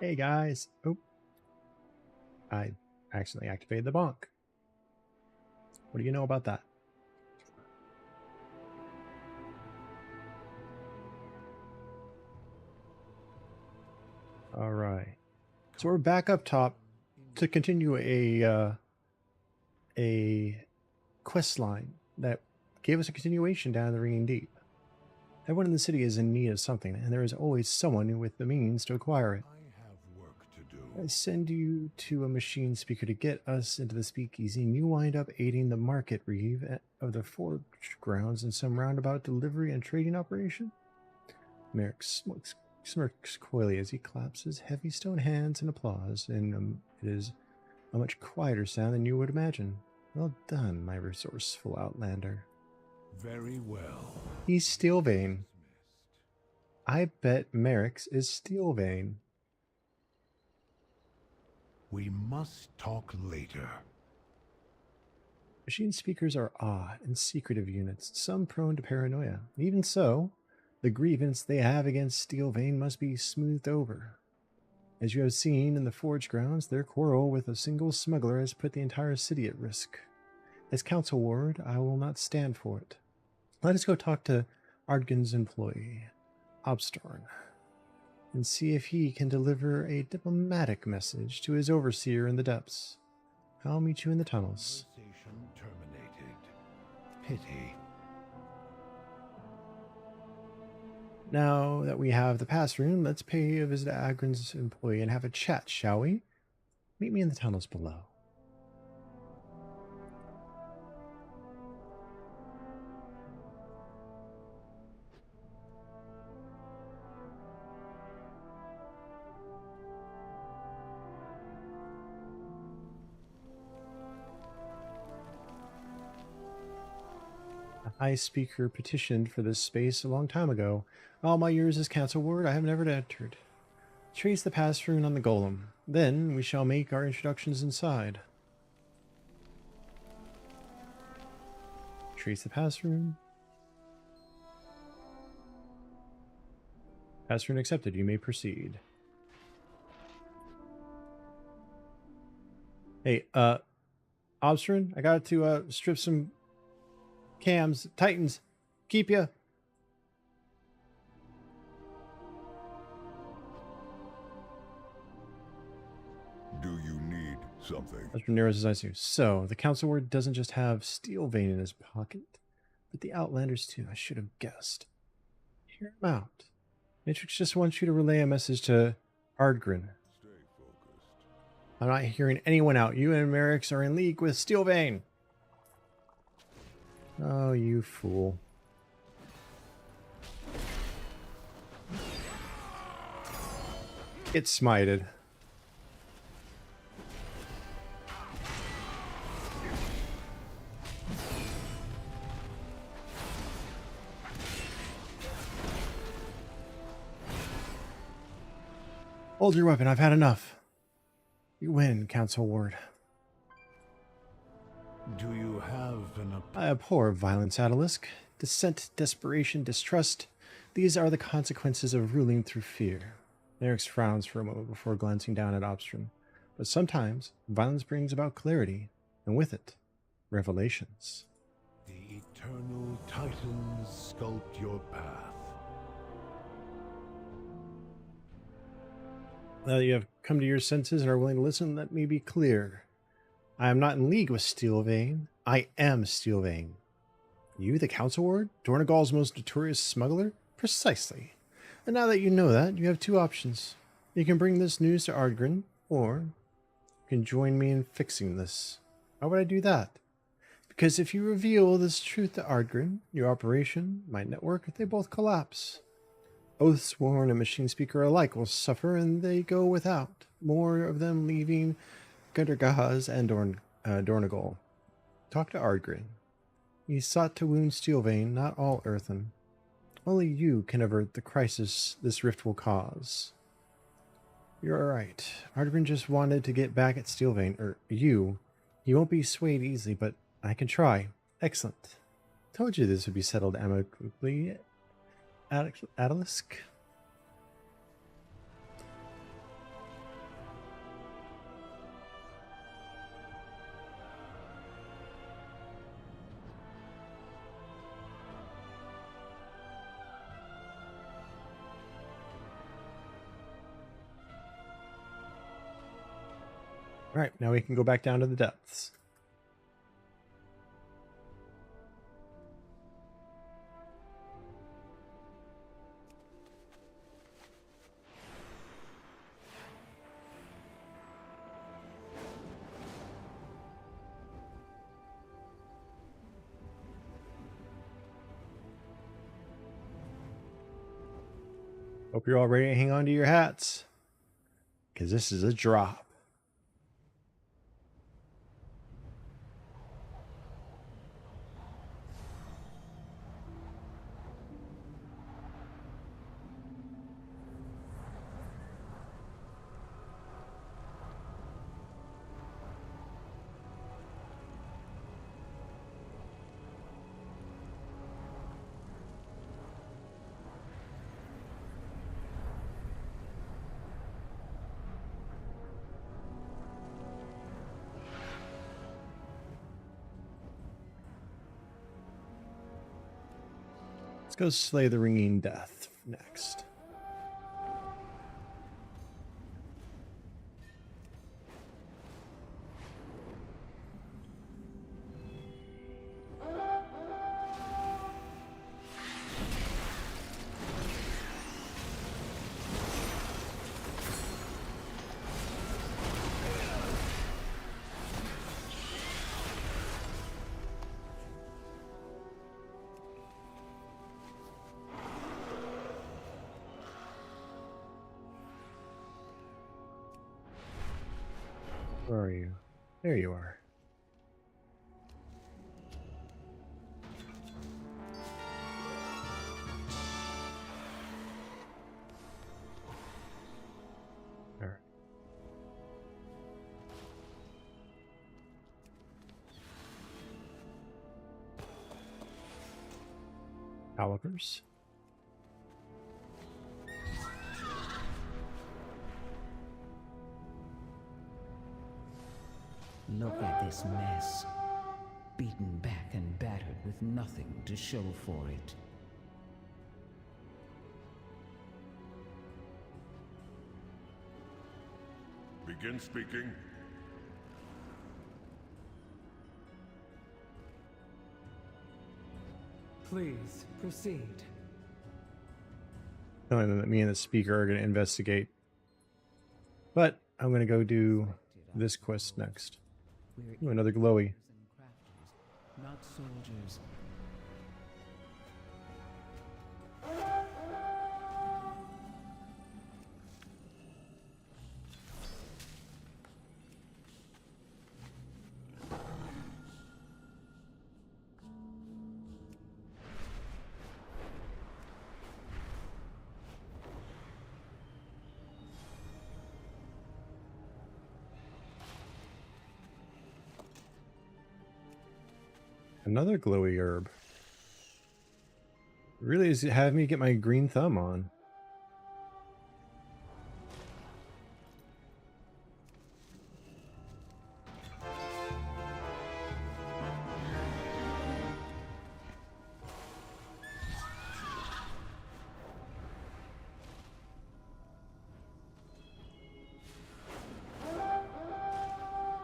Hey guys. Oh, I accidentally activated the bonk. What do you know about that? All right. So we're back up top to continue a quest line that gave us a continuation down in the Ringing Deep. Everyone in the city is in need of something, and there is always someone with the means to acquire it. I have work to do. I send you to a machine speaker to get us into the speakeasy, and you wind up aiding the market reeve of the forge grounds in some roundabout delivery and trading operation? Merrick smirks coyly as he claps his heavy stone hands in applause, and it is a much quieter sound than you would imagine. Well done, my resourceful outlander. Very well. He's Steelvane. I bet Merrick's is Steelvane. We must talk later. Machine speakers are odd and secretive units, some prone to paranoia. Even so, the grievance they have against Steelvane must be smoothed over. As you have seen in the forge grounds, their quarrel with a single smuggler has put the entire city at risk. As council ward, I will not stand for it. Let us go talk to Ardgen's employee, Obstorn, and see if he can deliver a diplomatic message to his overseer in the depths. I'll meet you in the tunnels. Conversation terminated. Pity. Now that we have the pass room, let's pay a visit to Agrin's employee and have a chat, shall we? Meet me in the tunnels below. The High Speaker petitioned for this space a long time ago. All my years as council ward, I have never entered. Trace the pass rune on the golem. Then we shall make our introductions inside. Trace the pass rune. Pass rune accepted. You may proceed. Hey, Obstron, I got to strip some cams. Titans, keep ya. Do you need something? That's from narrows his eyes to. So, the council ward doesn't just have Steelvane in his pocket, but the Outlanders too. I should have guessed. Hear him out. Matrix just wants you to relay a message to Ardgren. Stay focused. I'm not hearing anyone out. You and Merrick's are in league with Steelvane. Oh, you fool. Get smited. Hold your weapon. I've had enough. You win, Council Ward. Do you have an I abhor violence, Adalisk. Dissent, desperation, distrust. These are the consequences of ruling through fear. Merrick's frowns for a moment before glancing down at Obstron. But sometimes, violence brings about clarity, and with it, revelations. The eternal titans sculpt your path. Now that you have come to your senses and are willing to listen, let me be clear. I am not in league with Steelvane. I am Steelvane. You, the Council Ward? Dornagal's most notorious smuggler? Precisely. And now that you know that, you have two options. You can bring this news to Ardgren, or you can join me in fixing this. Why would I do that? Because if you reveal this truth to Ardgren, your operation, my network, they both collapse. Oathsworn and Machine Speaker alike will suffer, and they go without. More of them leaving Gundergahaz and Dornagal. Talk to Ardgren. He sought to wound Steelvane, not all Earthen. Only you can avert the crisis this rift will cause. You're right. Ardgren just wanted to get back at Steelvane, or you. He won't be swayed easily, but I can try. Excellent. Told you this would be settled amicably, Adalisk. All right, now we can go back down to the depths. Hope you're all ready to hang on to your hats, because this is a drop. Let's go slay the ringing death next. Where are you? There you are. All right. Calibers. Look at this mess. Beaten back and battered with nothing to show for it. Begin speaking. Please, proceed. Telling that me and the speaker are going to investigate. But I'm going to go do this quest next. Ooh, another glowy. Not soldiers. Another glowy herb. Really is having me get my green thumb on.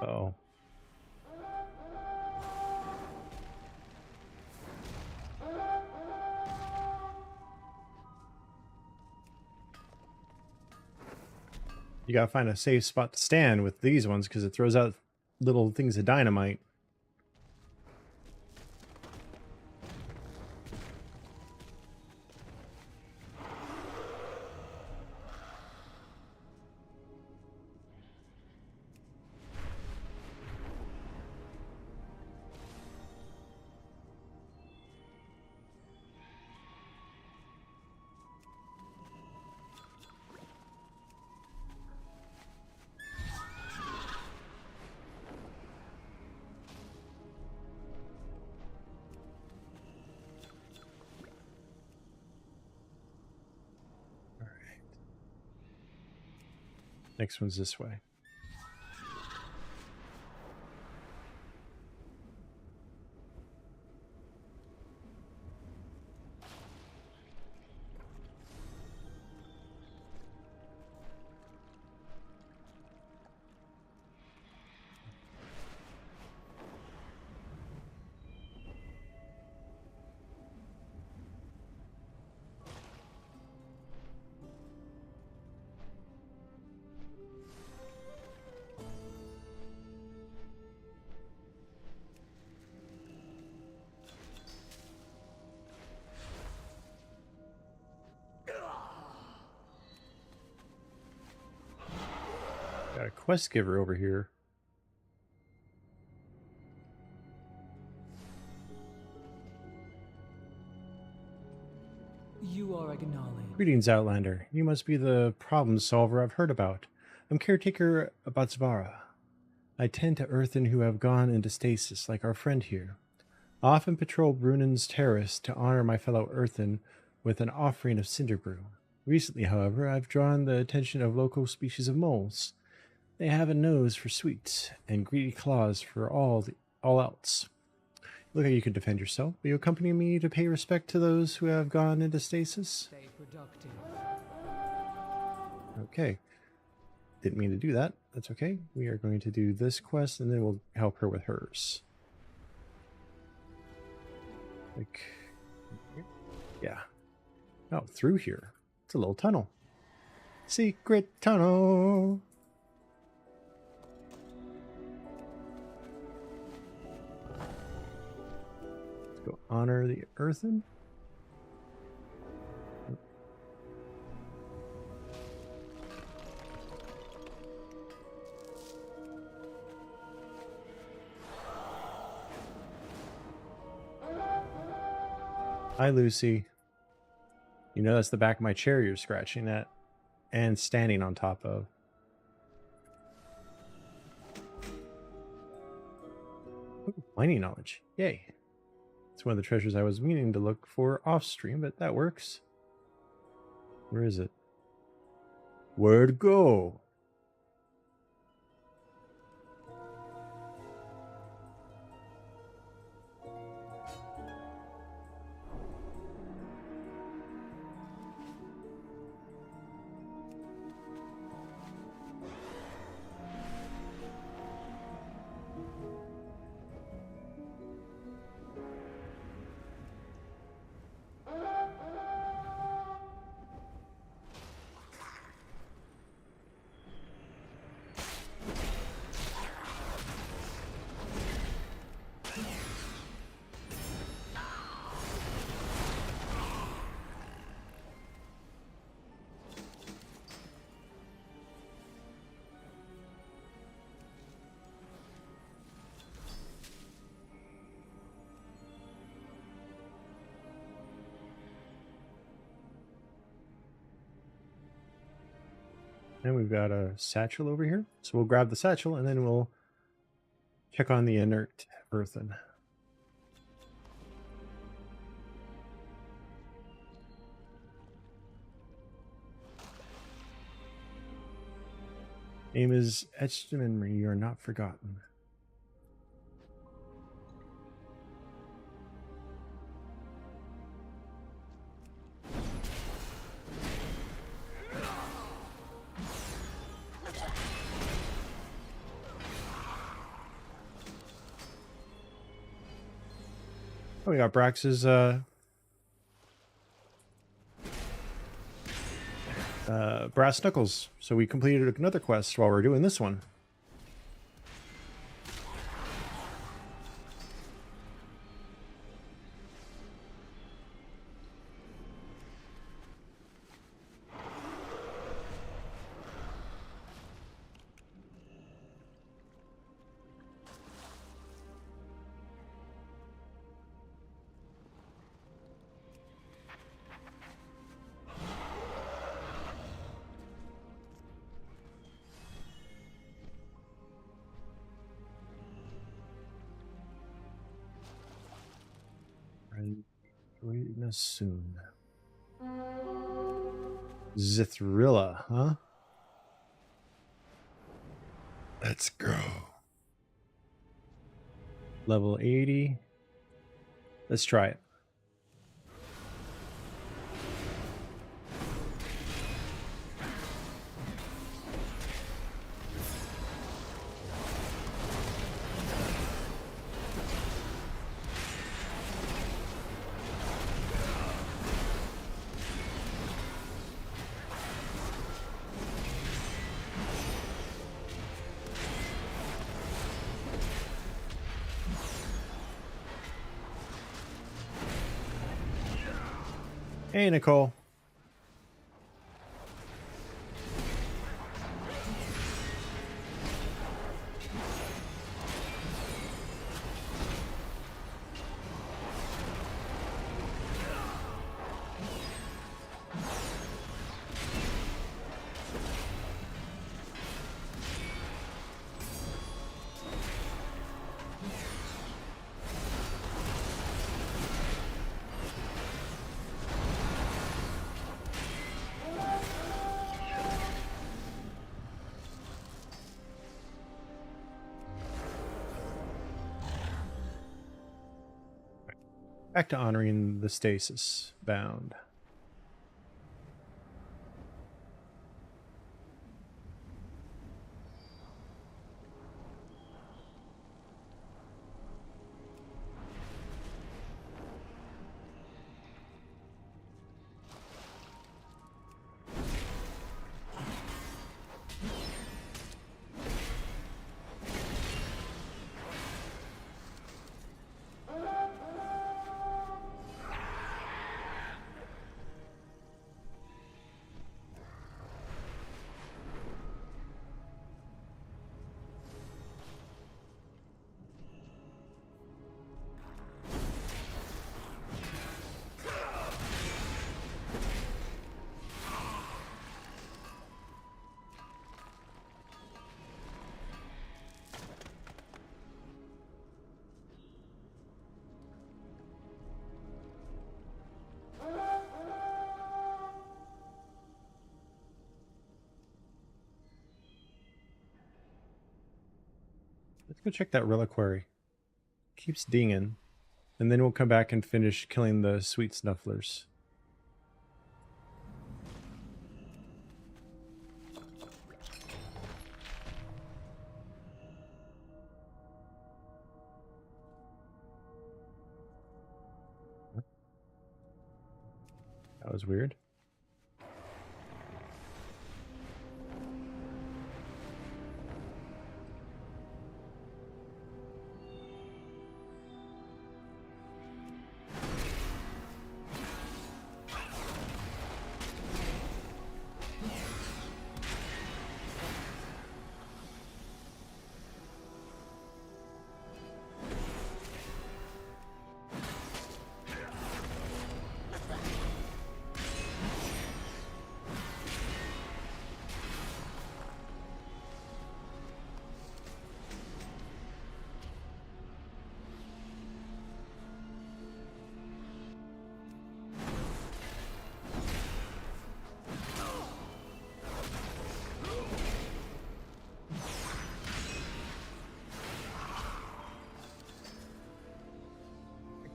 Uh-oh. You gotta find a safe spot to stand with these ones because it throws out little things of dynamite. Next one's this way. quest giver over here. You are acknowledged. Greetings, Outlander. You must be the problem solver I've heard about. I'm caretaker Batsvara. I tend to earthen who have gone into stasis, like our friend here. I often patrol Brunan's terrace to honor my fellow earthen with an offering of cinder brew. Recently, however, I've drawn the attention of local species of moles. They have a nose for sweets and greedy claws for all else. Look how you can defend yourself. Will you accompany me to pay respect to those who have gone into stasis? Stay productive. Okay. Didn't mean to do that. That's okay. We are going to do this quest and then we'll help her with hers. Like, yeah. Oh, through here. It's a little tunnel. Secret tunnel. Let's go honor the earthen. Hi, Lucy. You know that's the back of my chair you're scratching at and standing on top of. Ooh, mining knowledge. Yay. It's one of the treasures I was meaning to look for off stream, but that works. Where is it? Where'd it go? And we've got a satchel over here. So we'll grab the satchel and then we'll check on the inert earthen. Name is etched in memory. You are not forgotten. Oh, we got Brax's brass knuckles. So we completed another quest while we're doing this one. Join us soon. Zithrilla, huh? Let's go. Level 80. Let's try it. Hey, Nicole. Back to honoring the stasis bound. Let's go check that reliquary. Keeps dinging. And then we'll come back and finish killing the sweet snufflers. That was weird.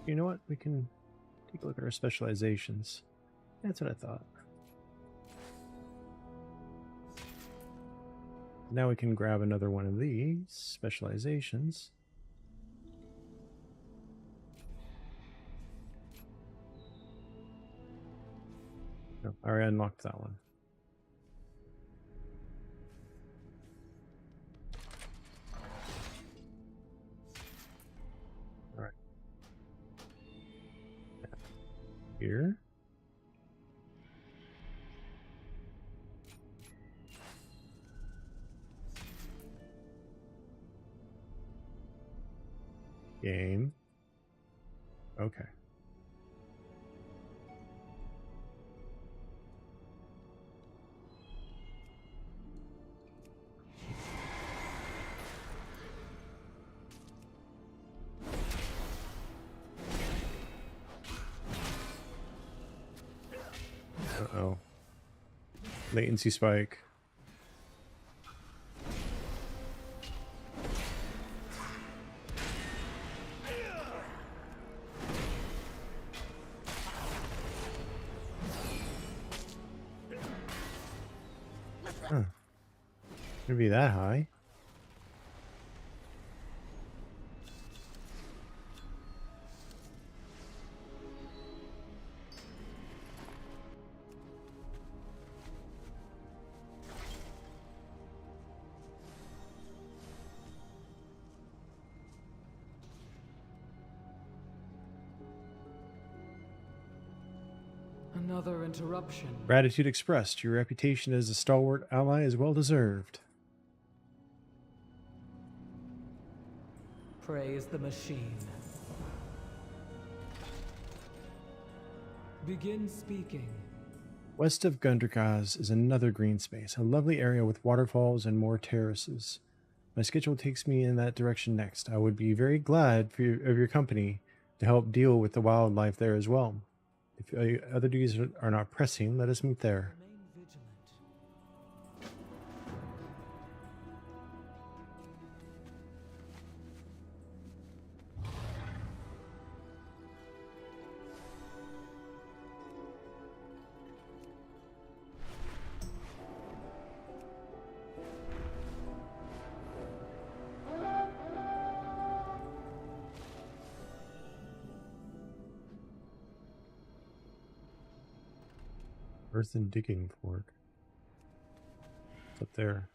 You know what? We can take a look at our specializations. That's what I thought. Now we can grab another one of these specializations. No, I already unlocked that one. All right. Here. Game. Okay. Uh-oh. Latency spike. Huh. Gonna be that high. Another interruption. Gratitude expressed. Your reputation as a stalwart ally is well deserved. Praise the machine. Begin speaking. West of Gundrakaz is another green space, a lovely area with waterfalls and more terraces. My schedule takes me in that direction next. I would be very glad of your company to help deal with the wildlife there as well. If other duties are not pressing, let us meet there. Remain vigilant. Earthen digging fork. It's up there.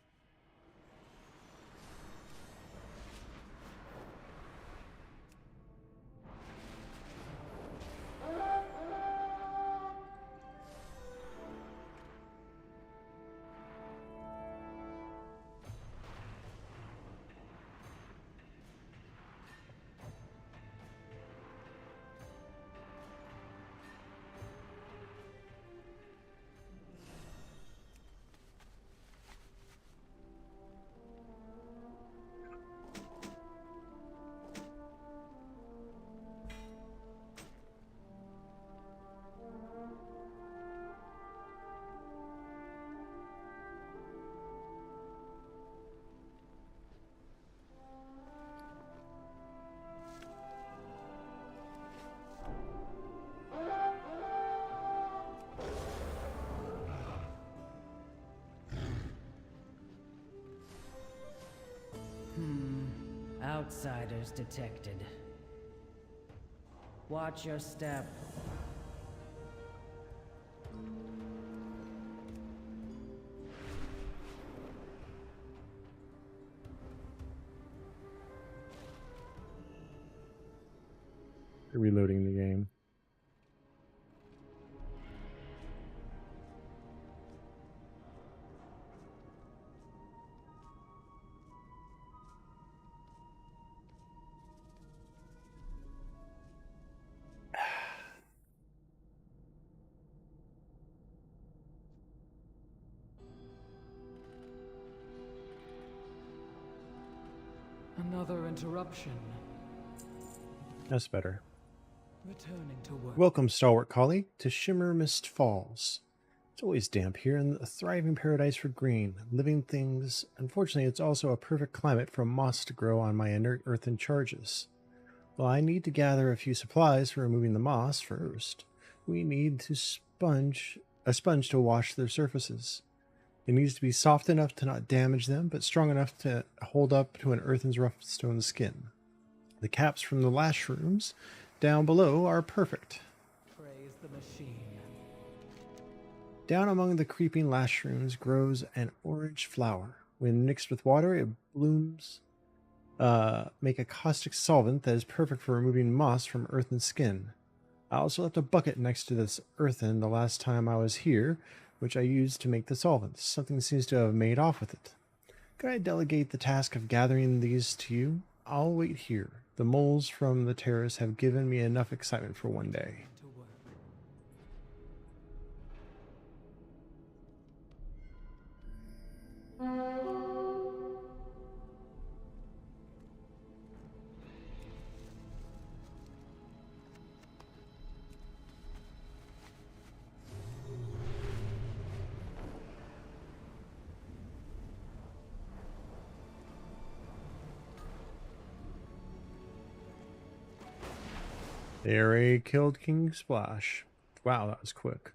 Outsiders detected. Watch your step. Reloading the game. Another interruption. That's better. Returning to work. Welcome, stalwart colleague, to Shimmer Mist Falls. It's always damp here and a thriving paradise for green, living things. Unfortunately, it's also a perfect climate for moss to grow on my inert earthen charges. Well, I need to gather a few supplies for removing the moss first. We need a sponge to wash their surfaces. It needs to be soft enough to not damage them, but strong enough to hold up to an earthen's rough stone skin. The caps from the lash rooms down below are perfect. Praise the machine. Down among the creeping lash rooms grows an orange flower. When mixed with water, it blooms, make a caustic solvent that is perfect for removing moss from earthen skin. I also left a bucket next to this earthen the last time I was here, which I used to make the solvent. Something seems to have made off with it. Could I delegate the task of gathering these to you? I'll wait here. The moles from the terrace have given me enough excitement for one day. To work. The array killed King Splash. Wow, that was quick.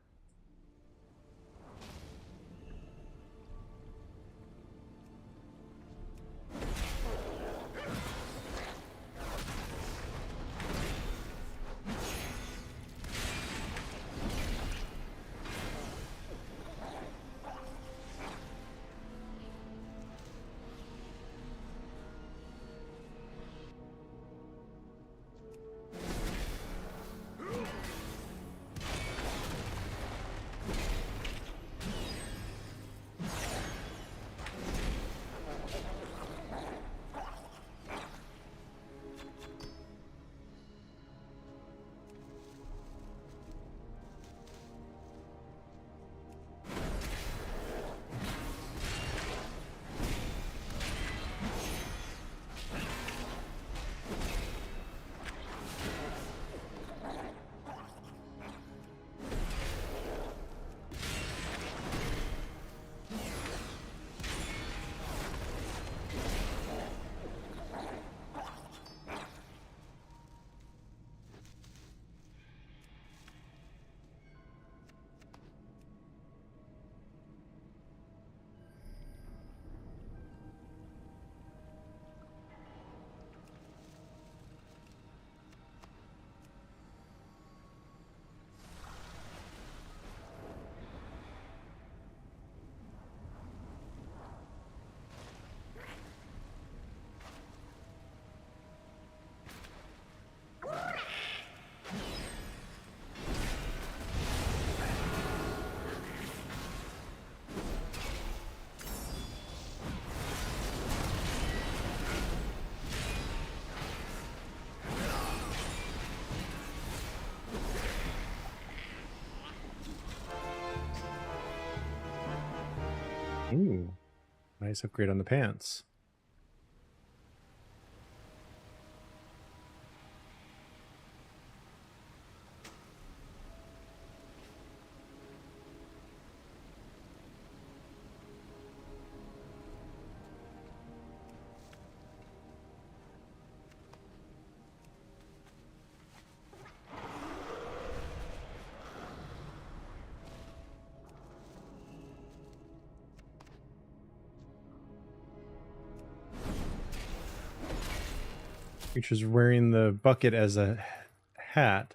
Ooh, nice upgrade on the pants. Creature's wearing the bucket as a hat.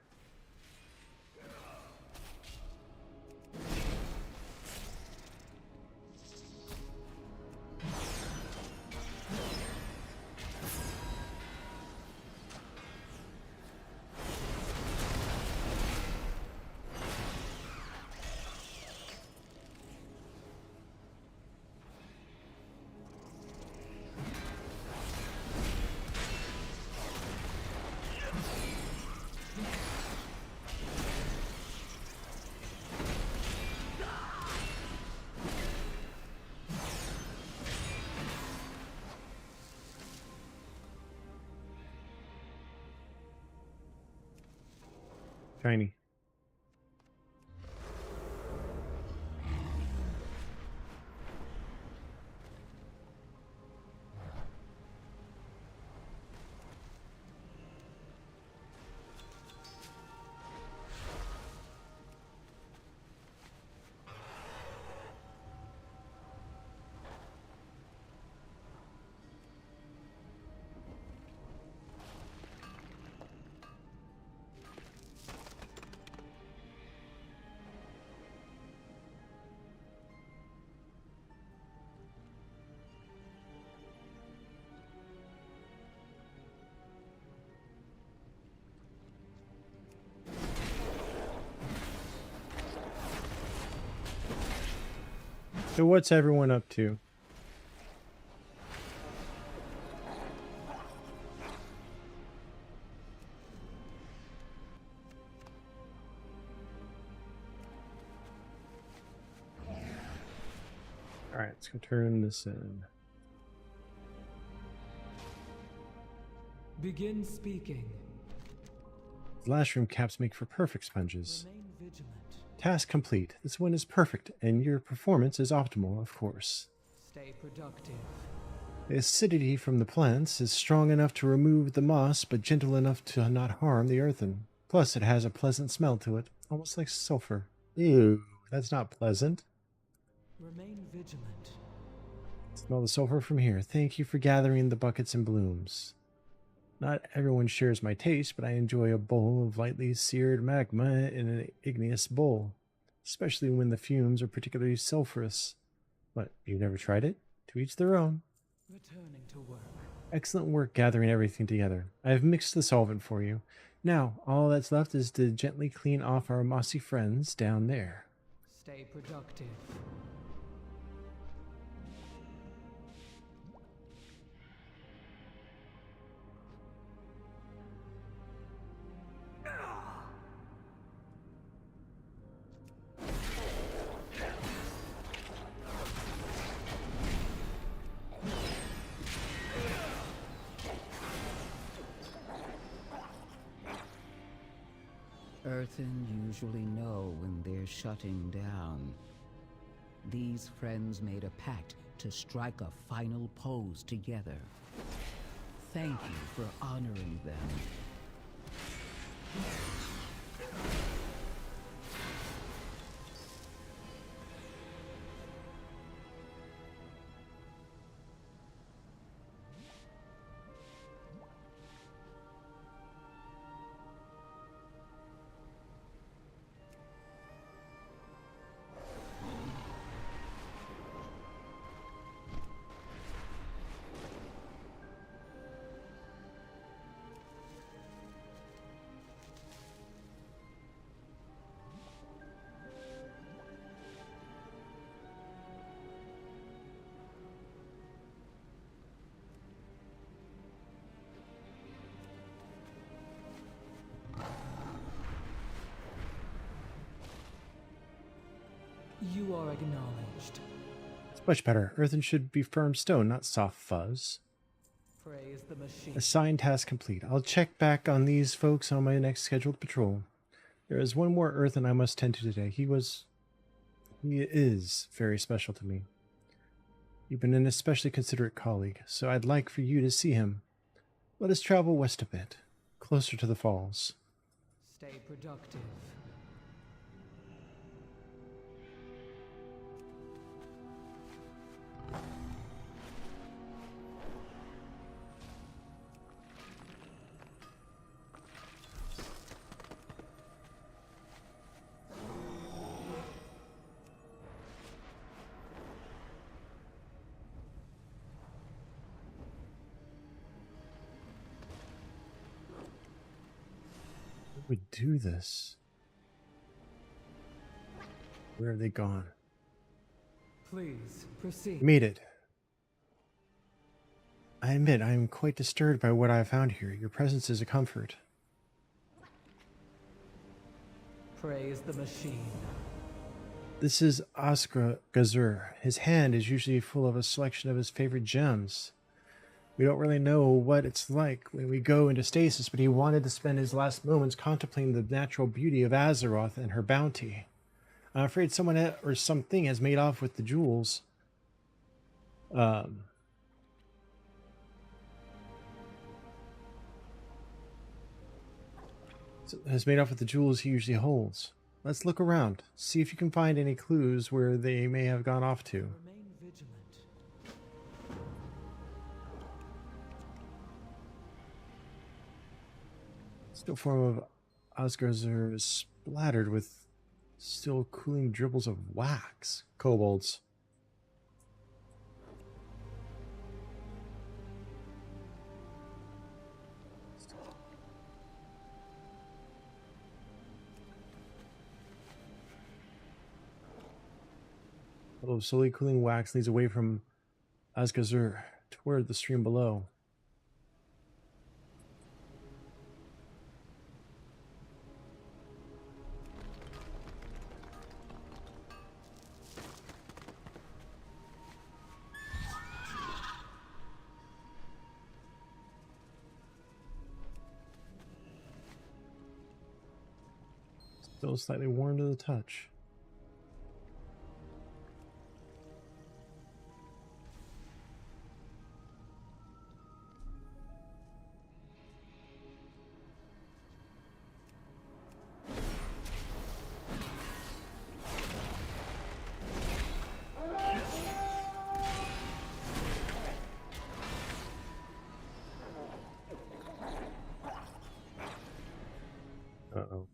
Shiny. So what's everyone up to? Alright, let's go turn this in. Begin speaking. The last room caps make for perfect sponges. Remain vigilant. Task complete. This one is perfect, and your performance is optimal, of course. Stay productive. The acidity from the plants is strong enough to remove the moss, but gentle enough to not harm the earthen. Plus, it has a pleasant smell to it, almost like sulfur. Ew, that's not pleasant. Remain vigilant. Smell the sulfur from here. Thank you for gathering the buckets and blooms. Not everyone shares my taste, but I enjoy a bowl of lightly seared magma in an igneous bowl, especially when the fumes are particularly sulfurous. What, you've never tried it? To each their own. Returning to work. Excellent work gathering everything together. I have mixed the solvent for you. Now, all that's left is to gently clean off our mossy friends down there. Stay productive. Earthen usually know when they're shutting down. These friends made a pact to strike a final pose together. Thank you for honoring them. You are acknowledged. Much better. Earthen should be firm stone, not soft fuzz. Praise the machine. Assigned task complete. I'll check back on these folks on my next scheduled patrol. There is one more earthen I must tend to today. He is very special to me. You've been an especially considerate colleague, so I'd like for you to see him. Let us travel west a bit, closer to the falls. Stay productive. Who would do this? Where have they gone? Please proceed. Made it. I admit I am quite disturbed by what I have found here. Your presence is a comfort. Praise the machine. This is Oscar Gazur. His hand is usually full of a selection of his favorite gems. We don't really know what it's like when we go into stasis, but he wanted to spend his last moments contemplating the natural beauty of Azeroth and her bounty. I'm afraid someone or something has made off with the jewels. Has made off with the jewels he usually holds. Let's look around, see if you can find any clues where they may have gone off to. Remain vigilant. Still form of Osgazur is splattered with still cooling dribbles of wax. Kobolds. Although slowly cooling wax leads away from Osgazur toward the stream below. Still slightly warm to the touch. Uh-oh.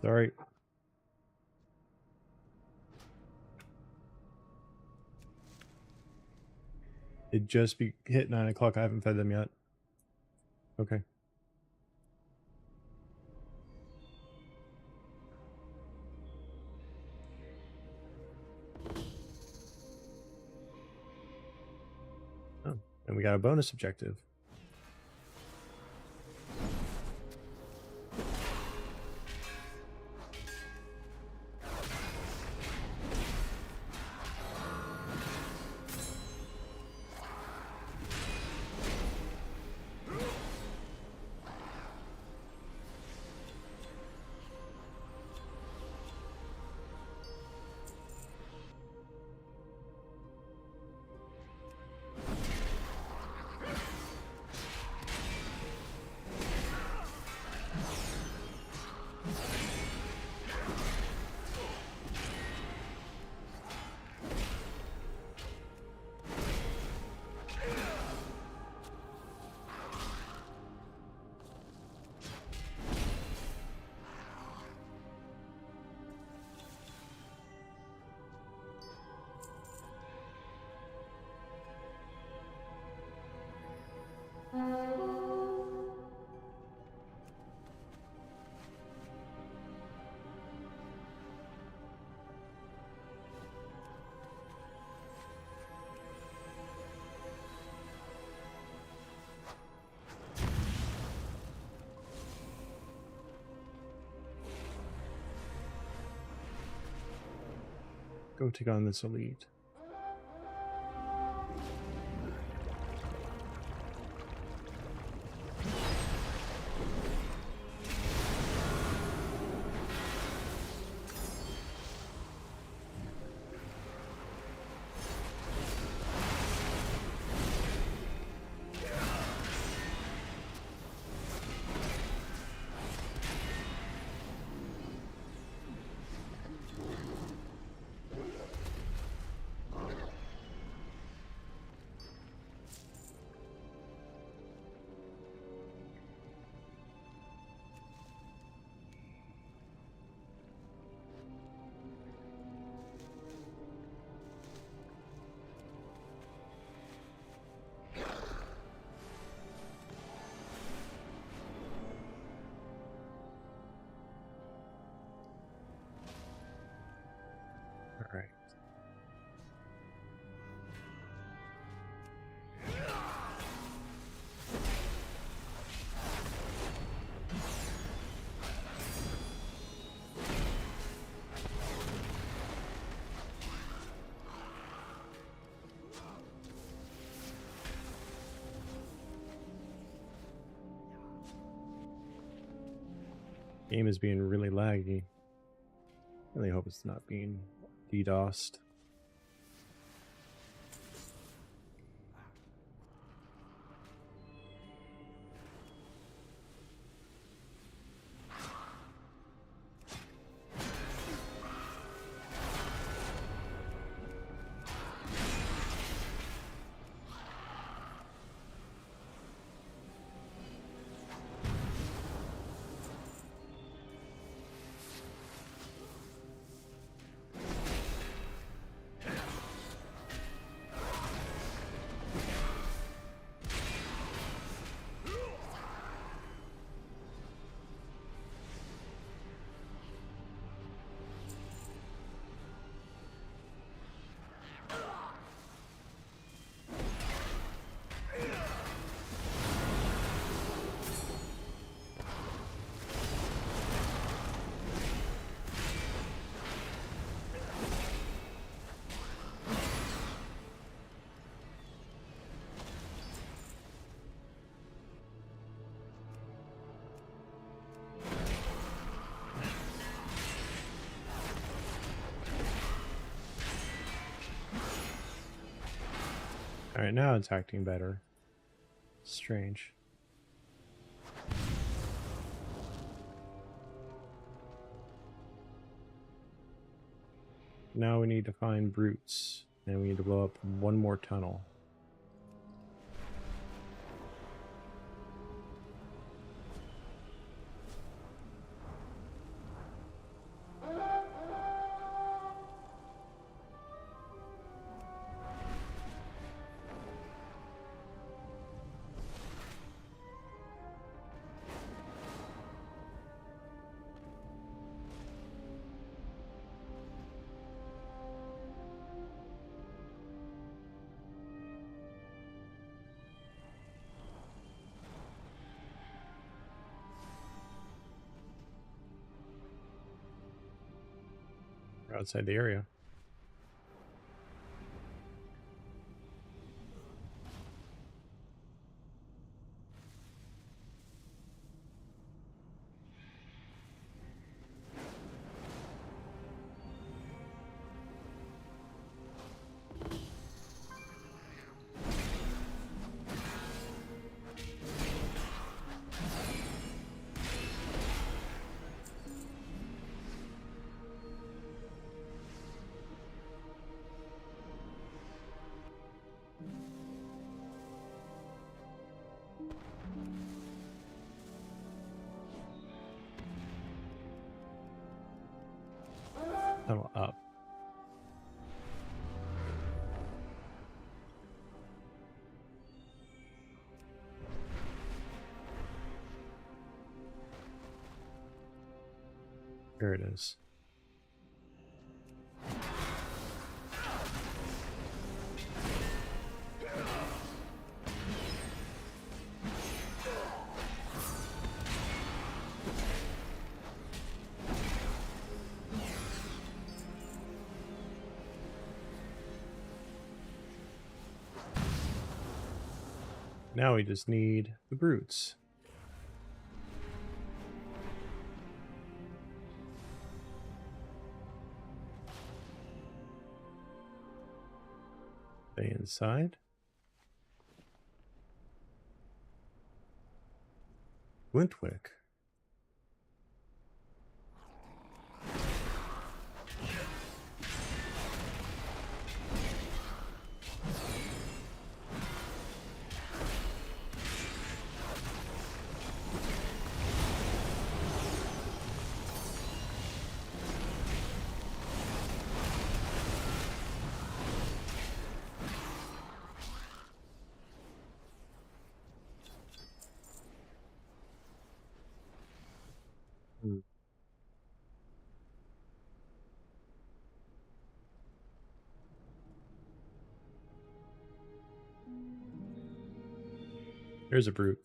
Sorry. It just hit 9 o'clock. I haven't fed them yet. Okay. Oh, and we got a bonus objective. Go take on this elite. All right. Game is being really laggy. Really hope it's not being DDoSed. All right, now it's acting better. Strange. Now we need to find brutes, and we need to blow up one more tunnel. We're outside the area. Tunnel up. There it is. Now we just need the brutes. Stay inside. Glintwick. Here's a brute.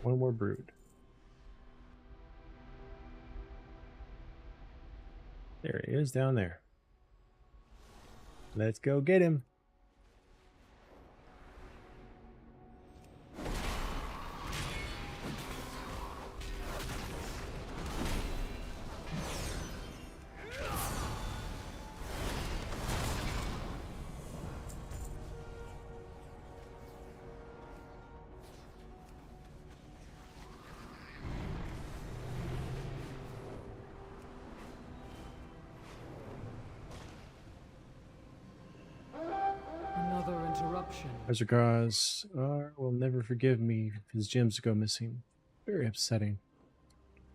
One more brood. There he is down there. Let's go get him. Another interruption. Azargaz will never forgive me if his gems go missing. Very upsetting.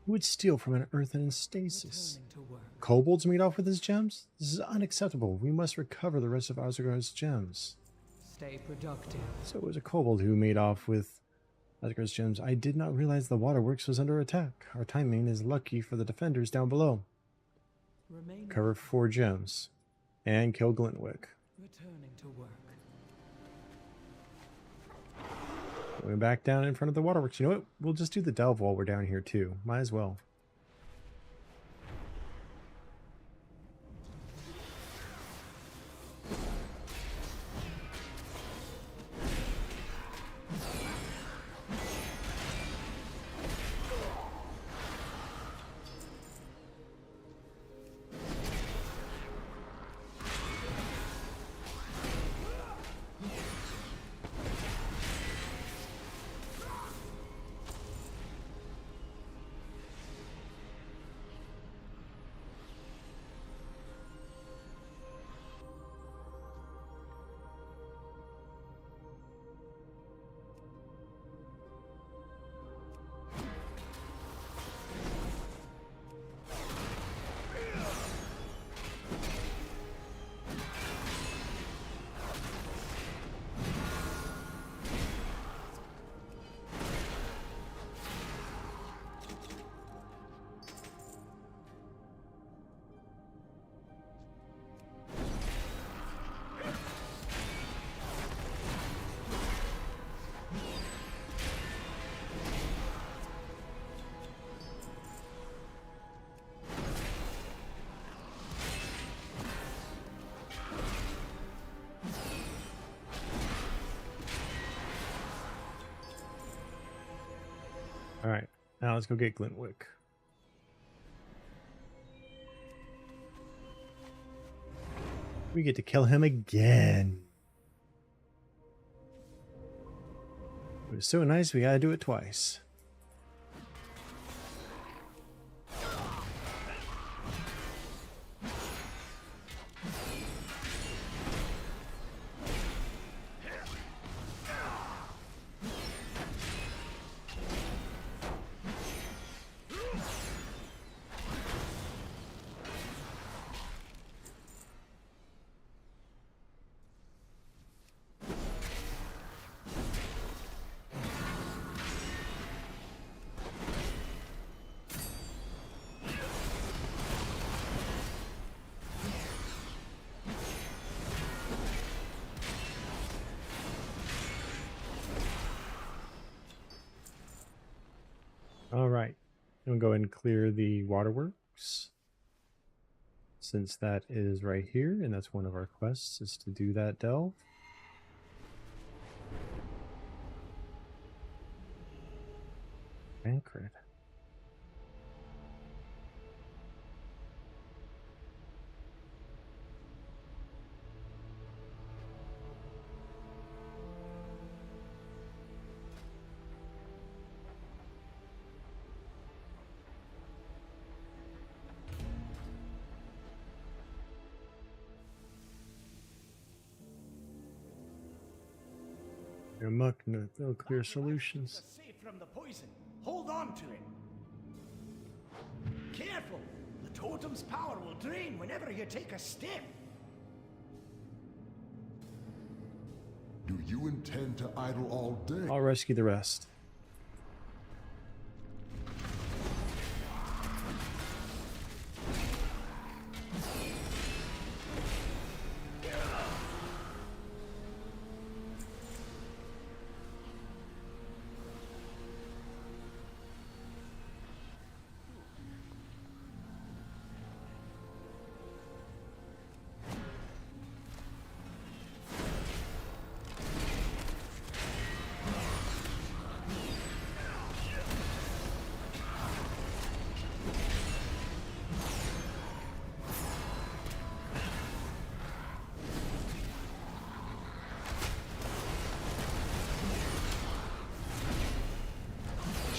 Who would steal from an earthen in stasis? Returning to work. Kobolds made off with his gems? This is unacceptable. We must recover the rest of Azargaz's gems. Stay productive. So it was a kobold who made off with Azargaz's gems. I did not realize the waterworks was under attack. Our timing is lucky for the defenders down below. Remain Cover 4 gems. And kill Glintwick. returning to work. Going back down in front of the waterworks. You know what? We'll just do the delve while we're down here too. Might as well. Alright, now let's go get Glintwick. We get to kill him again. It was so nice, we gotta do it twice. All right, I'm gonna go ahead and clear the waterworks, since that is right here, and that's one of our quests, is to do that delve. Anchored. Muck, no clear solutions. Safe from the poison. Hold on to it. Careful! The totem's power will drain whenever you take a step. Do you intend to idle all day? I'll rescue the rest.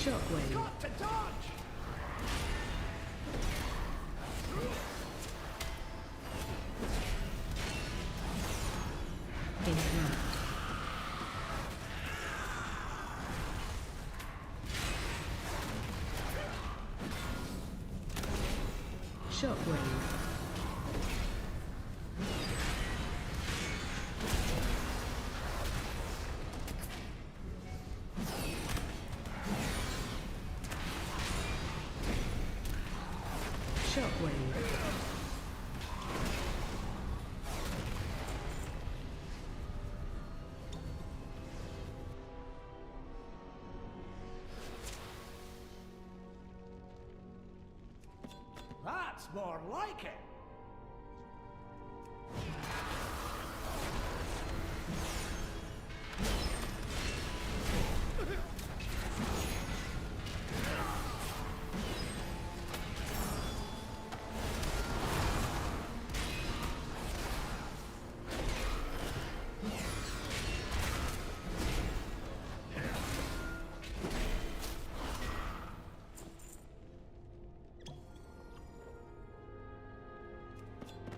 Shockwave. Got to dodge! Ignite. Shockwave. Shockwave. That's more like it!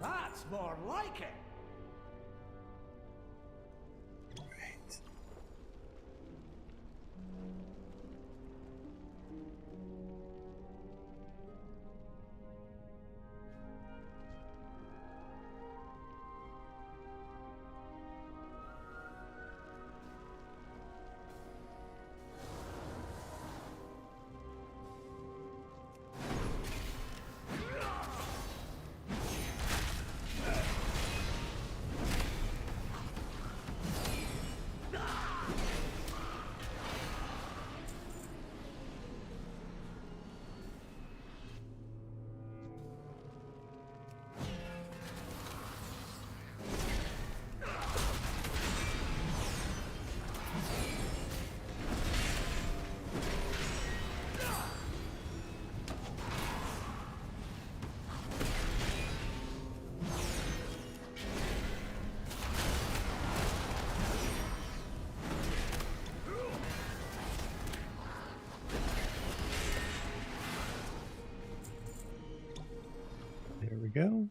That's more like it! Right. go.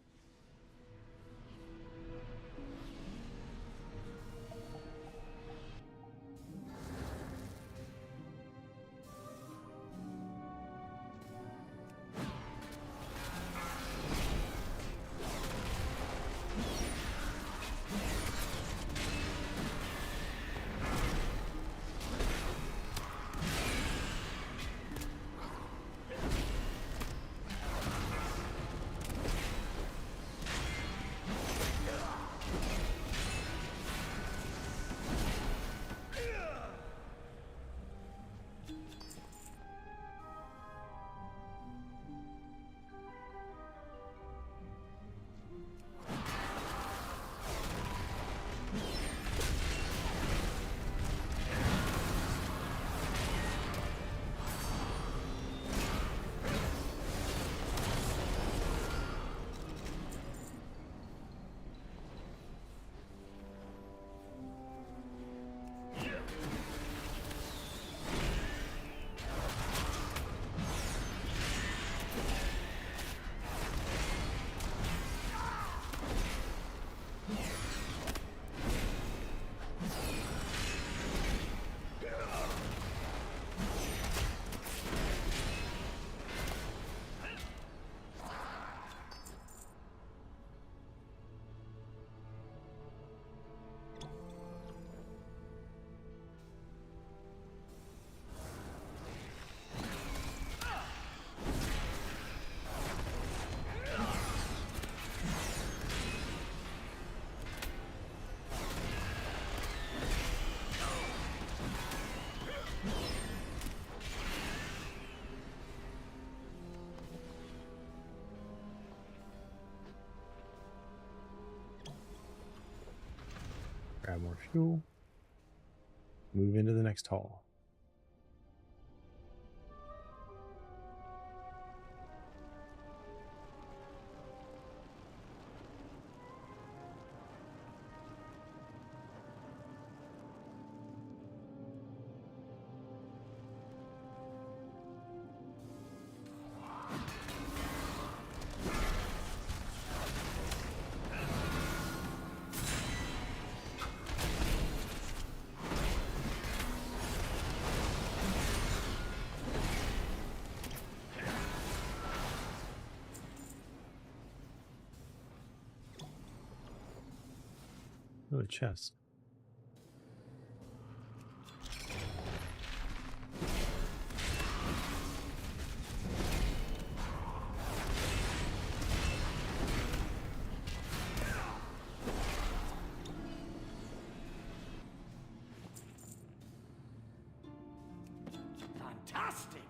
Grab more fuel. Move into the next hall. Oh, a chest. Fantastic!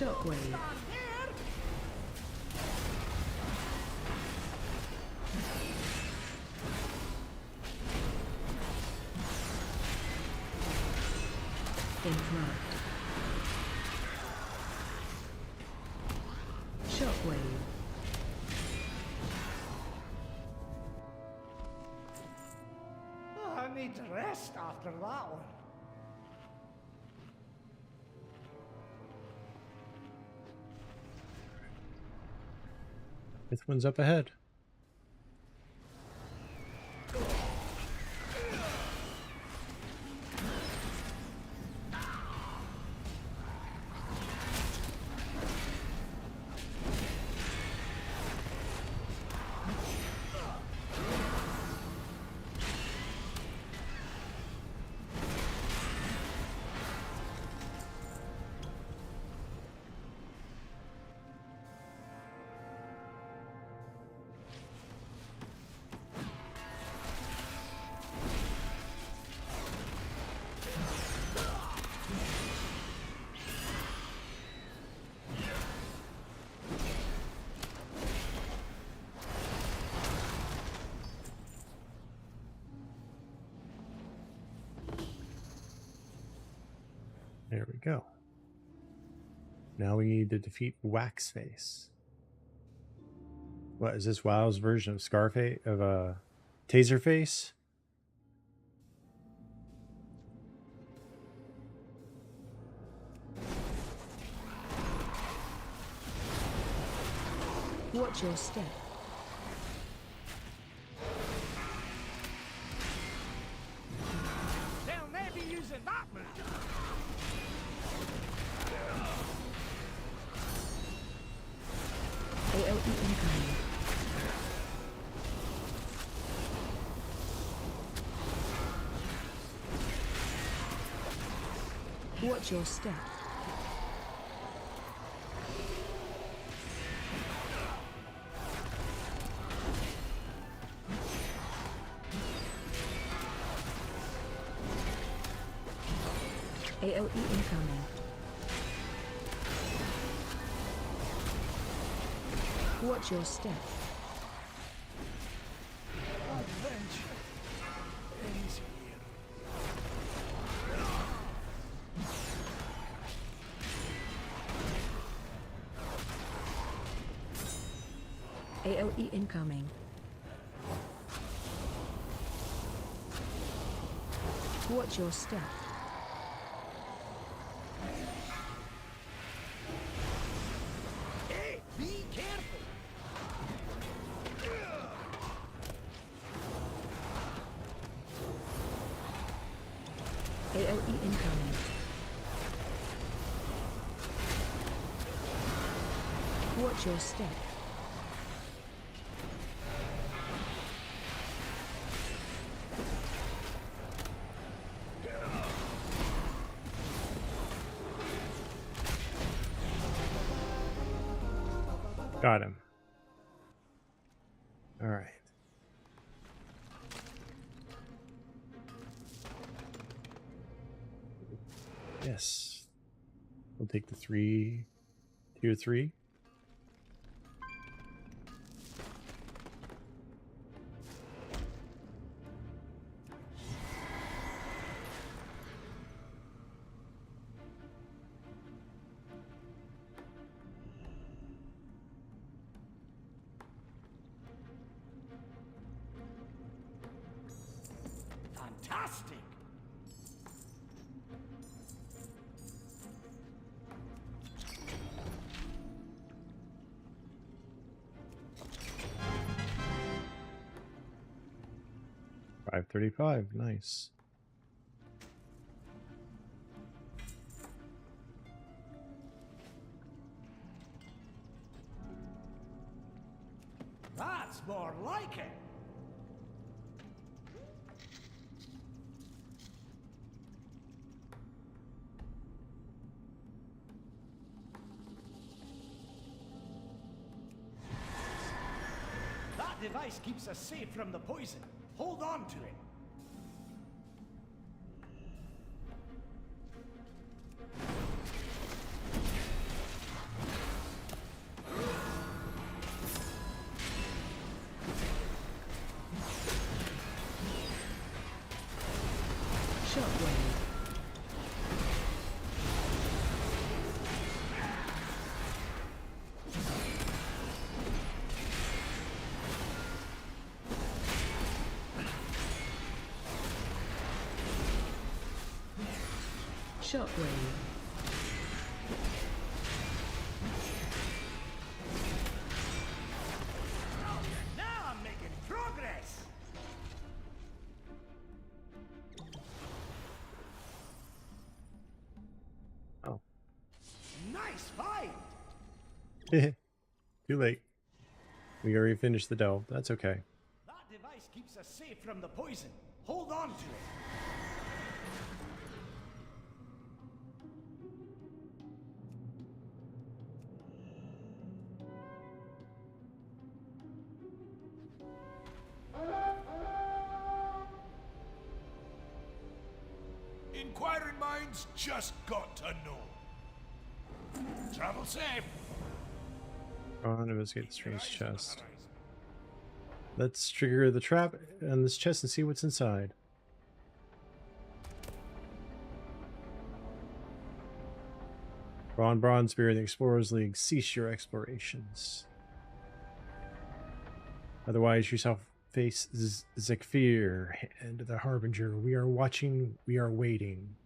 Shockwave. Interrupt. Shockwave. Oh, I need to rest after that one. Fifth one's up ahead. Now we need to defeat Waxface. What is this? WoW's version of Scarface of Taserface? Watch your step. They'll never be using that move. AOE incoming. Watch your step. AOE incoming. Watch your step. Adventure ends here. AOE incoming. Watch your step. Hey, be careful. AOE incoming. Watch your step. Got him. All right. Yes. We'll take the tier 3. Fantastic. $535. Nice. That's more like it. That device keeps us safe from the poison. Hold on to it. Shockwave. Shockwave. Now I'm making progress. Oh. Nice find. Too late. We already finished the delve. That's okay. That device keeps us safe from the poison. Hold on to it. Inquiring minds just got to know. Travel safe. Oh, investigate the strange chest. Let's trigger the trap on this chest and see what's inside. Ron Bronzebeard and the Explorers League, cease your explorations. Otherwise, you shall face Zekfir and the Harbinger. We are watching, we are waiting.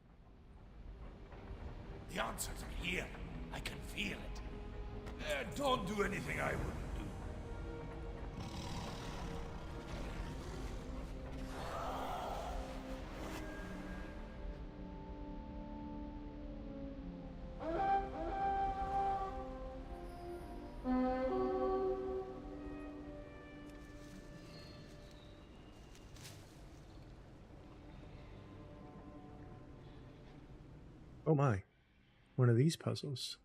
The answers are here. I can feel it. Don't do anything I wouldn't do. Oh my. One of these puzzles.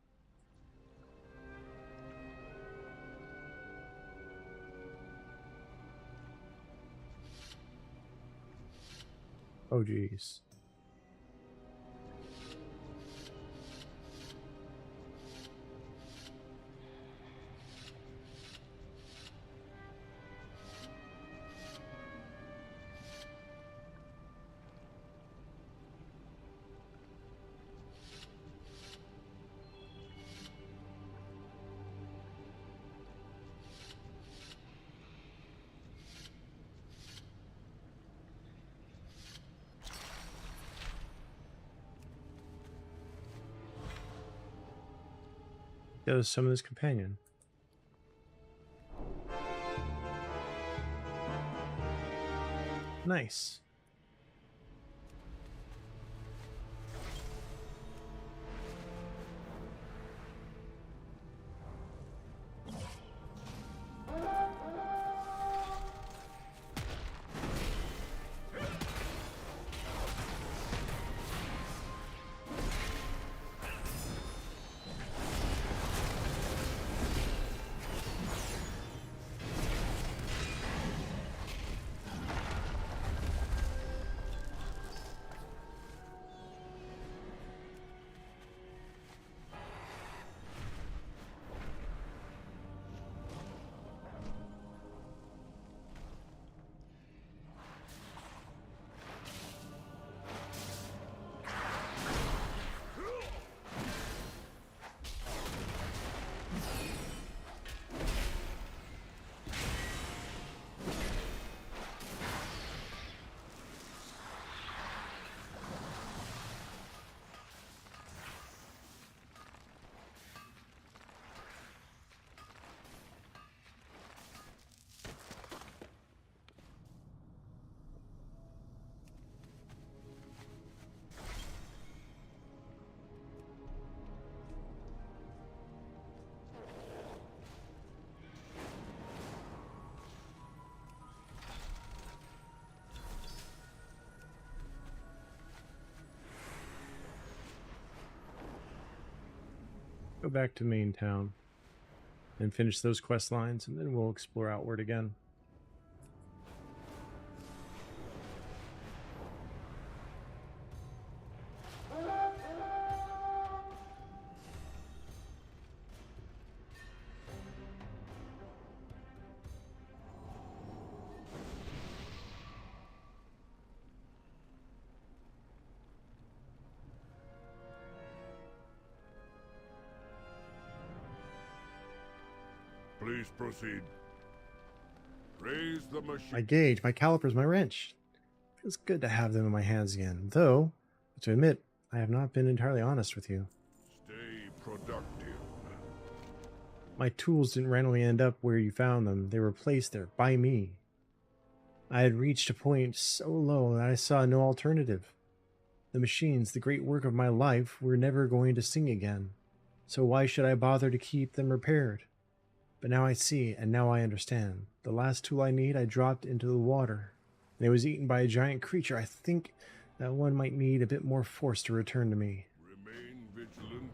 Oh geez. That was some of his companion. Nice. Go back to main town and finish those quest lines, and then we'll explore outward again. Please proceed. Raise the machine. My gauge, my calipers, my wrench. Feels good to have them in my hands again, though, to admit, I have not been entirely honest with you. Stay productive. My tools didn't randomly end up where you found them. They were placed there by me. I had reached a point so low that I saw no alternative. The machines, the great work of my life, were never going to sing again. So why should I bother to keep them repaired? But now I see, and now I understand. The last tool I need, I dropped into the water, and it was eaten by a giant creature. I think that one might need a bit more force to return to me. Remain vigilant.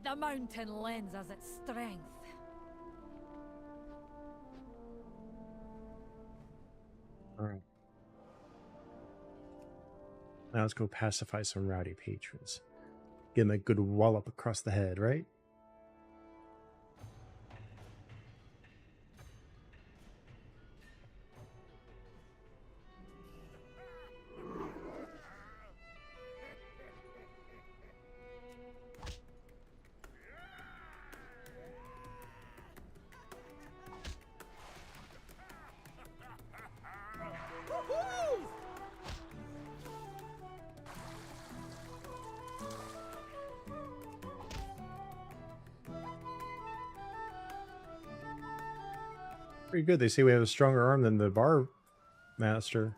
The mountain lends us its strength. All right. Now let's go pacify some rowdy patrons. Give them a good wallop across the head, right? Pretty good. They say we have a stronger arm than the bar master.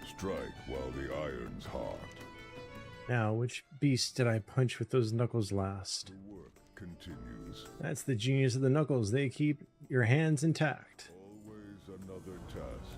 Strike while the iron's hot. Now, which beast did I punch with those knuckles last? The work continues. That's the genius of the knuckles. They keep your hands intact. Always another task.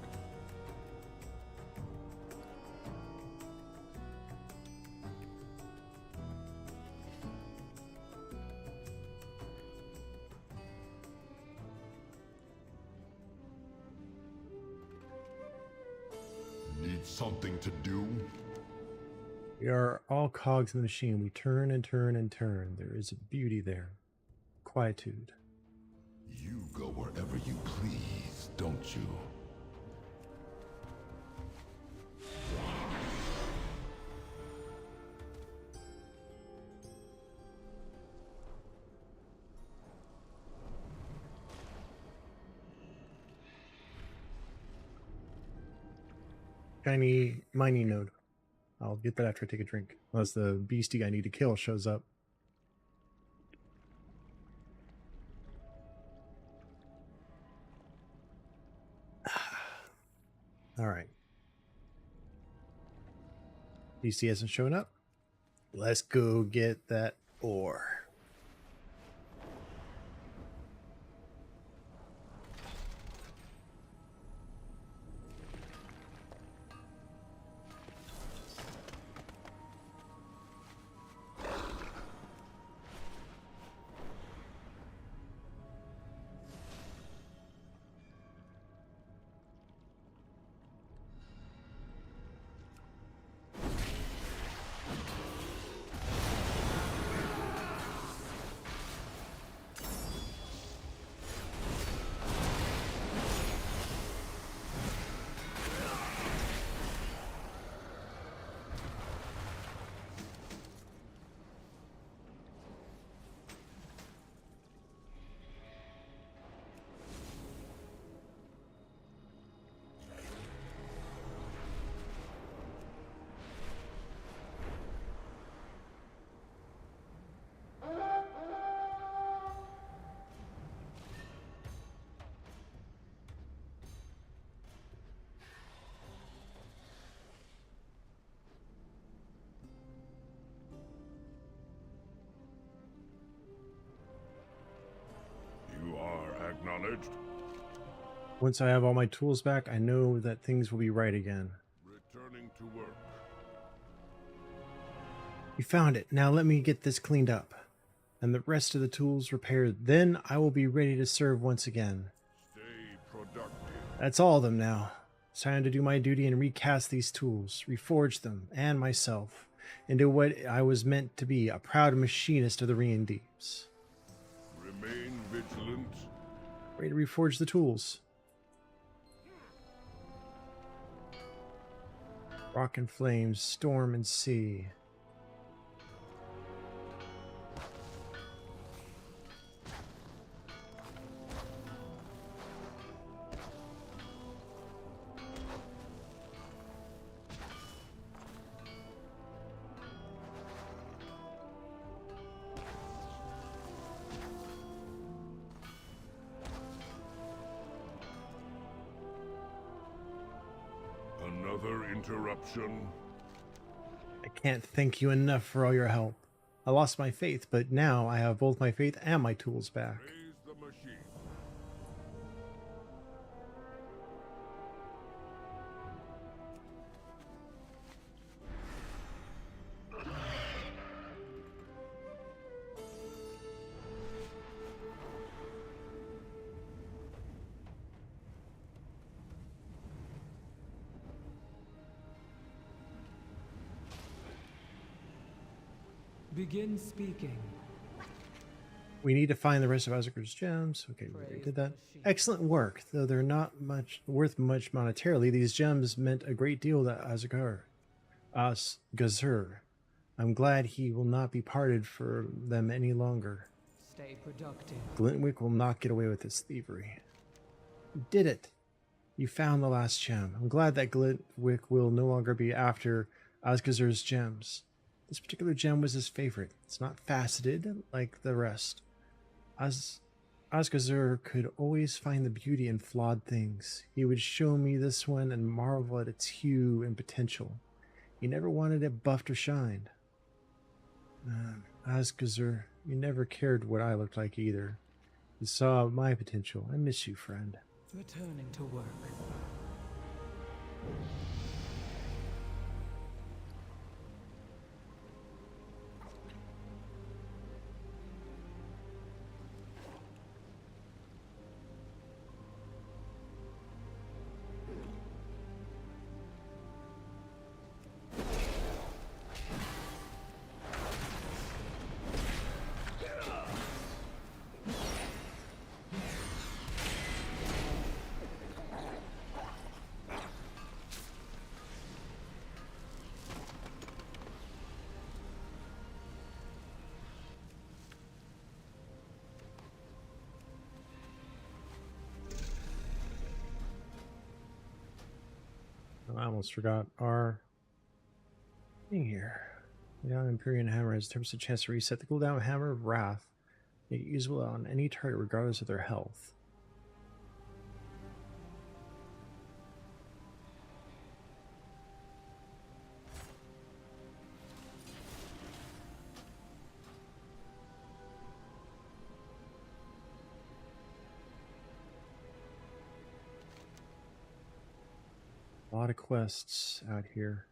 Need something to do? We are all cogs in the machine. We turn and turn and turn. There is a beauty there. Quietude. You go wherever you please, don't you? Shiny mining node. I'll get that after I take a drink. Unless the beastie I need to kill shows up. Alright. Beastie hasn't shown up. Let's go get that ore. You are acknowledged. Once I have all my tools back, I know that things will be right again. Returning to work. You found it. Now let me get this cleaned up. And the rest of the tools repaired. Then I will be ready to serve once again. Stay productive. That's all of them now. It's time to do my duty and recast these tools, reforge them, and myself, into what I was meant to be, a proud machinist of the Rian Deeps. Remain vigilant. Ready to reforge the tools. Rock and flames, storm and sea. Another interruption. I can't thank you enough for all your help. I lost my faith, but now I have both my faith and my tools back. Raise the machine. Begin speaking. We need to find the rest of Asgur's gems. Okay, we already did that. Excellent work. Though they're not much worth much monetarily, these gems meant a great deal to Asgazur. I'm glad he will not be parted for them any longer. Stay productive. Glintwick will not get away with his thievery. You did it. You found the last gem. I'm glad that Glintwick will no longer be after Asgazur's gems. This particular gem was his favorite. It's not faceted like the rest. Asgazur could always find the beauty in flawed things. He would show me this one and marvel at its hue and potential. He never wanted it buffed or shined. Asgazur, you never cared what I looked like either. You saw my potential. I miss you, friend. Returning to work. I almost forgot our thing here. Down Empyrean Hammer has 10% chance to reset the cooldown Hammer of Wrath. Make it usable on any target regardless of their health. A lot of quests out here.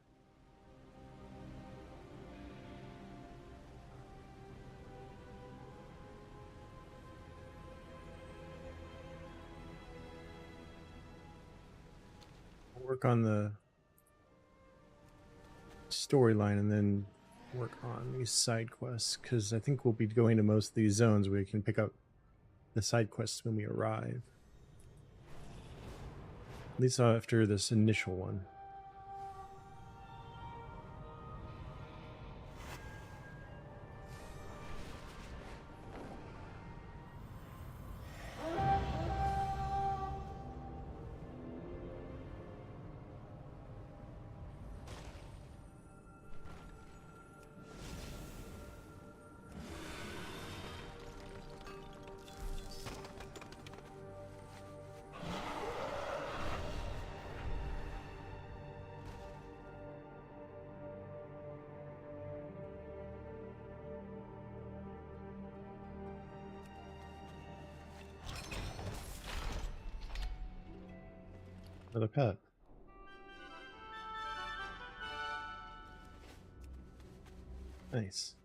I'll work on the storyline and then work on these side quests, because I think we'll be going to most of these zones where we can pick up the side quests when we arrive. At least after this initial one. Another pet. Nice.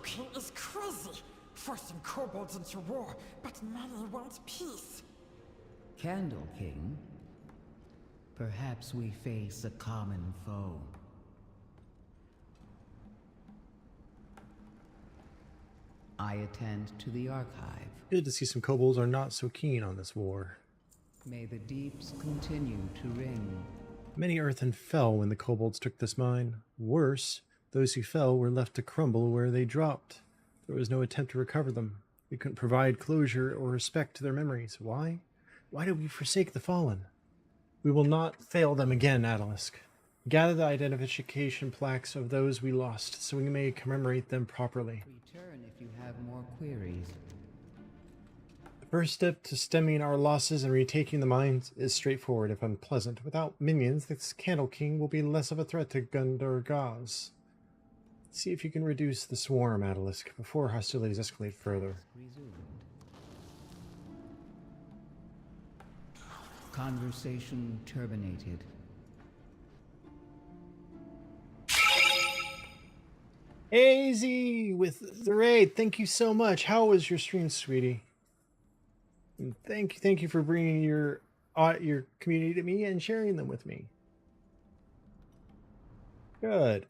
King is crazy, forcing kobolds into war, but many want peace. Candle King? Perhaps we face a common foe. I attend to the archive. Good to see some kobolds are not so keen on this war. May the deeps continue to ring. Many earthen fell when the kobolds took this mine. Worse, those who fell were left to crumble where they dropped. There was no attempt to recover them. We couldn't provide closure or respect to their memories. Why? Why did we forsake the fallen? We will not fail them again, Adalisk. Gather the identification plaques of those we lost, so we may commemorate them properly. Return if you have more queries. The first step to stemming our losses and retaking the mines is straightforward, if unpleasant. Without minions, this Candle King will be less of a threat to Gundur Gaz. See if you can reduce the swarm, Adalisk, before hostilities escalate further. Resumed. Conversation terminated. AZ with the raid. Thank you so much. How was your stream, sweetie? And thank you for bringing your your community to me and sharing them with me. Good.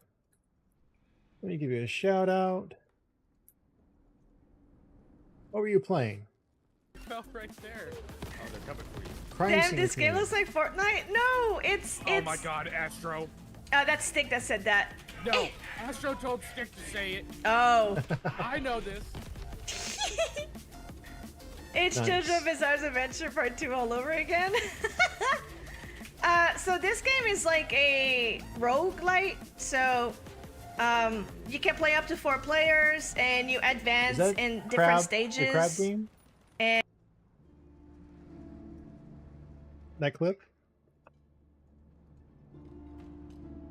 Let me give you a shout out. What were you playing? Well, right there. Oh, they're coming for you. Crime Damn, Scene this game Team. looks like Fortnite. No, it's. Oh my God, Astro. That's Stick that said that. No, Astro told Stick to say it. Oh. I know this. It's Nice. JoJo Bizarre's Adventure Part 2 all over again. So this game is like a roguelite. So you can play up to 4 players and you advance Is that in different crab, stages. The crab game? And That clip?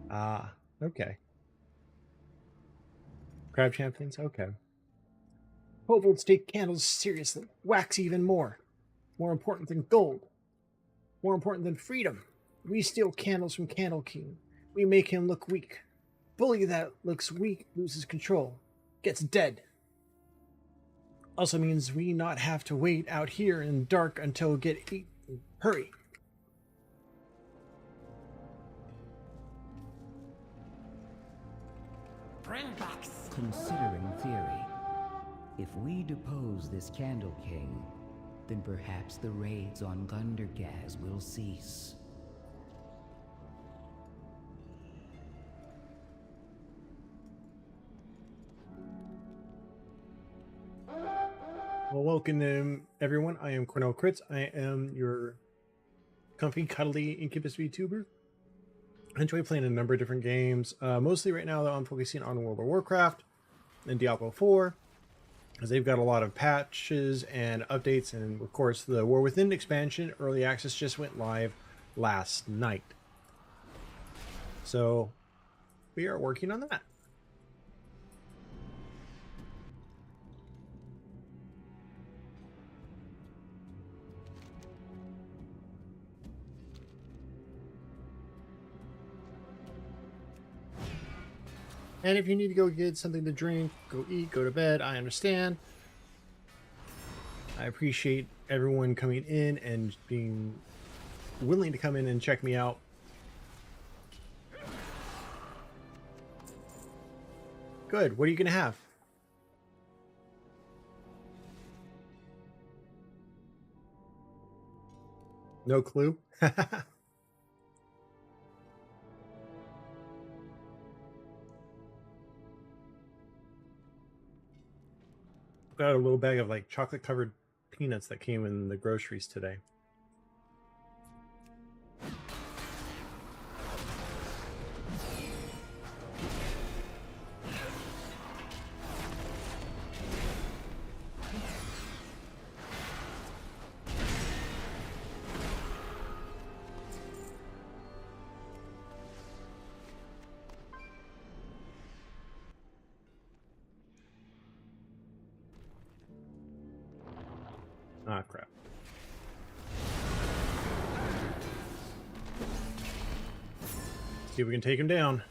Ah, okay. Crab champions? Okay. Hope take candles seriously. Wax even more. More important than gold. More important than freedom. We steal candles from Candle King. We make him look weak. Bully that looks weak loses control. Gets dead. Also means we not have to wait out here in the dark until we get eaten. Hurry. Bring back. Considering theory, if we depose this Candle King, then perhaps the raids on Gundergaz will cease. Well, welcome everyone. I am Cornell Crits. I am your comfy, cuddly Incubus VTuber. I enjoy playing a number of different games. Mostly right now, though, I'm focusing on World of Warcraft and Diablo 4, as they've got a lot of patches and updates, and of course, the War Within expansion early access just went live last night. So we are working on that. And if you need to go get something to drink, go eat, go to bed, I understand. I appreciate everyone coming in and being willing to come in and check me out. Good. What are you going to have? No clue? Got a little bag of like chocolate covered peanuts that came in the groceries today. Ah, crap. See if we can take him down.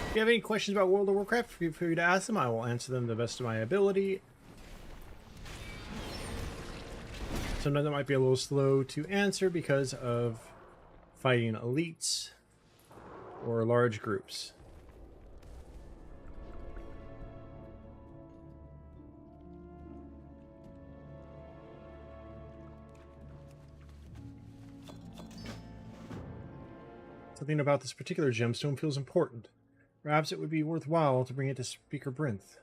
If you have any questions about World of Warcraft, feel free to ask them. I will answer them to the best of my ability. Sometimes it might be a little slow to answer because of fighting elites or large groups. Something about this particular gemstone feels important. Perhaps it would be worthwhile to bring it to Speaker Brinth.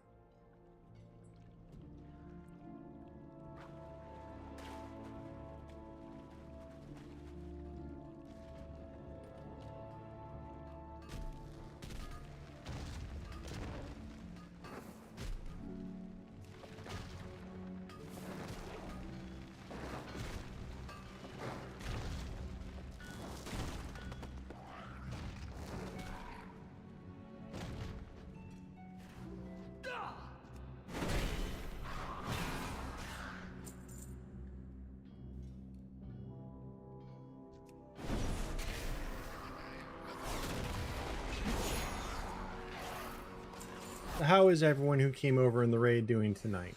how is everyone who came over in the raid doing tonight?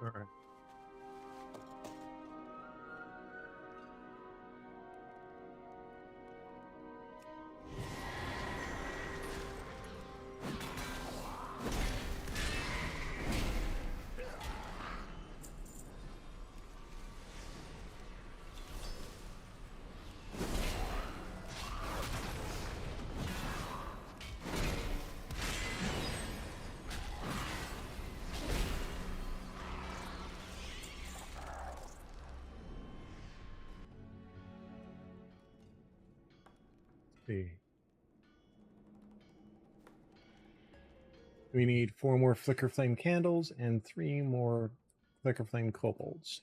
All right. See. We need 4 more flicker flame candles and 3 more flicker flame kobolds.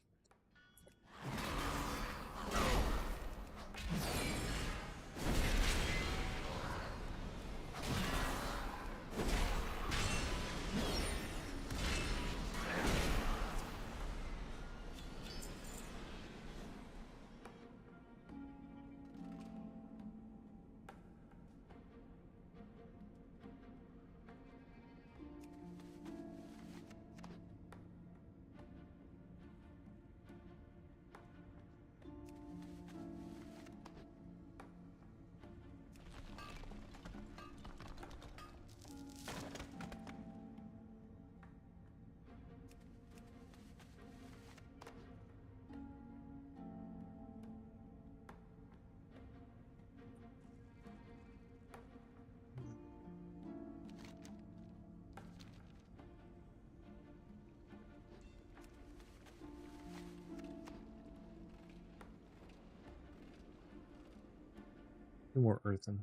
More earthen.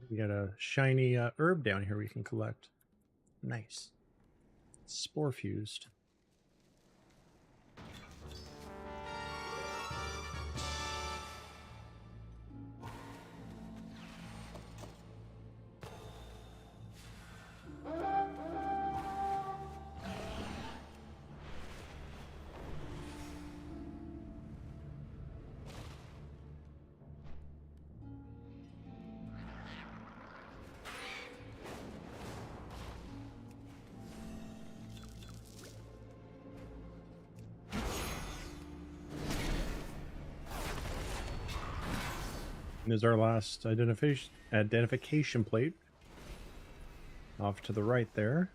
We got a shiny herb down here we can collect. Nice. Spore fused. Is our last identification plate off to the right there.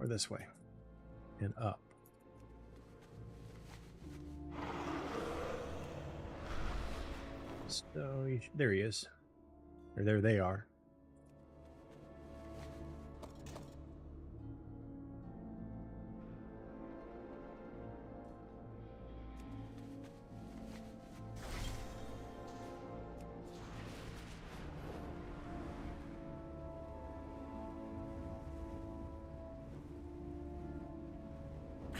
Or this way and up. So there he is, or there they are.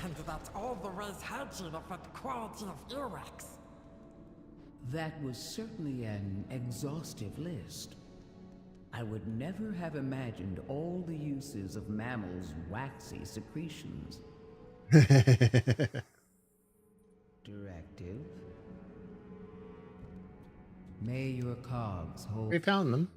And that's all there is hygiene about the quality of earwax. That was certainly an exhaustive list. I would never have imagined all the uses of mammals' waxy secretions. Directive. May your cogs hold. We found them.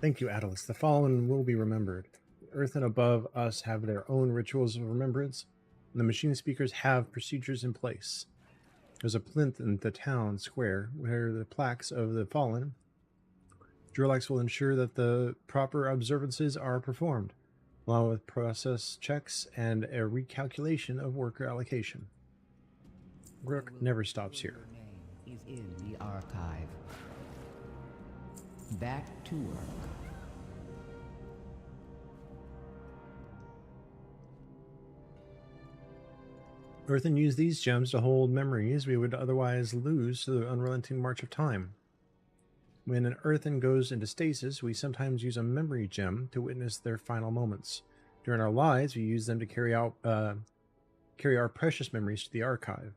Thank you, Atlas. The fallen will be remembered. The earth and above us have their own rituals of remembrance, and the machine speakers have procedures in place. There's a plinth in the town square where the plaques of the fallen. Drillex will ensure that the proper observances are performed, along with process checks and a recalculation of worker allocation. Work never stops here. Your name is in the archive. Back to work. Earthen used these gems to hold memories we would otherwise lose to the unrelenting march of time. When an Earthen goes into stasis, we sometimes use a memory gem to witness their final moments. During our lives, we use them to carry our precious memories to the archive,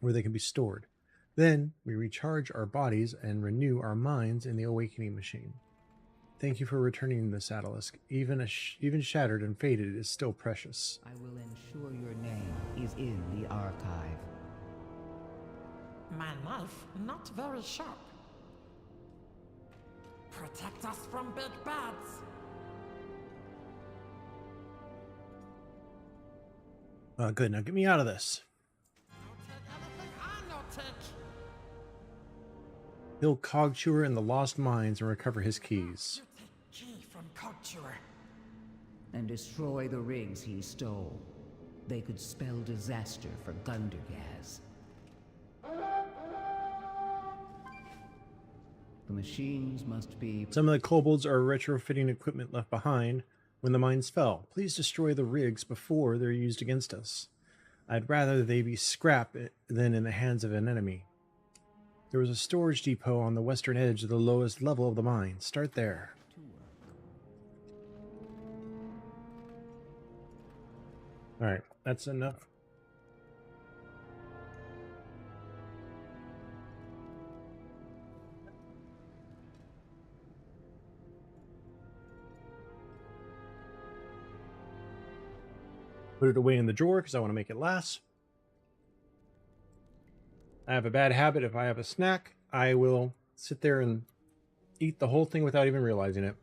where they can be stored. Then we recharge our bodies and renew our minds in the awakening machine. Thank you for returning this Atalisk. Even shattered and faded, it is still precious. I will ensure your name is in the archive. My knife, not very sharp. Protect us from big bads. Good, now get me out of this. Don't take anything I no take. Kill Cogchewer in the Lost Mines and recover his keys. You take key from Cogchewer. And destroy the rigs he stole. They could spell disaster for Gundergaz. The machines must be... Some of the kobolds are retrofitting equipment left behind when the mines fell. Please destroy the rigs before they're used against us. I'd rather they be scrapped than in the hands of an enemy. There was a storage depot on the western edge of the lowest level of the mine. Start there. Alright, that's enough. Put it away in the drawer because I want to make it last. I have a bad habit. If I have a snack, I will sit there and eat the whole thing without even realizing it.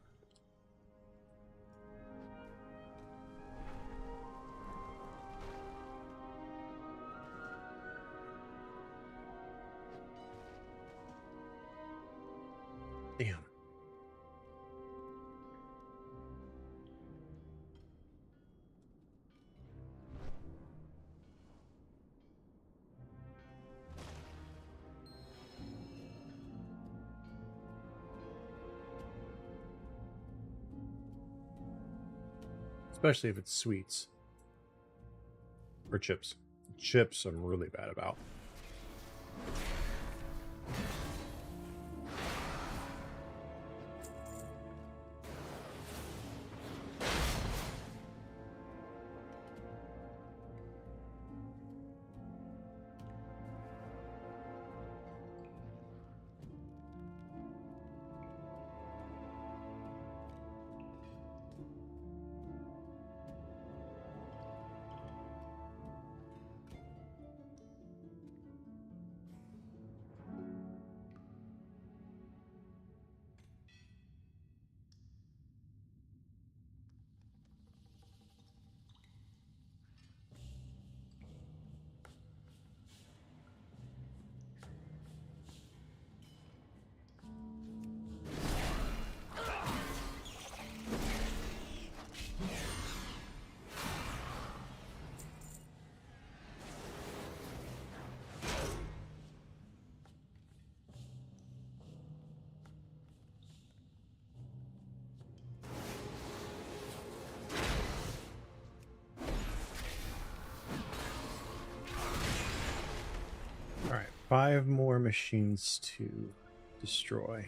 Damn. Especially if it's sweets. Or chips. Chips I'm really bad about. Alright, 5 more machines to destroy.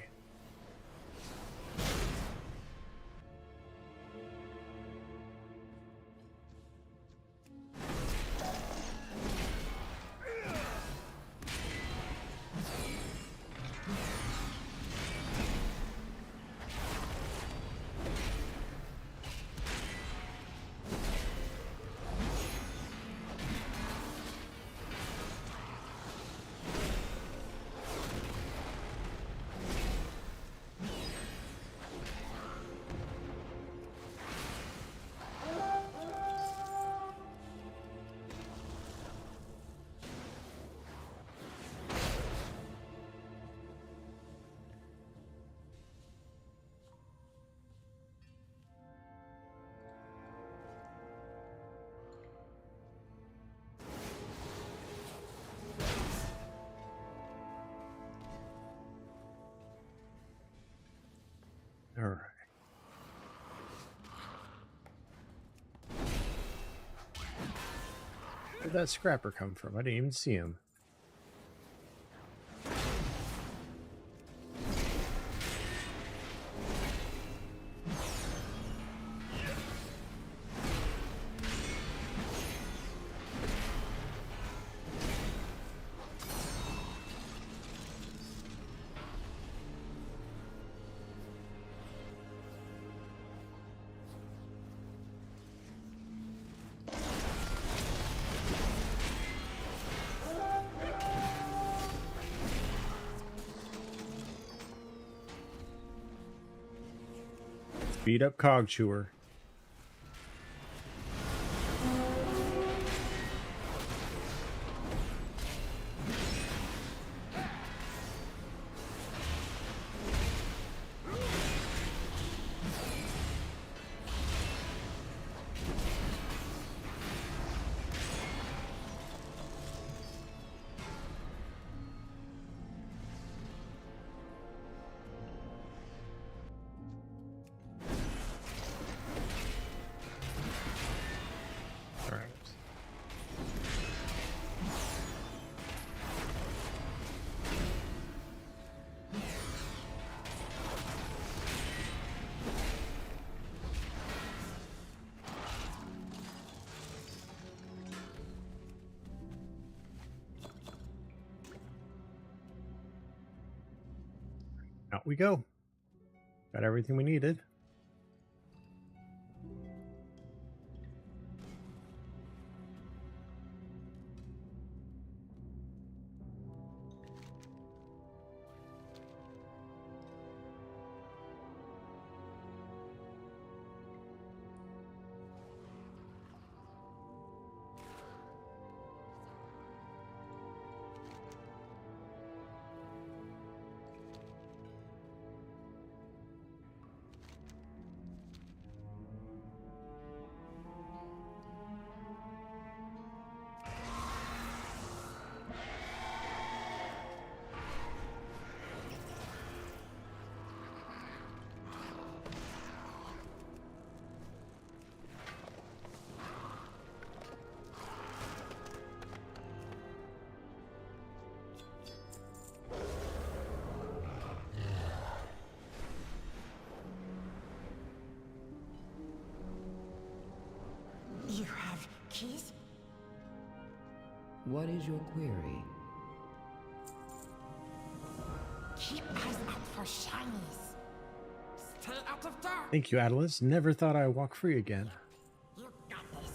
All right. Where'd that scrapper come from? I didn't even see him. Beat up Cog Chewer. Out we go. Got everything we needed. You have keys? What is your query? Keep eyes out for shinies. Stay out of dark. Thank you, Atlas. Never thought I'd walk free again. You got this.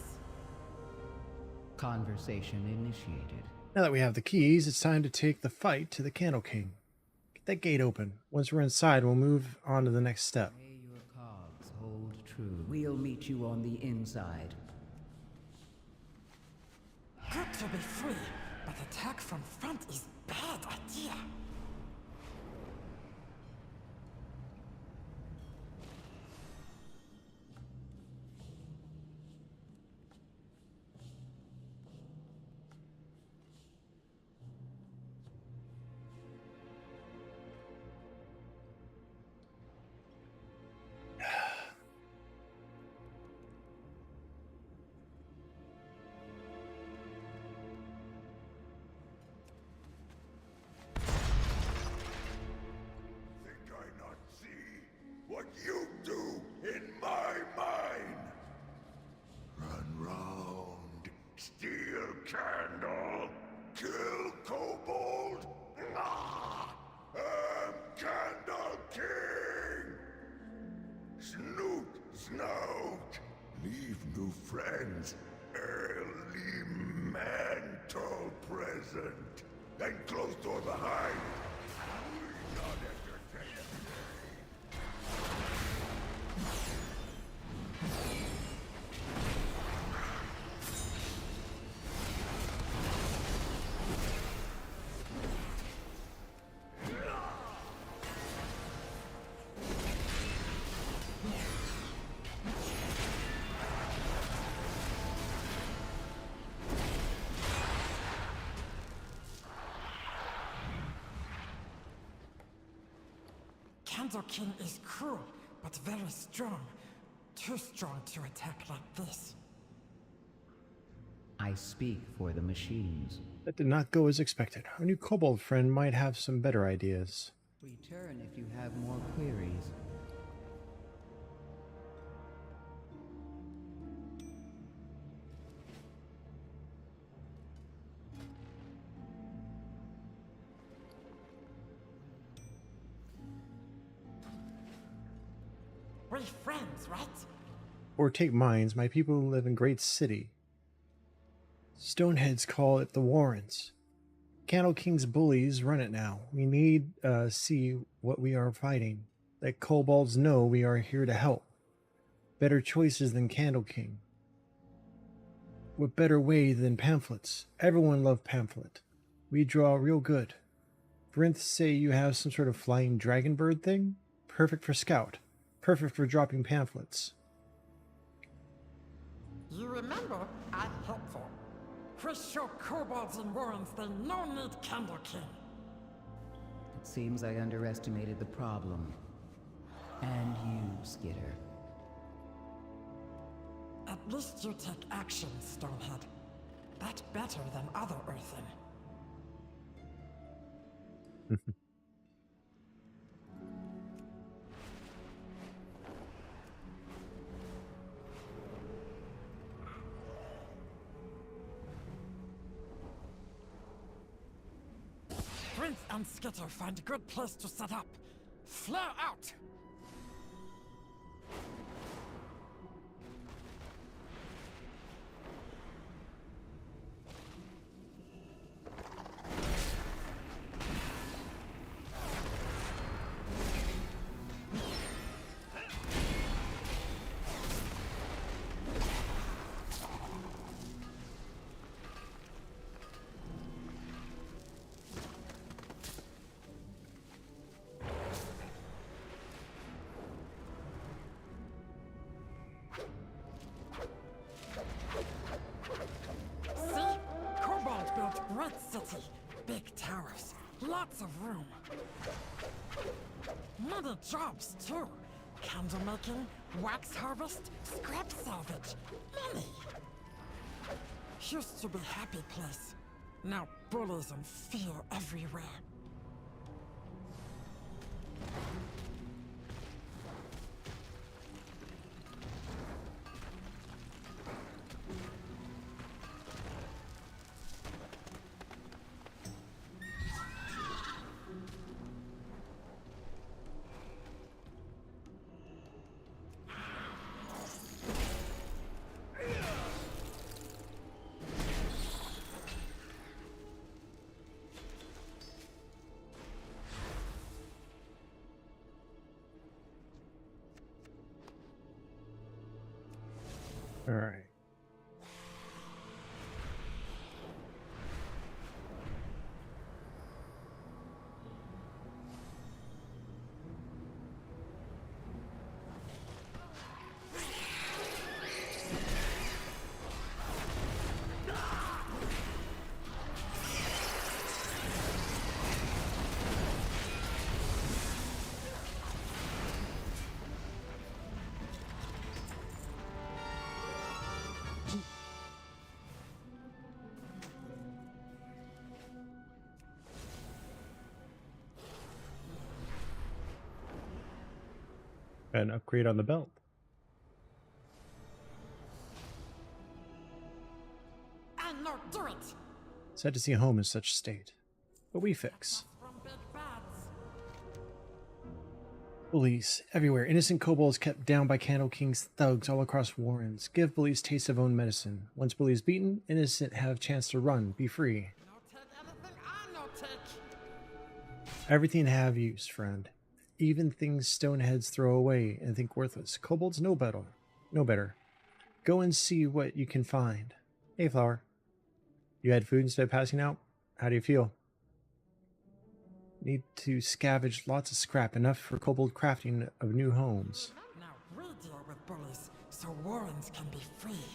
Conversation initiated. Now that we have the keys, it's time to take the fight to the Candle King. Get that gate open. Once we're inside, we'll move on to the next step. May your cogs hold true. We'll meet you on the inside. Good to be free, but attack from front is bad idea. Think I not see what you do in my mind? Run round, steal candle, kill kobold. I'm Candle King. Snoot, snout, leave new friends. Early mantle present. And close door behind. We not entertain today. Candle King is cruel, but very strong. Too strong to attack like this. I speak for the machines. That did not go as expected. Our new kobold friend might have some better ideas. Return if you have more queries. We're friends, right? Or take mines, my people live in Great City. Stoneheads call it the Warrens. Candle King's bullies run it now. We need see what we are fighting. Let kobolds know we are here to help. Better choices than Candle King. What better way than pamphlets? Everyone loved pamphlet. We draw real good. Brinth say you have some sort of flying dragon bird thing? Perfect for scout. Perfect for dropping pamphlets. You remember, I'm helpful. We show kobolds and warrens they no need Candle King. It seems I underestimated the problem. And you, Skitter. At least you take action, Stonehead. That's better than other Earthen. Prince and Skitter find a good place to set up. Flare out! Red City. Big towers. Lots of room. Many jobs, too. Candle making, wax harvest, scrap salvage. Many. Used to be happy place. Now bullies and fear everywhere. All right. An upgrade on the belt. And no, do it! Sad to see home in such state. But we fix. From big bads. Bullies everywhere. Innocent kobolds kept down by Candle King's thugs all across Warrens. Give bullies taste of own medicine. Once bullies beaten, innocent have chance to run, be free. No take anything, I no take. Everything have use, friend. Even things stoneheads throw away and think worthless. Kobolds know better. Know better. Go and see what you can find. Hey, Flower. You had food instead of passing out? How do you feel? Need to scavenge lots of scrap, enough for kobold crafting of new homes. Now we deal with bullies, so warrens can be free.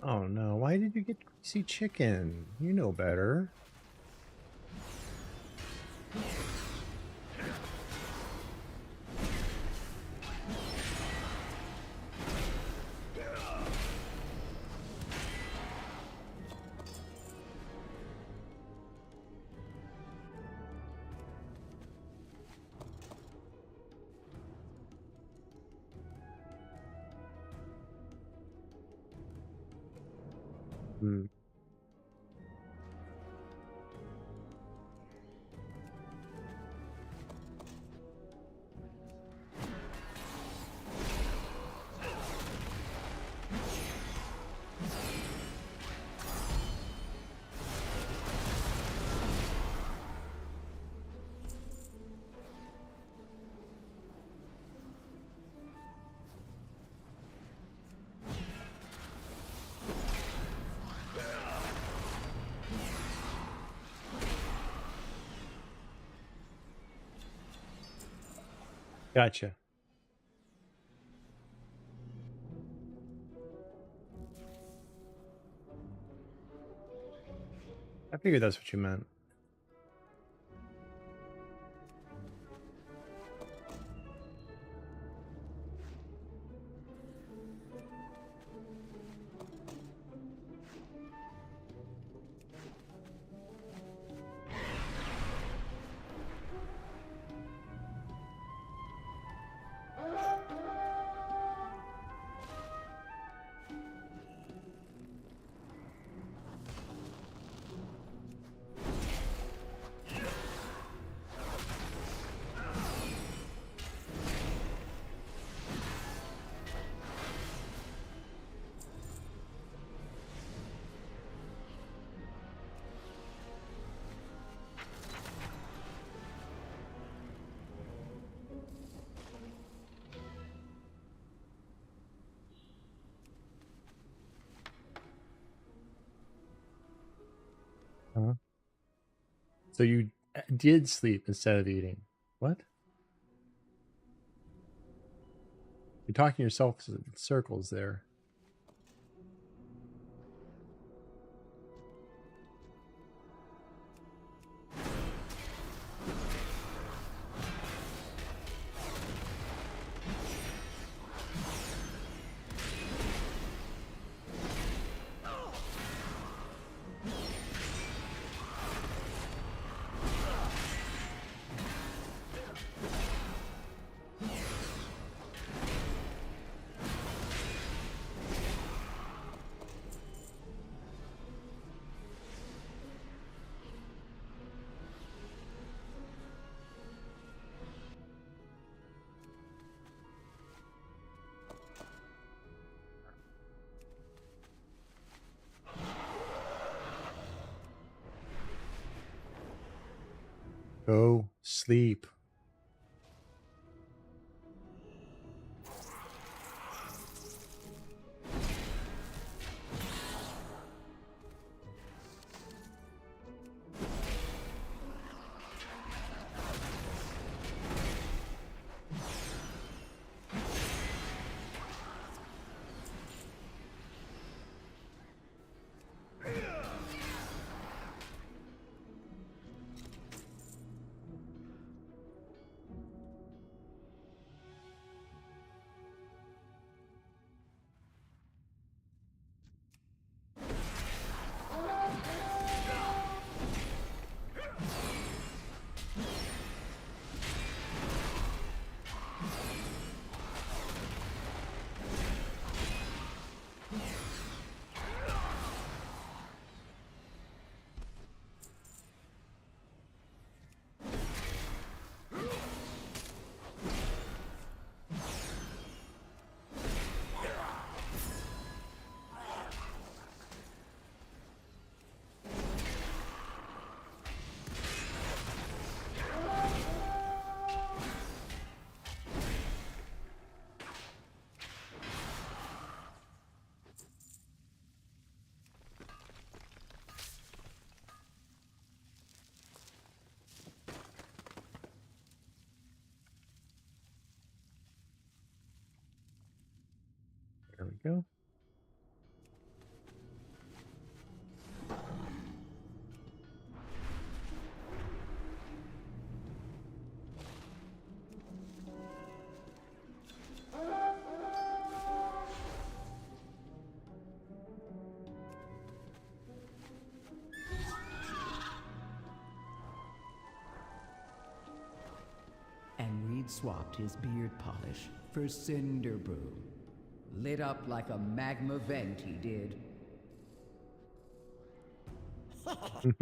Oh no, why did you get greasy chicken? You know better. Hmm. Gotcha. I figured that's what you meant. Huh? So you did sleep instead of eating. What? You're talking yourself in circles there. Go sleep. There we go. he'd swapped his beard polish for cinder brew. Lit up like a magma vent, he did. Not think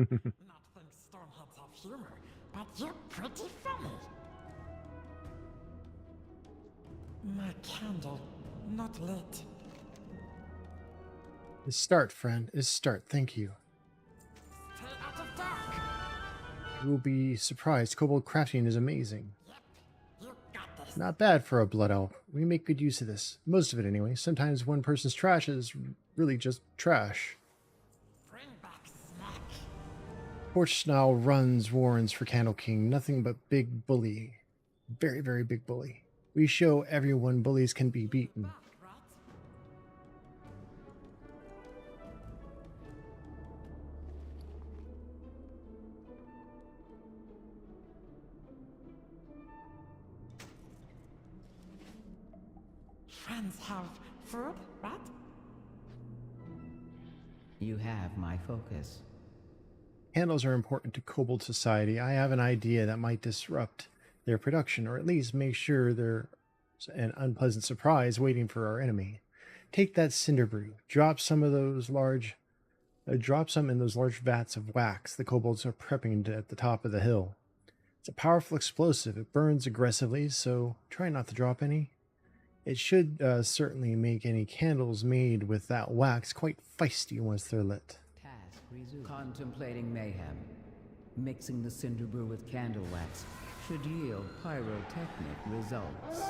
Stoneheads have humor, but you're pretty funny. My candle, not lit. Is start, friend. Is start. Thank you. Stay out of dark. You will be surprised. Kobold crafting is amazing. Yep, you got this. Not bad for a blood elf. We make good use of this. Most of it anyway. Sometimes one person's trash is really just trash. Bring back snack. Porch now runs warrants for Candle King. Nothing but big bully. Very, very big bully. We show everyone bullies can be beaten. Back, right? Friends have food, right? You have my focus. Candles are important to Kobold society. I have an idea that might disrupt their production, or at least make sure there's an unpleasant surprise waiting for our enemy. Take that cinder brew. Drop some in those large vats of wax the kobolds are prepping at the top of the hill. It's a powerful explosive. It burns aggressively, so try not to drop any. It should certainly make any candles made with that wax quite feisty once they're lit. Task resumed. Contemplating mayhem. Mixing the cinder brew with candle wax should yield pyrotechnic results.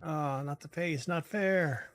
Ah, not the face. Not fair.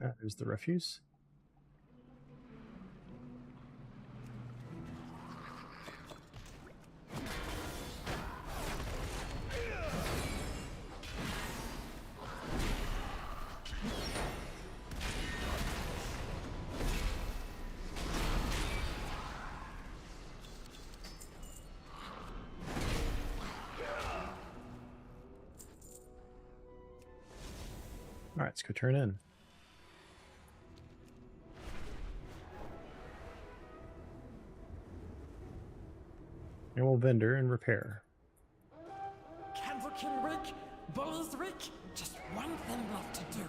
There's the refuse. All right, let's go turn in. Animal vendor and repair. Candle King Rick, Bully's Rick, just one thing left to do.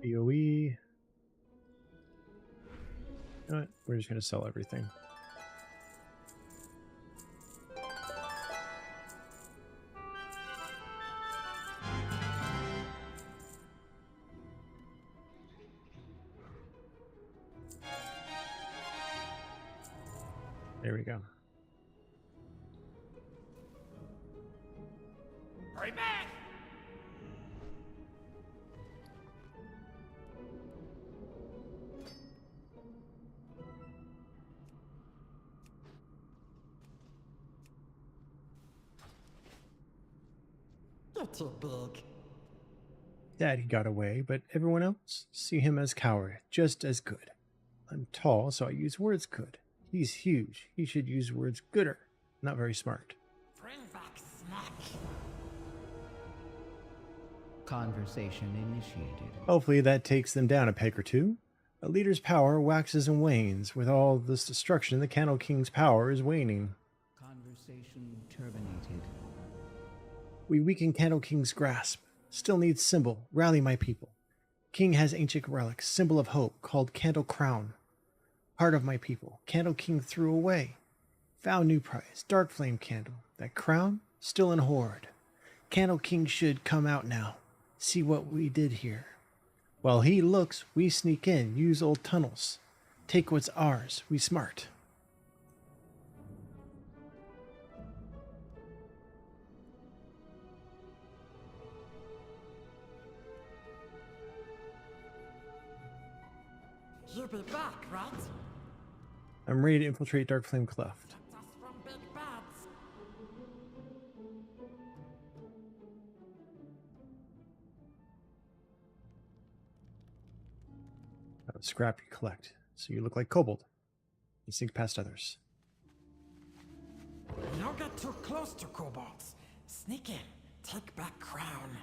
BOE. You know what? We're just going to sell everything. There we go. Hurry back! You're too big. Daddy got away, but everyone else see him as coward, just as good. I'm tall, so I use words good. He's huge. He should use words gooder. Not very smart. Bring back snack. Conversation initiated. Hopefully that takes them down a peg or two. A leader's power waxes and wanes. With all this destruction, the Candle King's power is waning. Conversation terminated. We weaken Candle King's grasp. Still needs symbol. Rally my people. King has ancient relics, symbol of hope, called Candle Crown. Heart of my people, Candle King threw away. Found new prize, Dark Flame Candle. That crown, still in hoard. Candle King should come out now. See what we did here. While he looks, we sneak in, use old tunnels. Take what's ours, we smart. You'll be back, right? I'm ready to infiltrate Dark Flame Cleft. Protect us from big bads. Scrap you collect, so you look like Kobold. You sneak past others. Don't get too close to kobolds. Sneak in. Take back crown.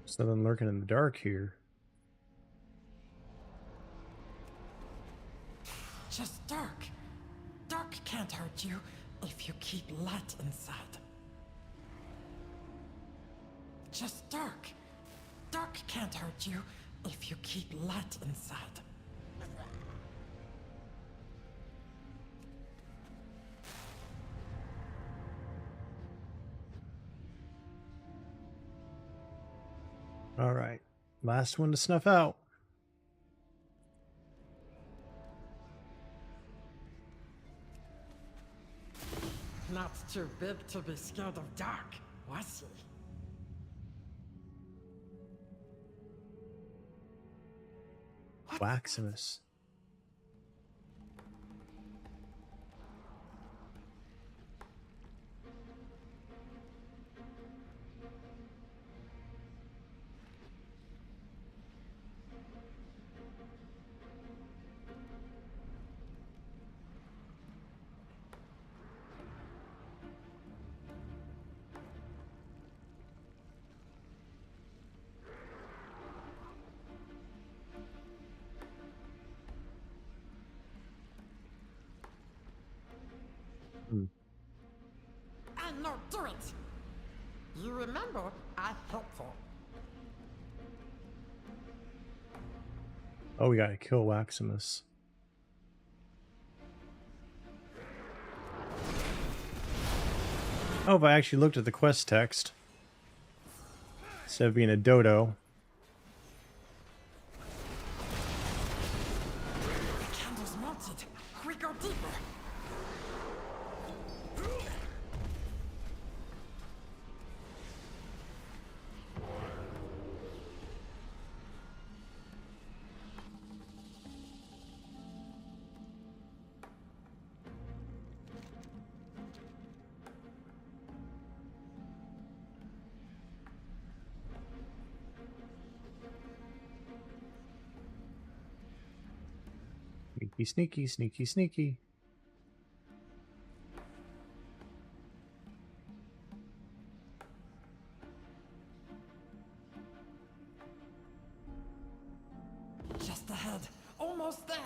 There's nothing lurking in the dark here. Just dark. Dark can't hurt you if you keep light inside. Just dark. Dark can't hurt you if you keep light inside. All right, last one to snuff out. Not too big to be scared of dark, was he? Waximus. Don't do it! You remember, I'm helpful. Oh, we gotta kill Waximus. Oh, if I actually looked at the quest text instead of being a dodo. The candle's melted. We go deeper. Sneaky, sneaky, sneaky, sneaky. Just ahead. Almost there.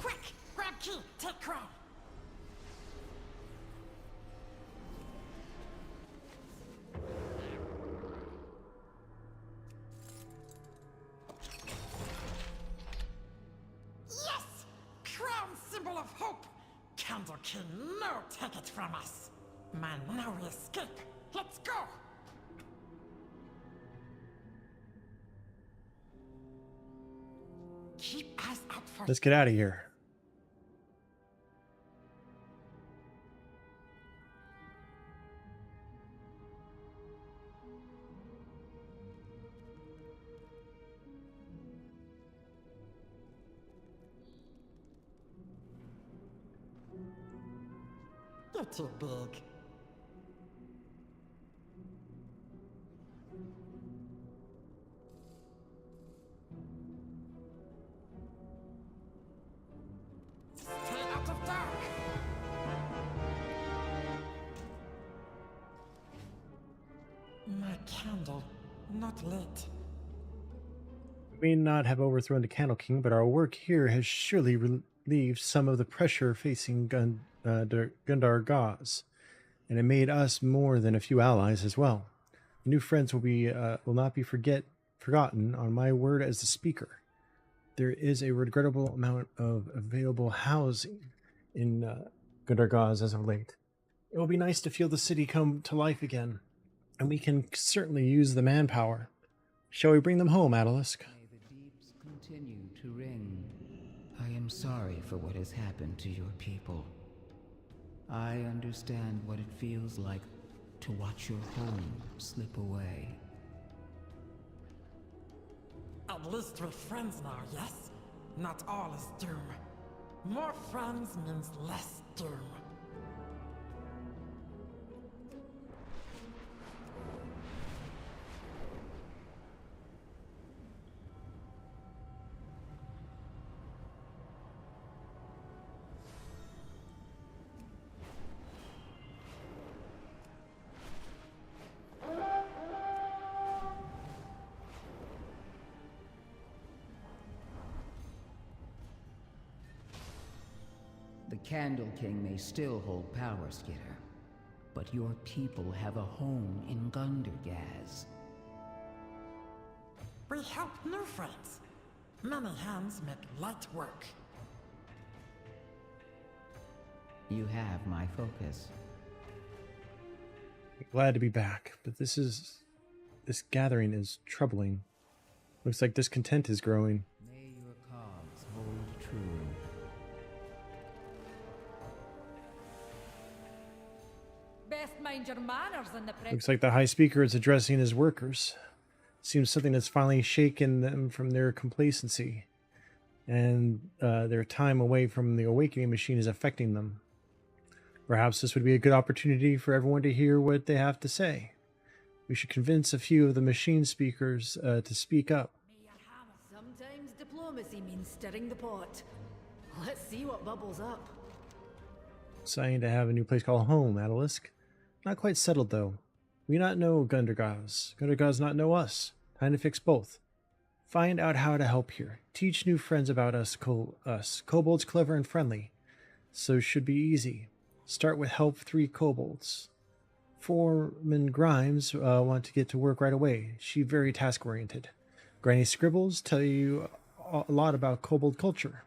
Quick! Grab key! Take crown! Yes! Crown symbol of hope! Candle King, no take it from us! Man, now we escape! Let's go! Keep eyes out for Let's get out of here. You're too big. Stay out of dark. My candle, not lit. We may not have overthrown the Candle King, but our work here has surely relieved some of the pressure facing Gundar Gaz, and it made us more than a few allies as well. The new friends will not be forgotten. On my word as the speaker, there is a regrettable amount of available housing in Gundar Gaz as of late. It will be nice to feel the city come to life again, and we can certainly use the manpower. Shall we bring them home, Adalisk? May the deeps continue to ring. I am sorry for what has happened to your people. I understand what it feels like to watch your home slip away. At least we're friends now, yes? Not all is doom. More friends means less doom. The Candle King may still hold power, Skitter, but your people have a home in Gundergaz. We help new friends. Many hands make light work. You have my focus. Glad to be back, but this gathering is troubling. Looks like discontent is growing. May your cause hold true. Best mind your manners in the press. Looks like the High Speaker is addressing his workers. Seems something that's finally shaken them from their complacency. and their time away from the awakening machine is affecting them. Perhaps this would be a good opportunity for everyone to hear what they have to say. We should convince a few of the machine speakers to speak up. Sometimes diplomacy means stirring the pot. Let's see what bubbles up. Deciding to have a new place called home, Adalisk. Not quite settled, though. We not know Gundargaz. Gundargaz not know us. Time to fix both. Find out how to help here. Teach new friends about us. Kobolds clever and friendly. So should be easy. Start with help 3 kobolds. Foreman Grimes want to get to work right away. She very task-oriented. Granny Scribbles tell you a lot about kobold culture.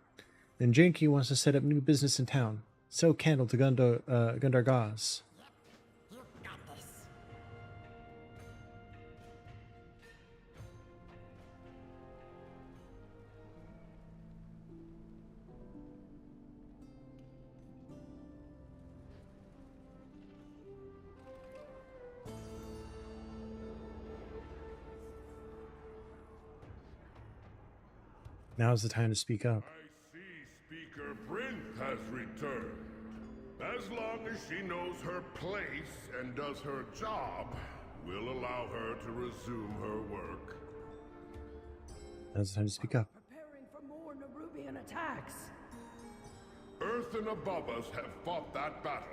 Then Janky wants to set up new business in town. Sell candle to Gundargaz. You got this. Now's the time to speak up. I see Speaker Brynth has returned. As long as she knows her place and does her job, we'll allow her to resume her work. Now's the time to speak up. Preparing for more Nerubian attacks. Earth and above us have fought that battle,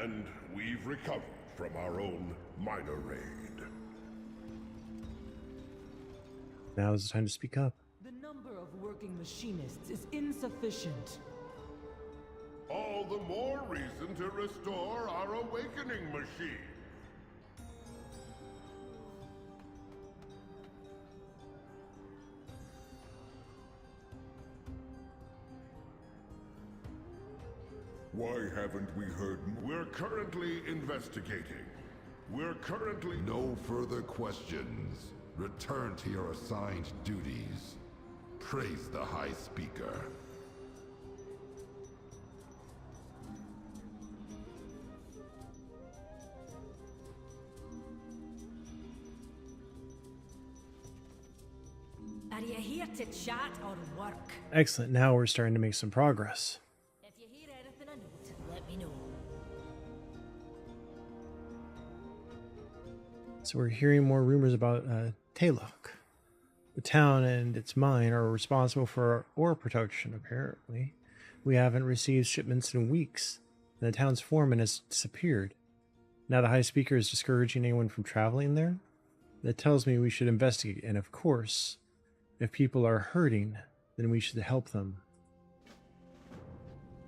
and we've recovered from our own minor raid. Now's the time to speak up. The number of working machinists is insufficient. All the more reason to restore our awakening machine. Why haven't we heard more? We're currently investigating. No further questions. Return to your assigned duties. Praise the High Speaker. Are you here to chat or work? Excellent. Now we're starting to make some progress. If you hear anything I note, let me know. So we're hearing more rumors about Talok. The town and its mine are responsible for ore production, apparently. We haven't received shipments in weeks, and the town's foreman has disappeared. Now the High Speaker is discouraging anyone from traveling there? That tells me we should investigate, and of course, if people are hurting, then we should help them.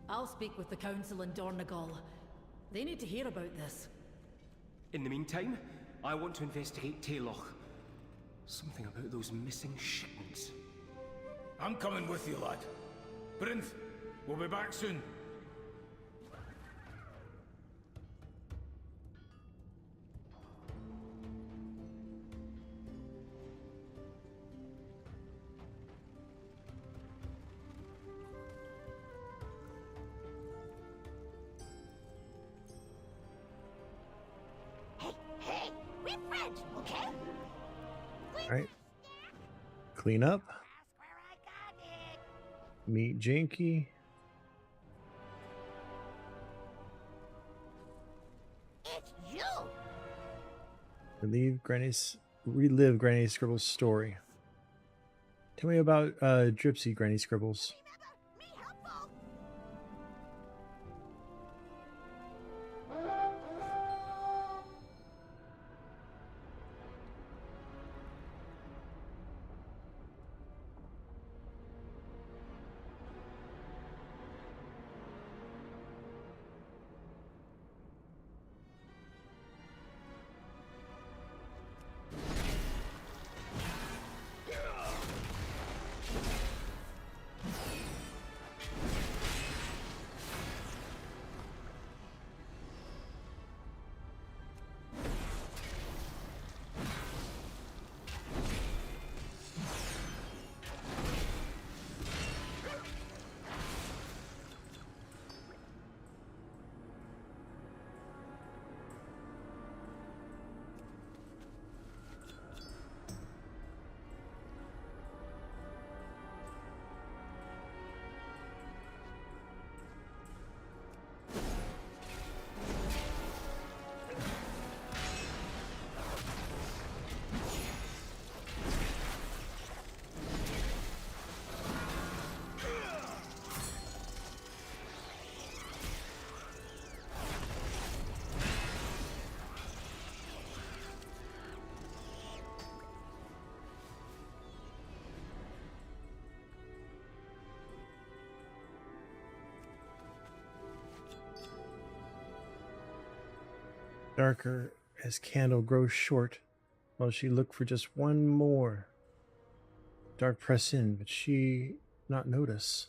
I'll speak with the council in Dornagal. They need to hear about this. In the meantime, I want to investigate Talok. Something about those missing shipments. I'm coming with you, lad. Brynth, we'll be back soon. Hey, we're friends, okay? Alright. Clean up. That's where I got it. Meet Janky. It's you. Relive Granny Scribbles' story. Tell me about Dripsy Granny Scribbles. Remember, me helpful. Darker as candle grows short, while she looked for just one more. Dark press in, but she not notice.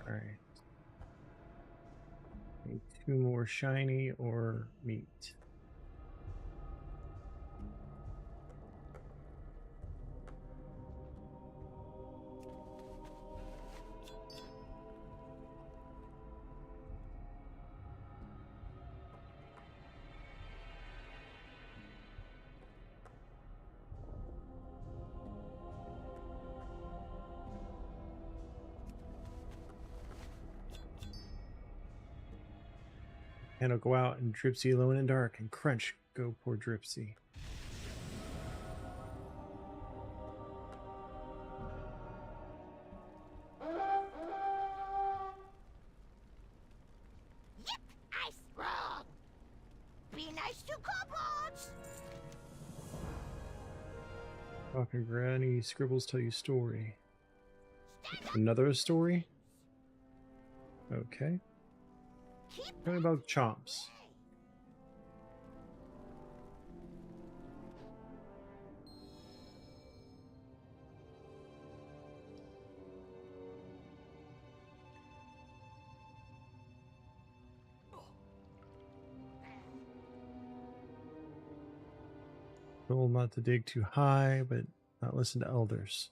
All right. Need 2 more shiny or meat. And I'll go out and Dripsy alone and dark and crunch. Go poor Dripsy. I scroll. Be nice to kobolds. Talking Granny scribbles tell you story. Another story? Okay. Tell me about Chomps. Told not to dig too high, but not listen to elders.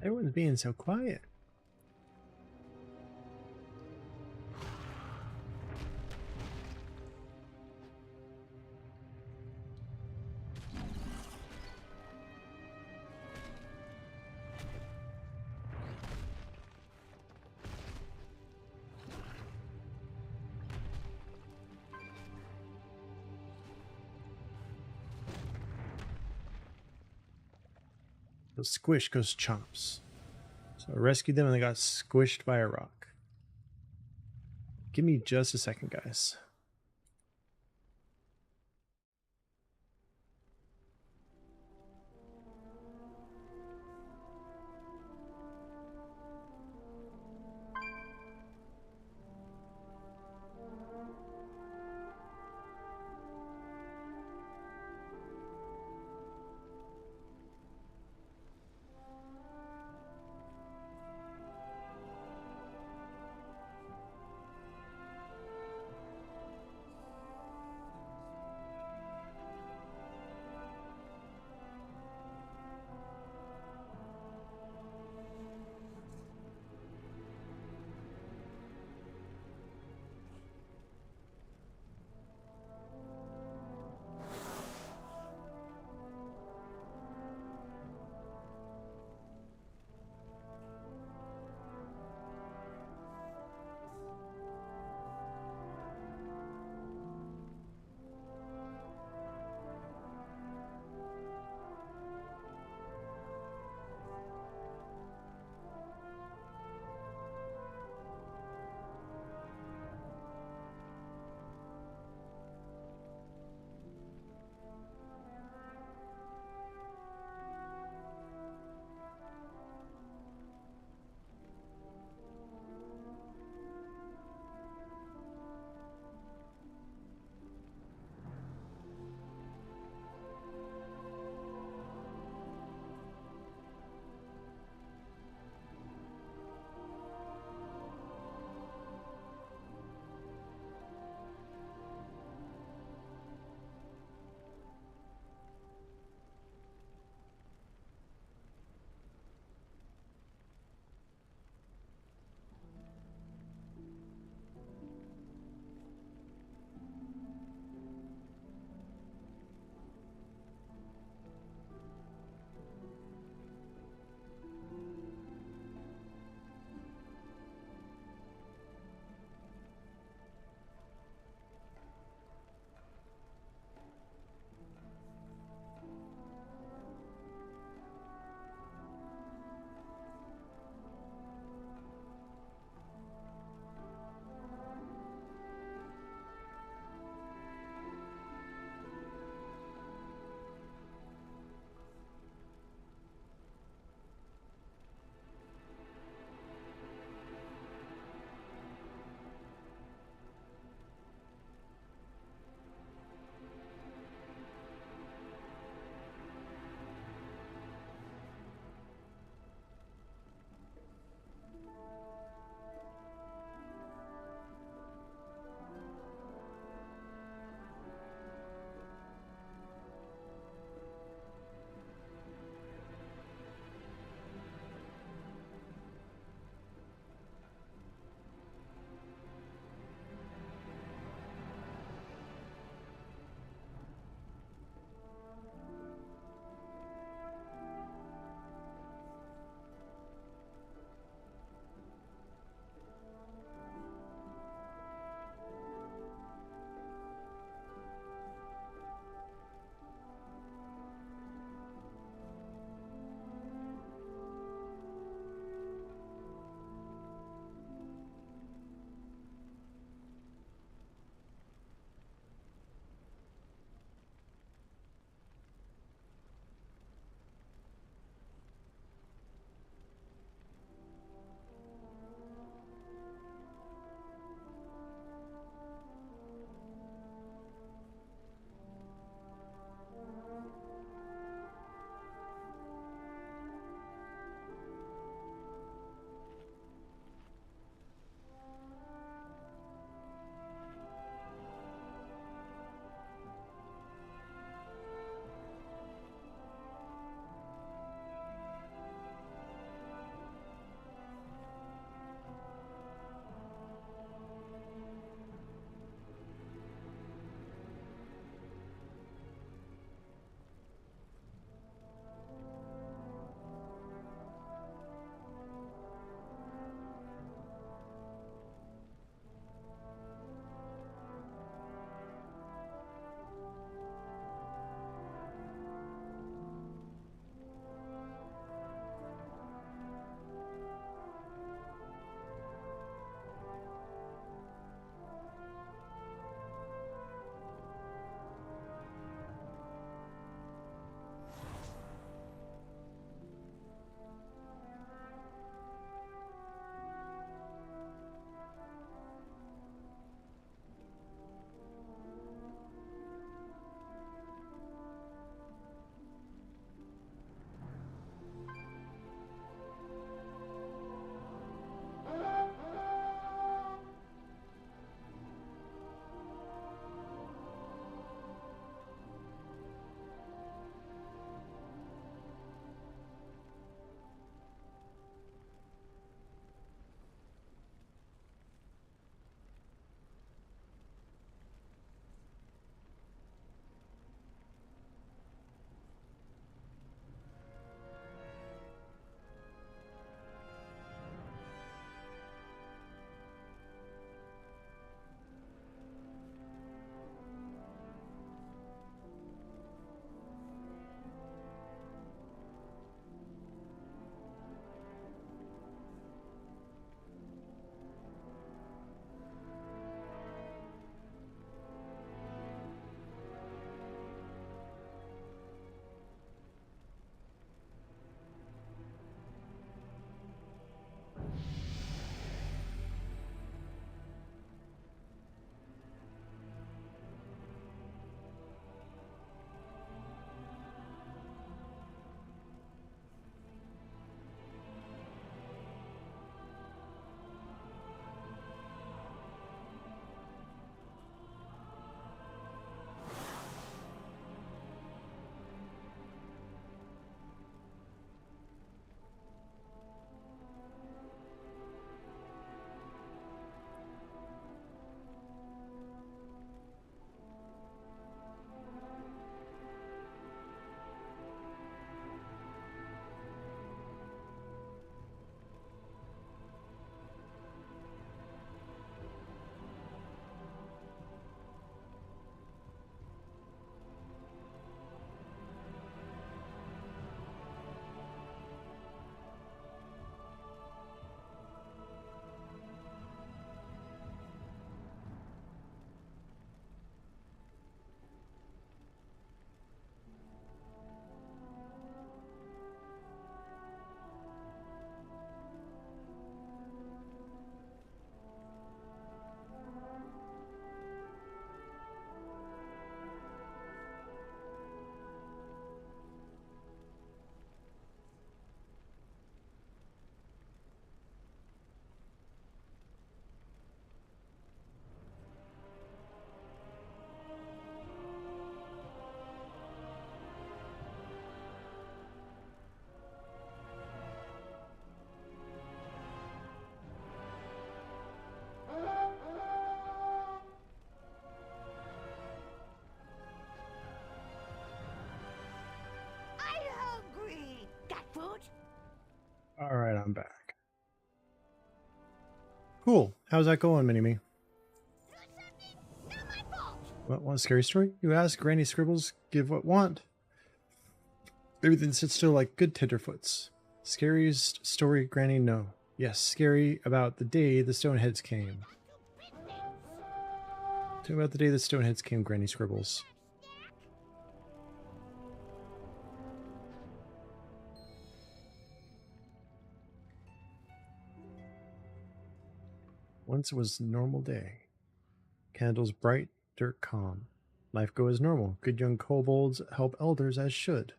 Everyone's being so quiet. So squish goes Chomps. So I rescued them and they got squished by a rock. Give me just a second, guys. I'm back. Cool. How's that going, Mini-Me? What, want a scary story? You ask, Granny Scribbles give what want. Everything sits still like good tenderfoots. Scariest story, Granny, no. Yes, scary about the day the Stoneheads came. Tell me about the day the Stoneheads came, Granny Scribbles. Once it was a normal day. Candles bright, dirt calm. Life go as normal. Good young kobolds help elders as should.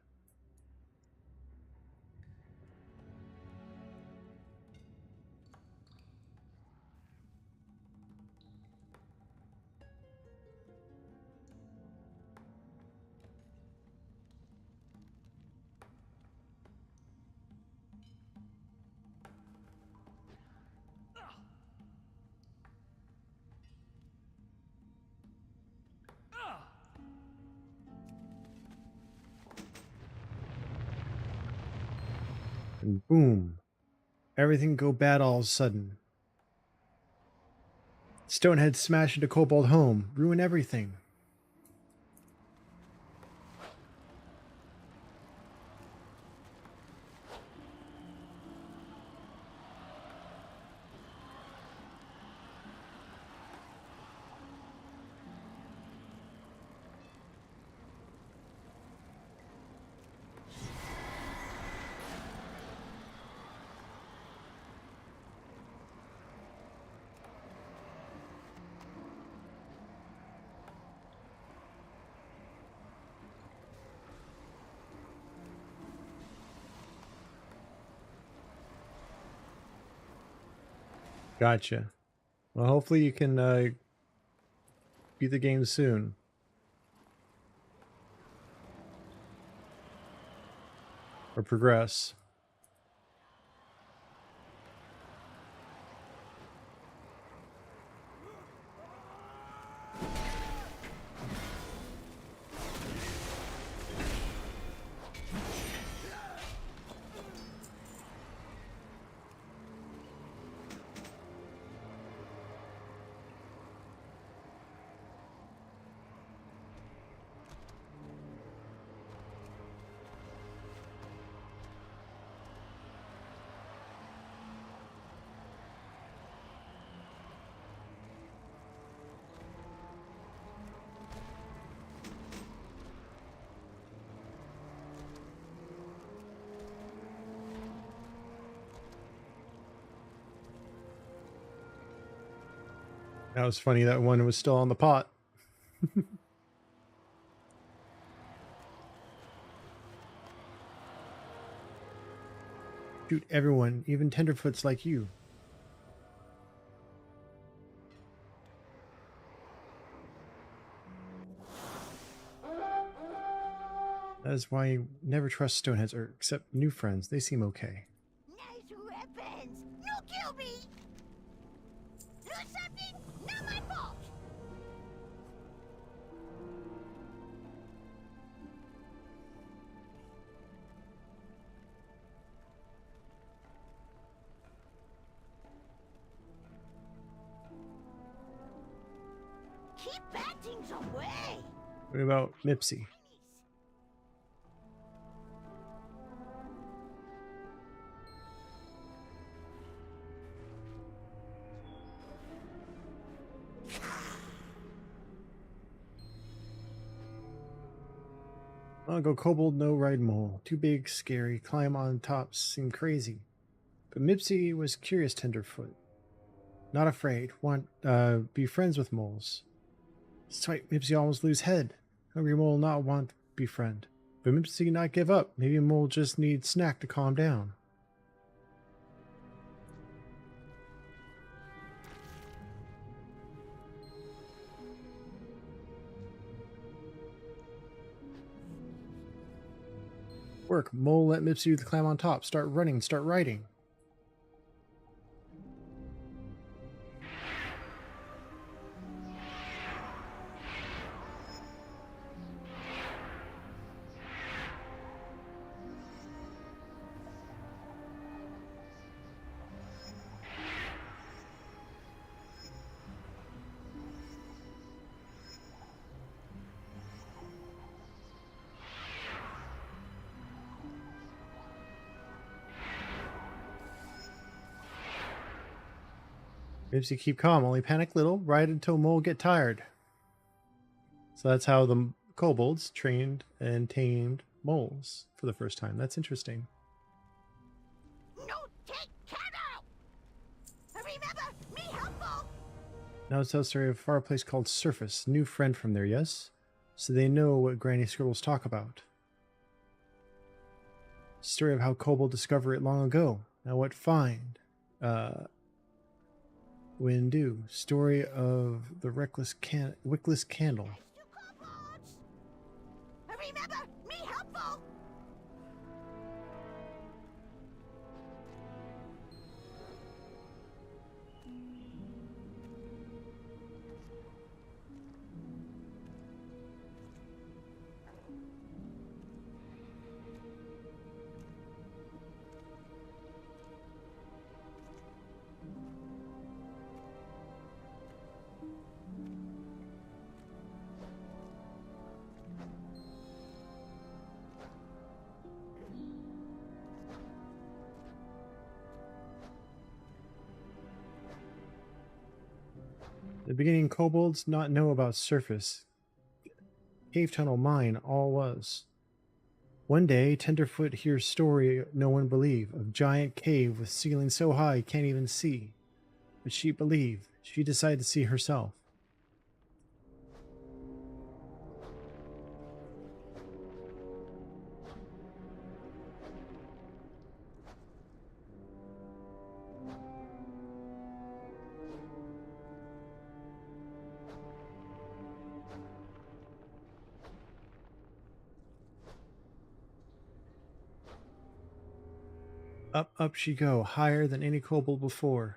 And boom. Everything go bad all of a sudden. Stonehead smash into Kobold home. Ruin everything. Gotcha. Well, hopefully you can beat the game soon. Or progress. That was funny, that one was still on the pot. Shoot everyone, even tenderfoots like you. That is why you never trust Stoneheads, or except new friends. They seem okay. Nice weapons! No kill me! Do something? Not my fault! Keep bad things away! What about Mipsy? I'll go kobold, no ride mole. Too big, scary. Climb on top seem crazy. But Mipsy was curious tenderfoot. Not afraid. Want be friends with moles. Swipe, Mipsy almost lose head. Hungry mole not want befriend. But Mipsy not give up. Maybe a mole just needs snack to calm down. Work. Mole let Mipsy climb on top. Start running. Start riding. Ribsy, keep calm. Only panic little. Ride until mole get tired. So that's how the kobolds trained and tamed moles for the first time. That's interesting. No take cattle! Remember, me helpful! Now let's tell a story of a far place called Surface. New friend from there, yes? So they know what Granny Scribbles talk about. Story of how kobold discovered it long ago. Now what find? When do? Story of the wickless candle. Remember, me helpful! The beginning kobolds not know about Surface. Cave tunnel mine all was. One day, Tenderfoot hears story no one believe of giant cave with ceiling so high can't even see. But she believed. She decided to see herself. Up, up she go, higher than any kobold before.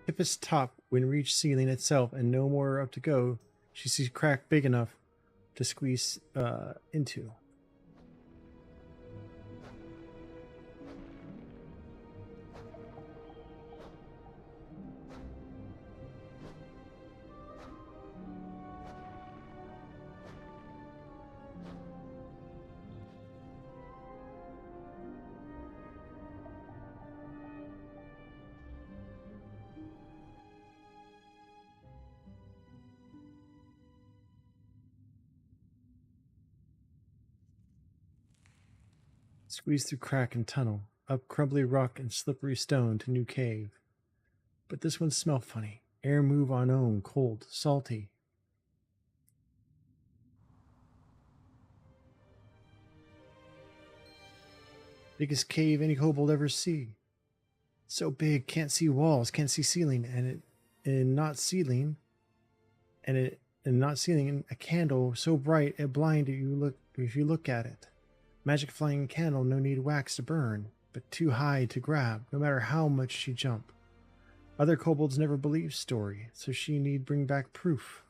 Tippest top, when reached ceiling itself and no more up to go, she sees crack big enough to squeeze into. Squeeze through crack and tunnel, up crumbly rock and slippery stone to new cave. But this one smell funny. Air move on own, cold, salty. Biggest cave any kobold ever see. So big, can't see walls, can't see ceiling, and not ceiling, a candle so bright it blind you look if you look at it. Magic flying candle, no need wax to burn, but too high to grab, no matter how much she jump. Other kobolds never believed story, so she need bring back proof.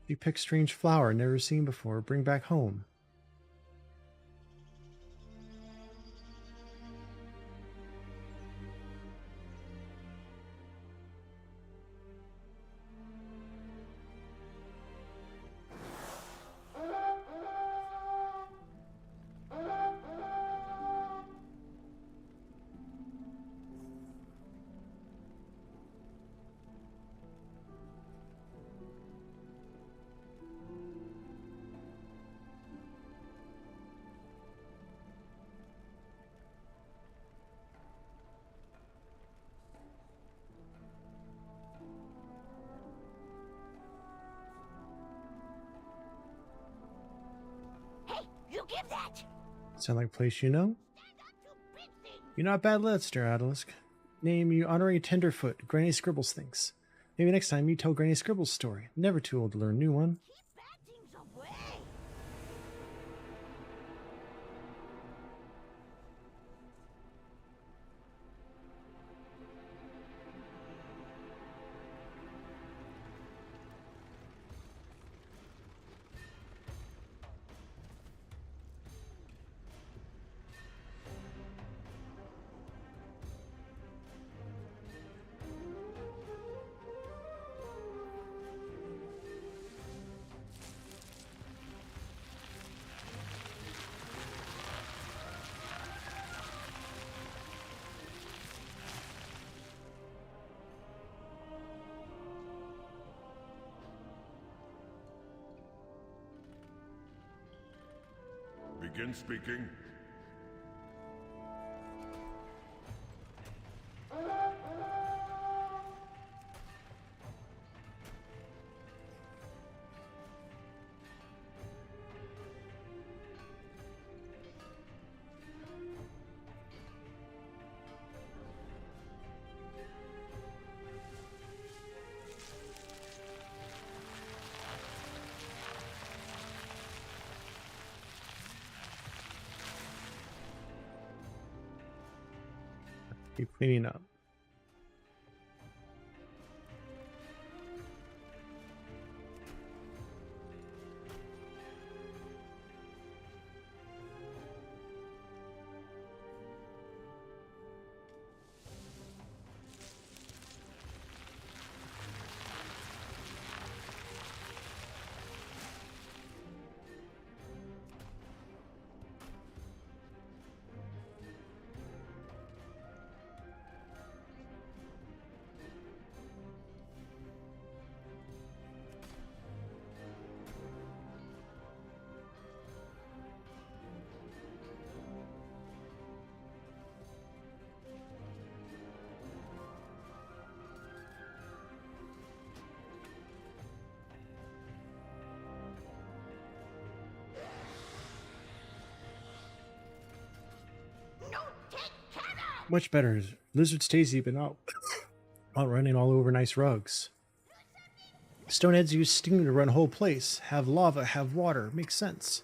She picked strange flower never seen before, bring back home. You give that! Sound like a place you know? You're not bad Lester, Adalisk. Name you Honorary Tenderfoot, Granny Scribbles thinks. Maybe next time you tell Granny Scribbles' story. Never too old to learn a new one. Begin speaking. Keep cleaning up. Much better. Lizard Stacy been out running all over nice rugs. Stoneheads use steam to run whole place. Have lava, have water. Makes sense.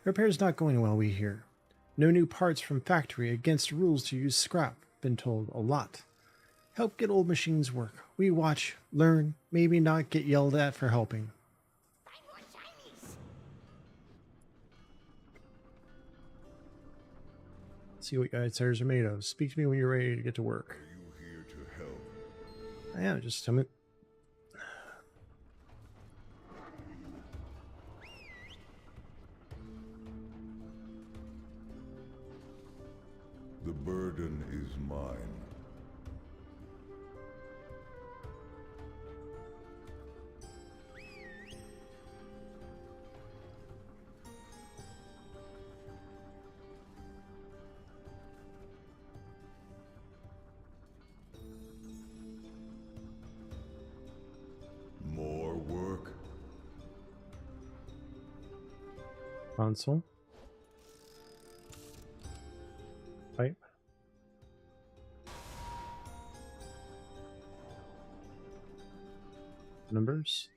Repair's not going well, we hear. No new parts from factory. Against rules to use scrap. Been told a lot. Help get old machines work. We watch, learn, maybe not get yelled at for helping. See what guide tires are made of. Speak to me when you're ready to get to work. Are you here to help? I am, just tell me. The burden is mine. More work? Console. Pipe. Numbers.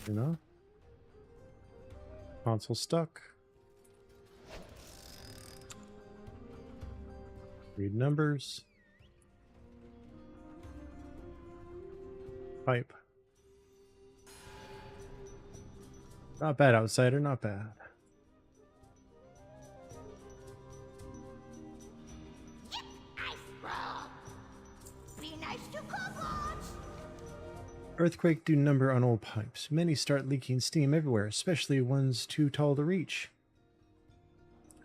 Enough. Console stuck. Read numbers. Pipe. Not bad, outsider, not bad. Be nice to kobolds. Earthquake do number on old pipes. Many start leaking steam everywhere, especially ones too tall to reach.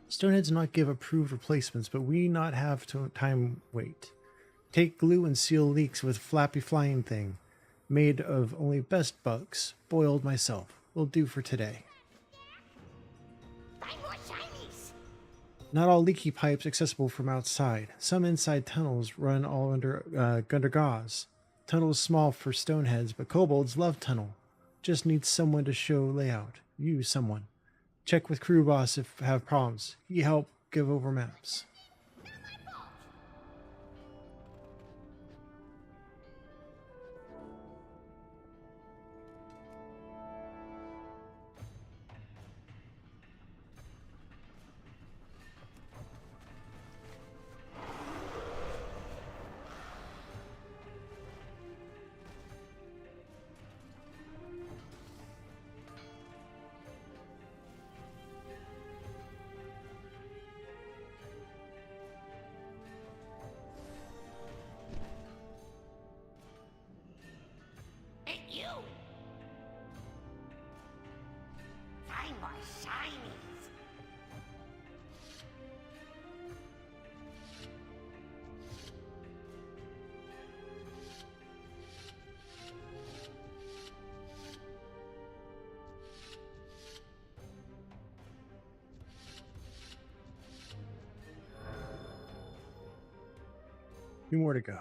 Stoneheads not give approved replacements, but we not have to time wait. Take glue and seal leaks with flappy flying thing. Made of only best bugs. Boiled myself. Will do for today. Find more shinies. Not all leaky pipes accessible from outside. Some inside tunnels run all under gauze. Tunnel is small for stoneheads, but kobolds love tunnel. Just need someone to show layout. You, someone. Check with crew boss if have problems. He help give over maps. Two more to go.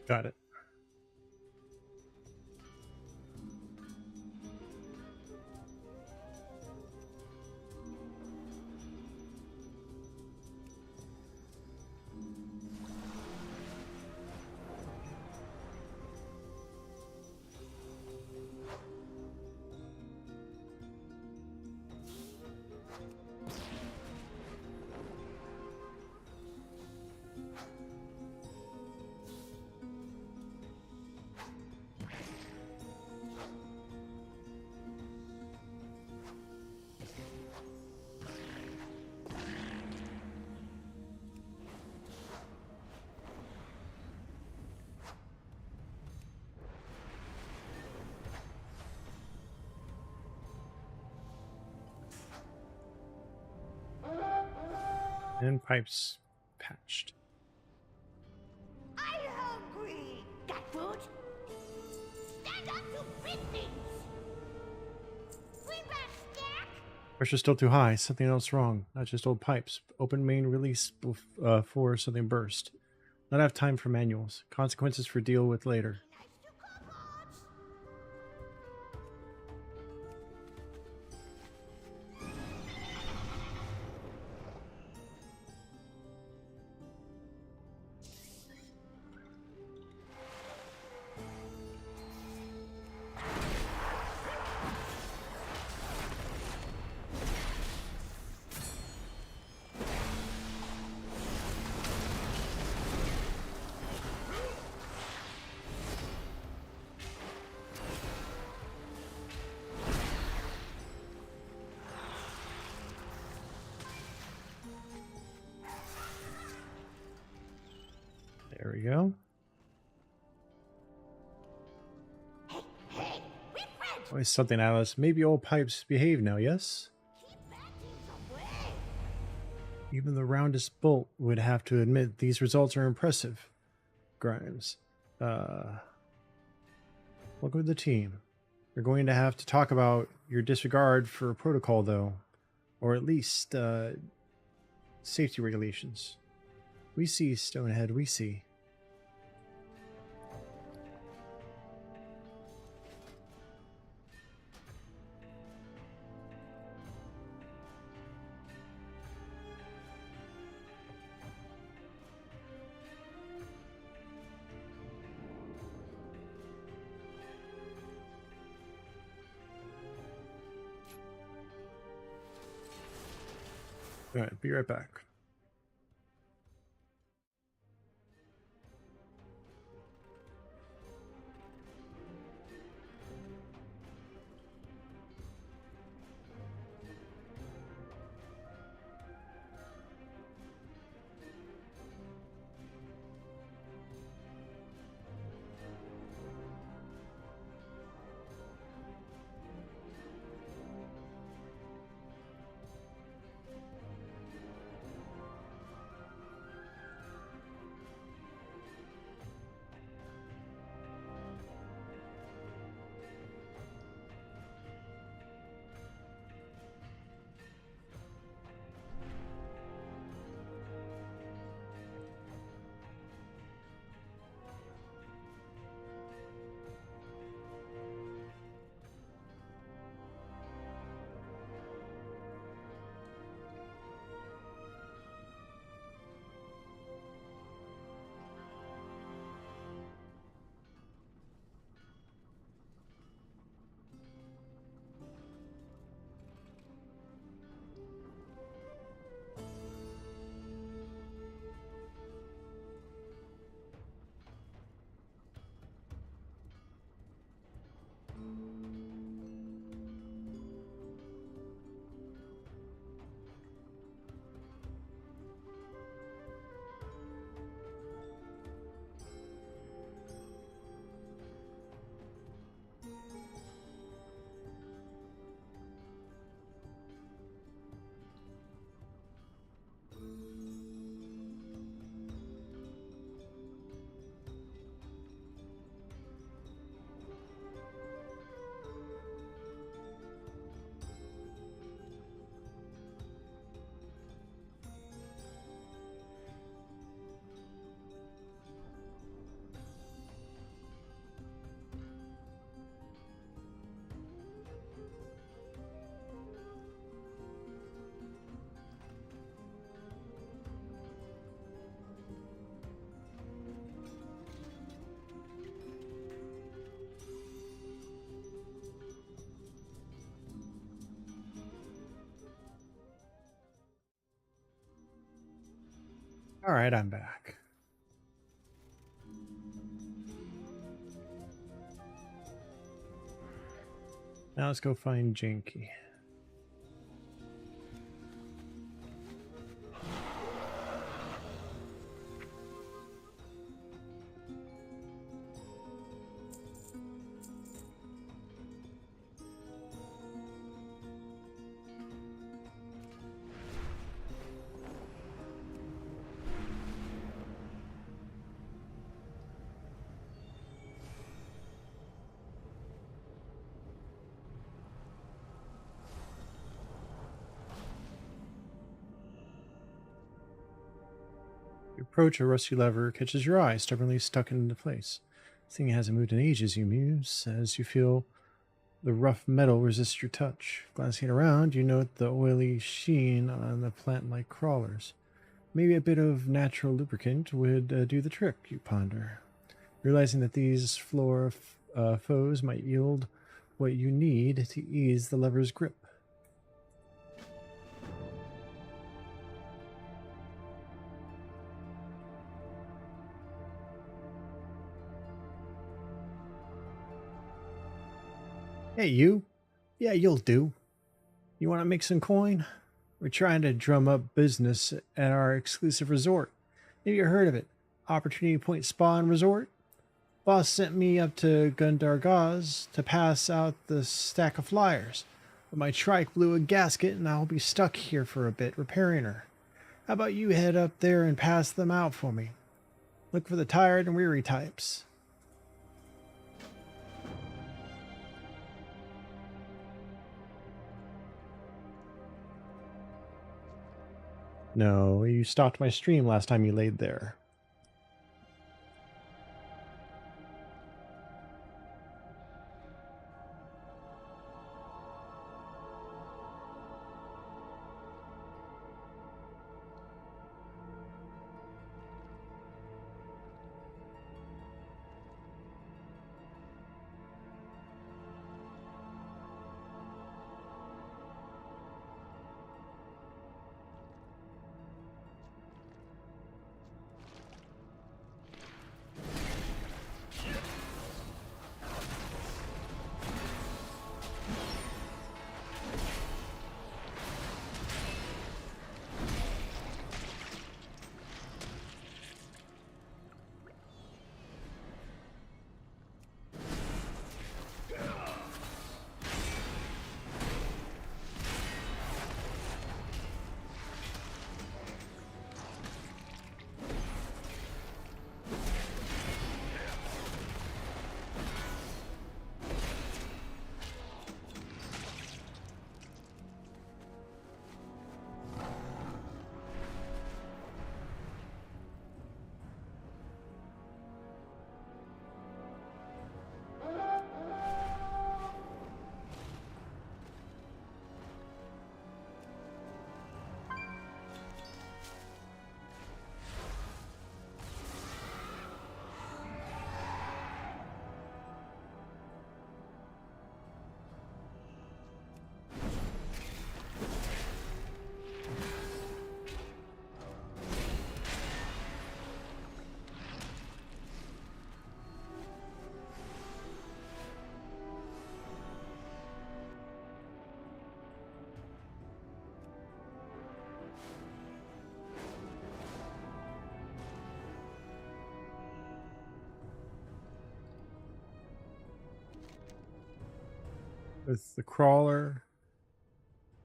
Got it. And pipes patched. I'm hungry. Got food? Stand up to big things. Greenback snack? Pressure's still too high. Something else wrong. Not just old pipes. Open main release before something burst. Not have time for manuals. Consequences for deal with later. There we go. Always something, Alice. Maybe old pipes behave now, yes? Even the roundest bolt would have to admit these results are impressive. Grimes. Welcome to the team. You're going to have to talk about your disregard for protocol, though. Or at least, safety regulations. We see, Stonehead, we see. All right, be right back. All right, I'm back. Now let's go find Janky. approach, a rusty lever catches your eye, stubbornly stuck into place. This thing hasn't moved in ages, you muse, as you feel the rough metal resist your touch. Glancing around, you note the oily sheen on the plant-like crawlers. Maybe a bit of natural lubricant would do the trick, you ponder. Realizing that these floor foes might yield what you need to ease the lever's grip. Hey, you. Yeah, you'll do. You want to make some coin? We're trying to drum up business at our exclusive resort. Maybe you heard of it. Opportunity Point Spa and Resort? Boss sent me up to Gundargaz to pass out the stack of flyers. But my trike blew a gasket and I'll be stuck here for a bit repairing her. How about you head up there and pass them out for me? Look for the tired and weary types. No, you stopped my stream last time you laid there. With the crawler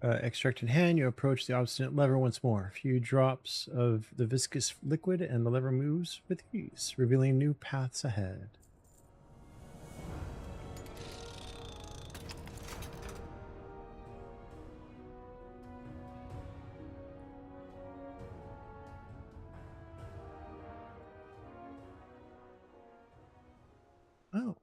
extract in hand, you approach the obstinate lever once more. A few drops of the viscous liquid and the lever moves with ease, revealing new paths ahead. Oh.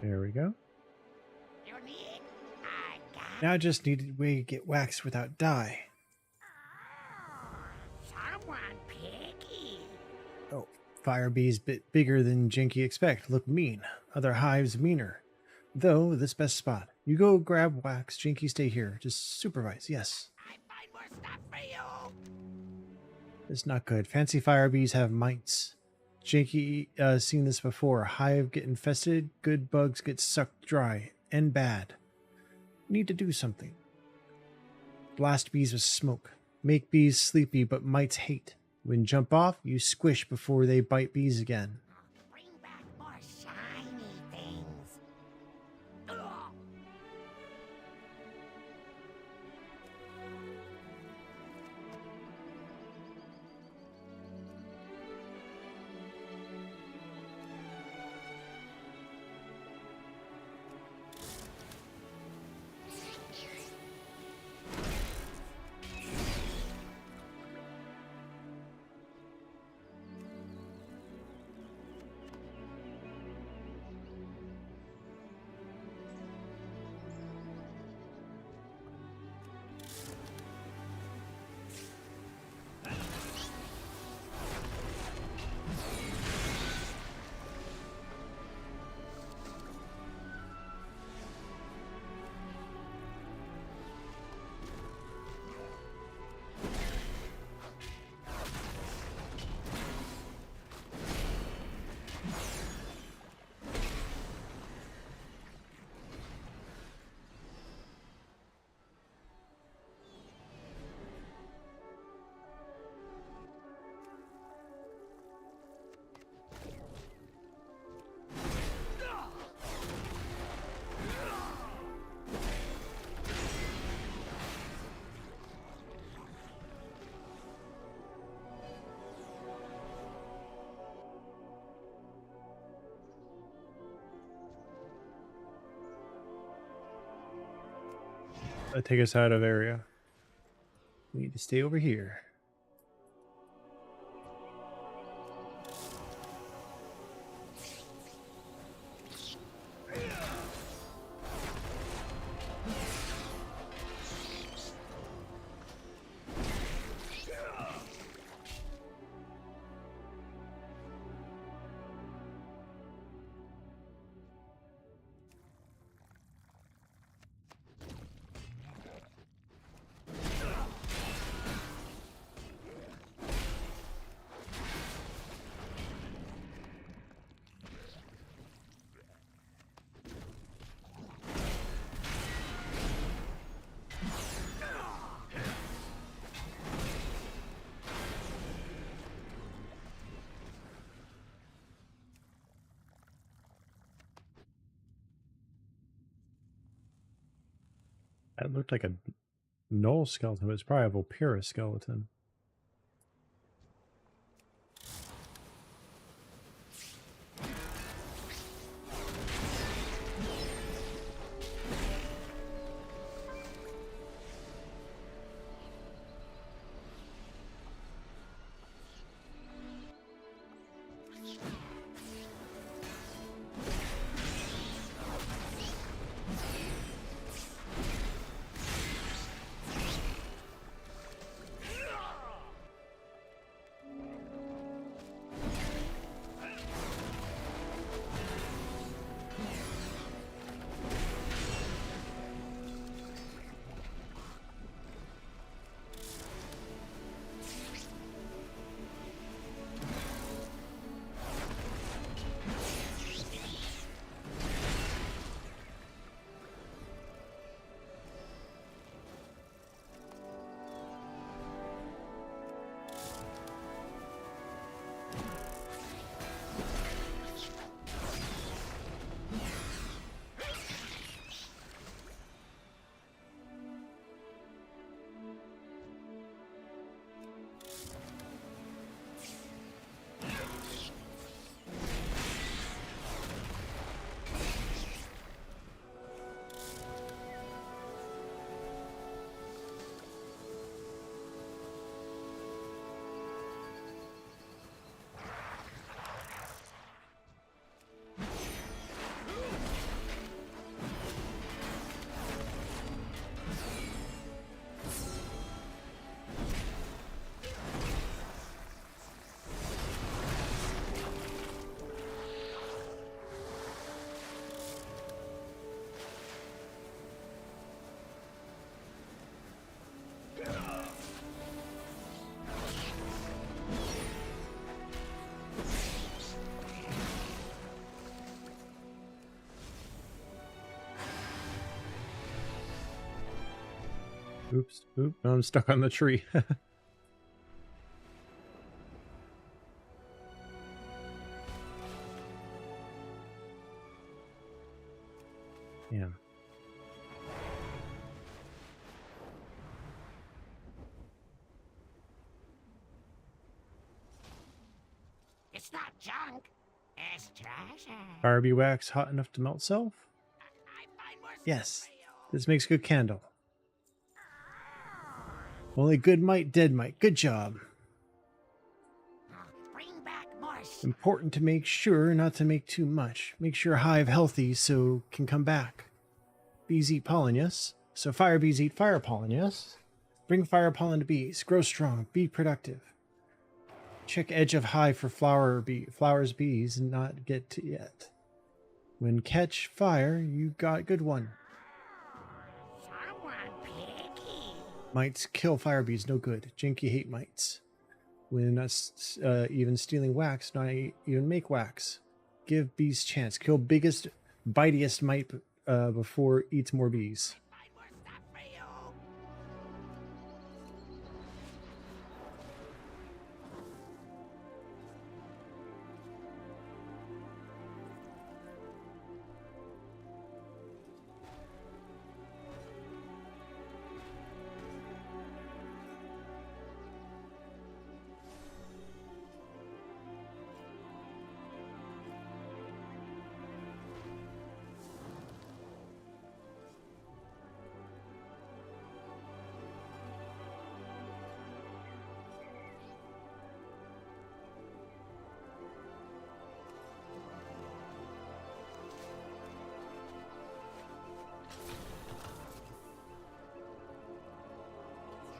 There we go. Now I just need a way to get waxed without dye. Someone picky. Oh, Fire bees bit bigger than Jinky expect. Look mean. Other hives meaner. Though, this best spot. You go grab wax. Jinky, stay here. Just supervise. Yes. I find more stuff for you. It's not good. Fancy fire bees have mites. Jinky seen this before. Hive get infested. Good bugs get sucked dry. And bad. Need to do something. Blast bees with smoke. Make bees sleepy, but mites hate. When jump off, you squish before they bite bees again. Bring back more shiny things. Ugh. Take us out of area. We need to stay over here. That looked like a Knoll skeleton, but it's probably a Volpira skeleton. Oops. Oop. No, I'm stuck on the tree. Yeah. It's not junk. It's treasure. Fire bee wax hot enough to melt self? Yes. This makes good candle. Only good might, dead might. Good job. Bring back more. Important to make sure not to make too much. Make sure hive healthy so can come back. Bees eat pollen, yes? So fire bees eat fire pollen, yes? Bring fire pollen to bees. Grow strong. Be productive. Check edge of hive for flowers bees and not get to yet. When catch fire, you got good one. Someone picky. Mites kill fire bees, no good. Jinky hate mites. When even stealing wax, not even make wax. Give bees chance. Kill biggest, bitiest mite before eats more bees. Find more stuff for you.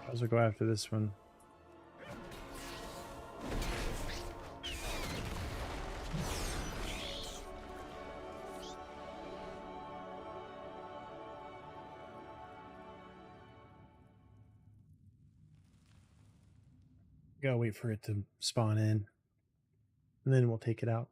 I'll also go after this one. Gotta wait for it to spawn in, and then we'll take it out.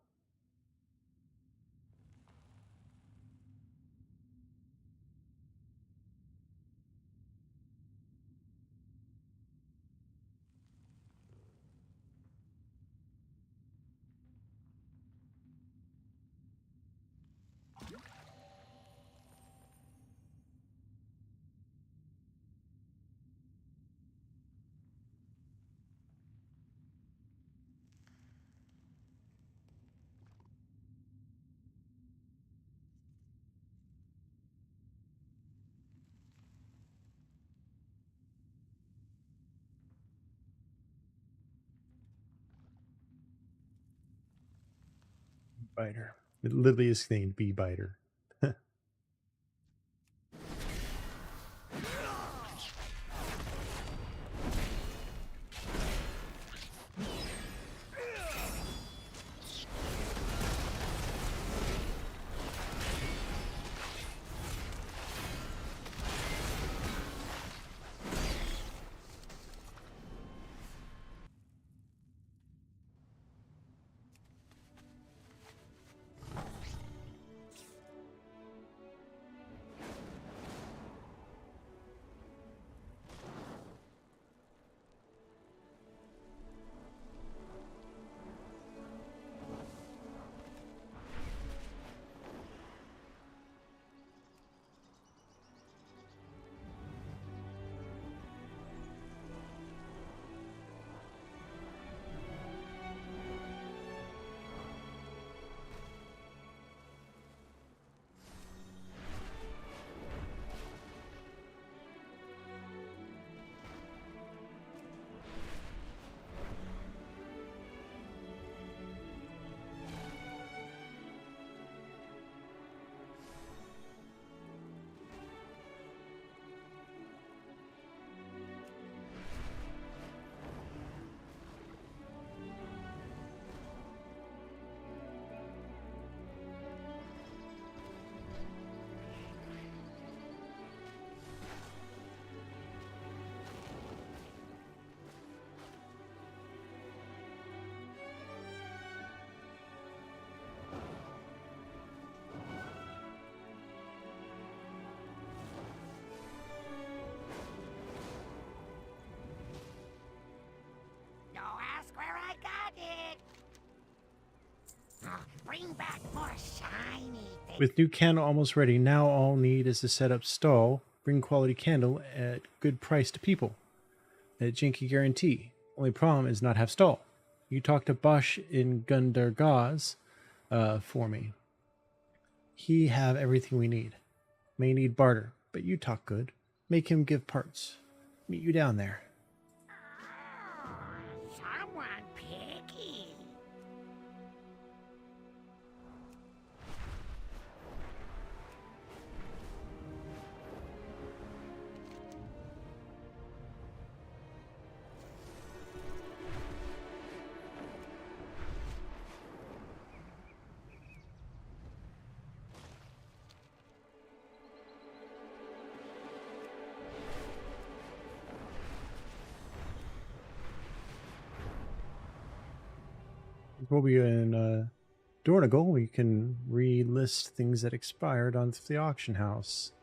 Biter. It literally is named Bee Biter. back more shiny things. With new candle almost ready, now all need is to set up stall, bring quality candle at good price to people. That Jinky guarantee. Only problem is not have stall. You talk to Bosch in Gundargaz for me. He have everything we need. May need barter, but you talk good. Make him give parts. Meet you down there. Someone picky. We'll be in Dornagal. We can relist things that expired on the auction house.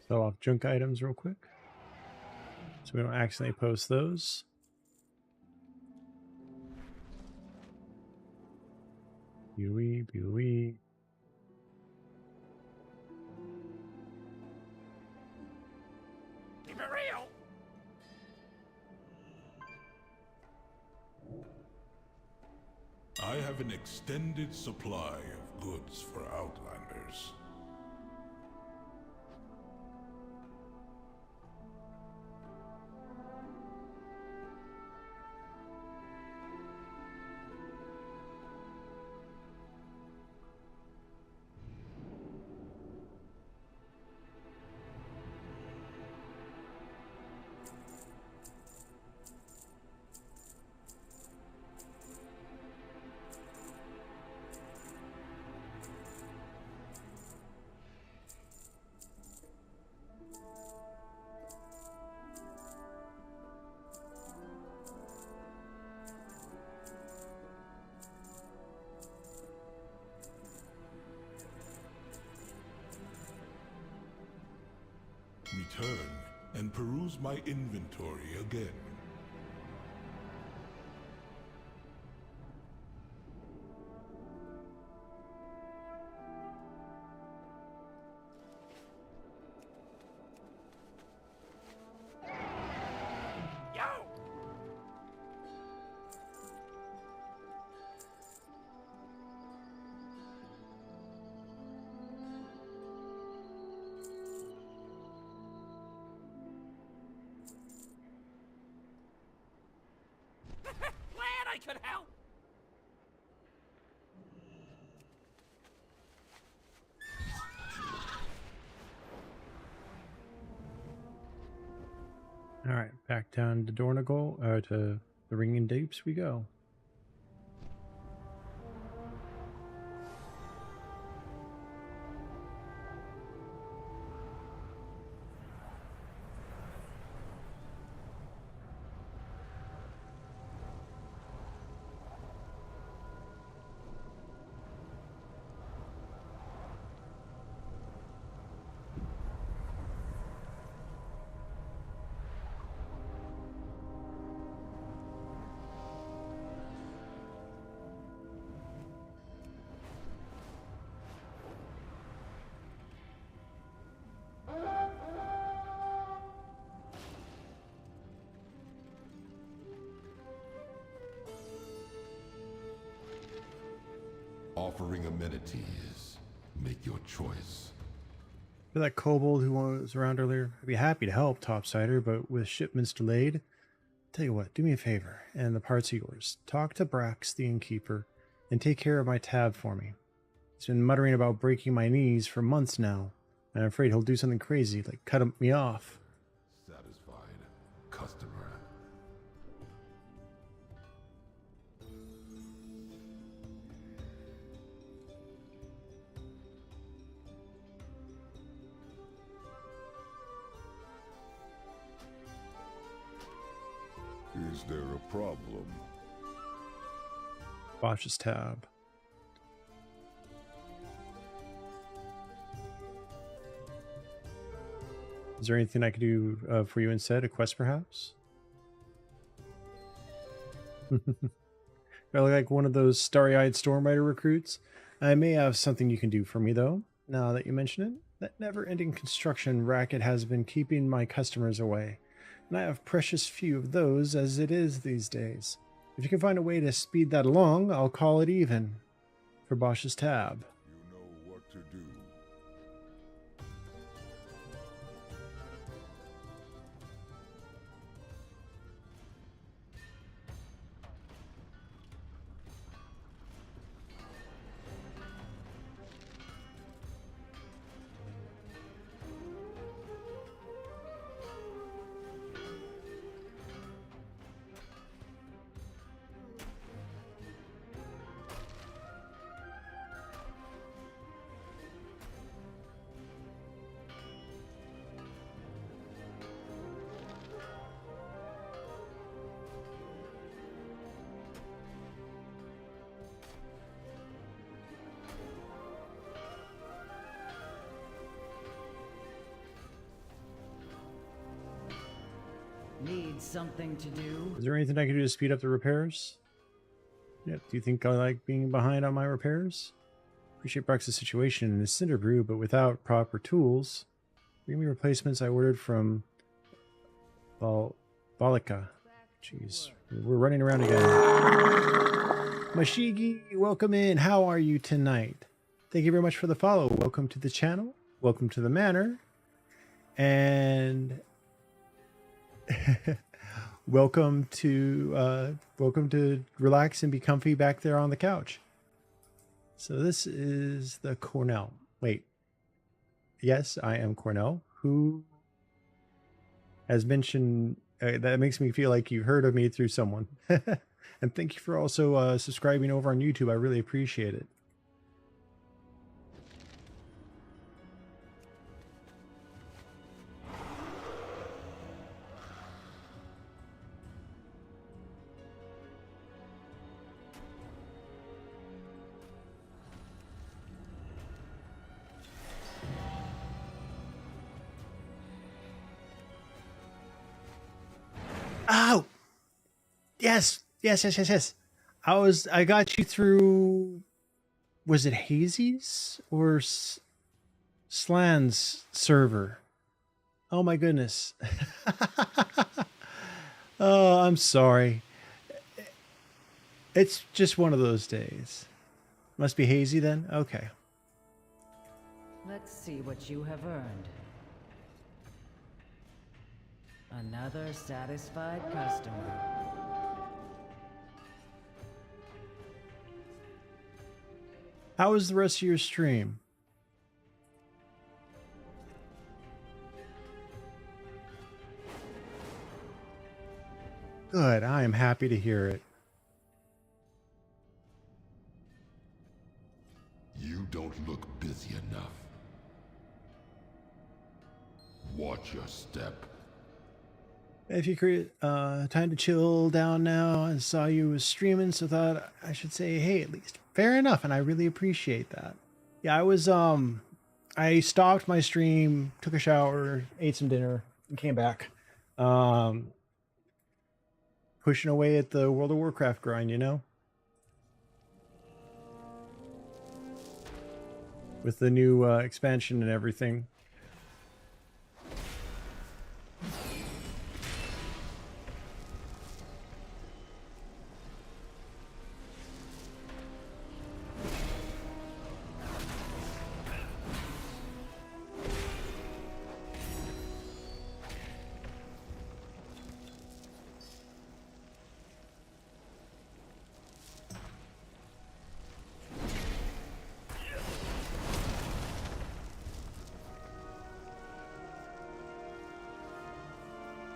Sell off junk items real quick, so we don't accidentally post those. Buoy. Keep it real. I have an extended supply of goods for Outlanders. Return and peruse my inventory again. Glad I could help. All right, back down to Dornagal, to the Ringing Deeps we go. offering amenities. Make your choice. For that kobold who was around earlier, I'd be happy to help, Topsider, but with shipments delayed, tell you what, do me a favor, and the parts are yours. Talk to Brax, the innkeeper, and take care of my tab for me. He's been muttering about breaking my knees for months now, and I'm afraid he'll do something crazy, like cut me off. Satisfied customer. Is there a problem? Bosch's tab. Is there anything I could do for you instead? A quest, perhaps? I look like one of those starry-eyed Stormrider recruits. I may have something you can do for me, though, now that you mention it. That never-ending construction racket has been keeping my customers away, and I have precious few of those as it is these days. If you can find a way to speed that along, I'll call it even. For Bosch's tab. You know what to do. Need something to do? Is there anything I can do to speed up the repairs? Yeah, do you think I like being behind on my repairs? Appreciate Brax's situation in his cinder brew, but without proper tools. Bring me replacements I ordered from Balika. Jeez, we're running around again. Mashigi, welcome in. How are you tonight? Thank you very much for the follow. Welcome to the channel. Welcome to the manor. And welcome to relax and be comfy back there on the couch. So this is the Cornell. Wait. Yes, I am Cornell, who has mentioned that makes me feel like you heard of me through someone. And thank you for also subscribing over on YouTube. I really appreciate it. Oh, yes. I got you through. Was it Hazy's or Slan's server? Oh my goodness. Oh, I'm sorry. It's just one of those days. Must be Hazy then? Okay. Let's see what you have earned. Another satisfied customer. How was the rest of your stream? Good, I am happy to hear it. You don't look busy enough. Watch your step. If you create time to chill down now, and saw you was streaming, so thought I should say, hey, at least fair enough, and I really appreciate that. Yeah, I was I stopped my stream, took a shower, ate some dinner, and came back. Pushing away at the World of Warcraft grind, you know? With the new expansion and everything.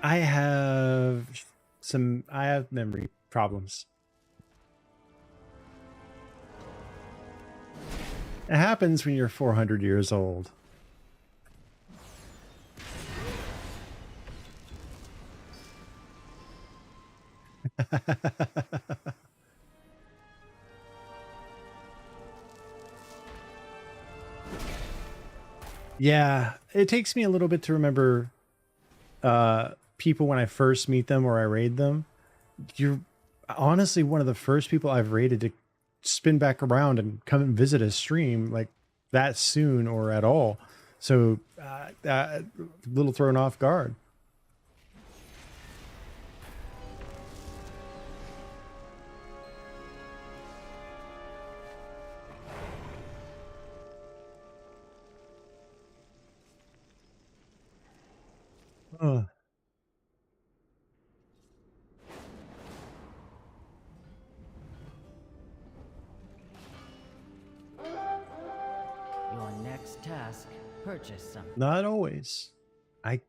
I have memory problems. It happens when you're 400 years old. Yeah, it takes me a little bit to remember people when I first meet them or I raid them. You're honestly one of the first people I've raided to spin back around and come and visit a stream like that soon or at all. So a little thrown off guard. Uh, Your next task, purchase something. Not always. I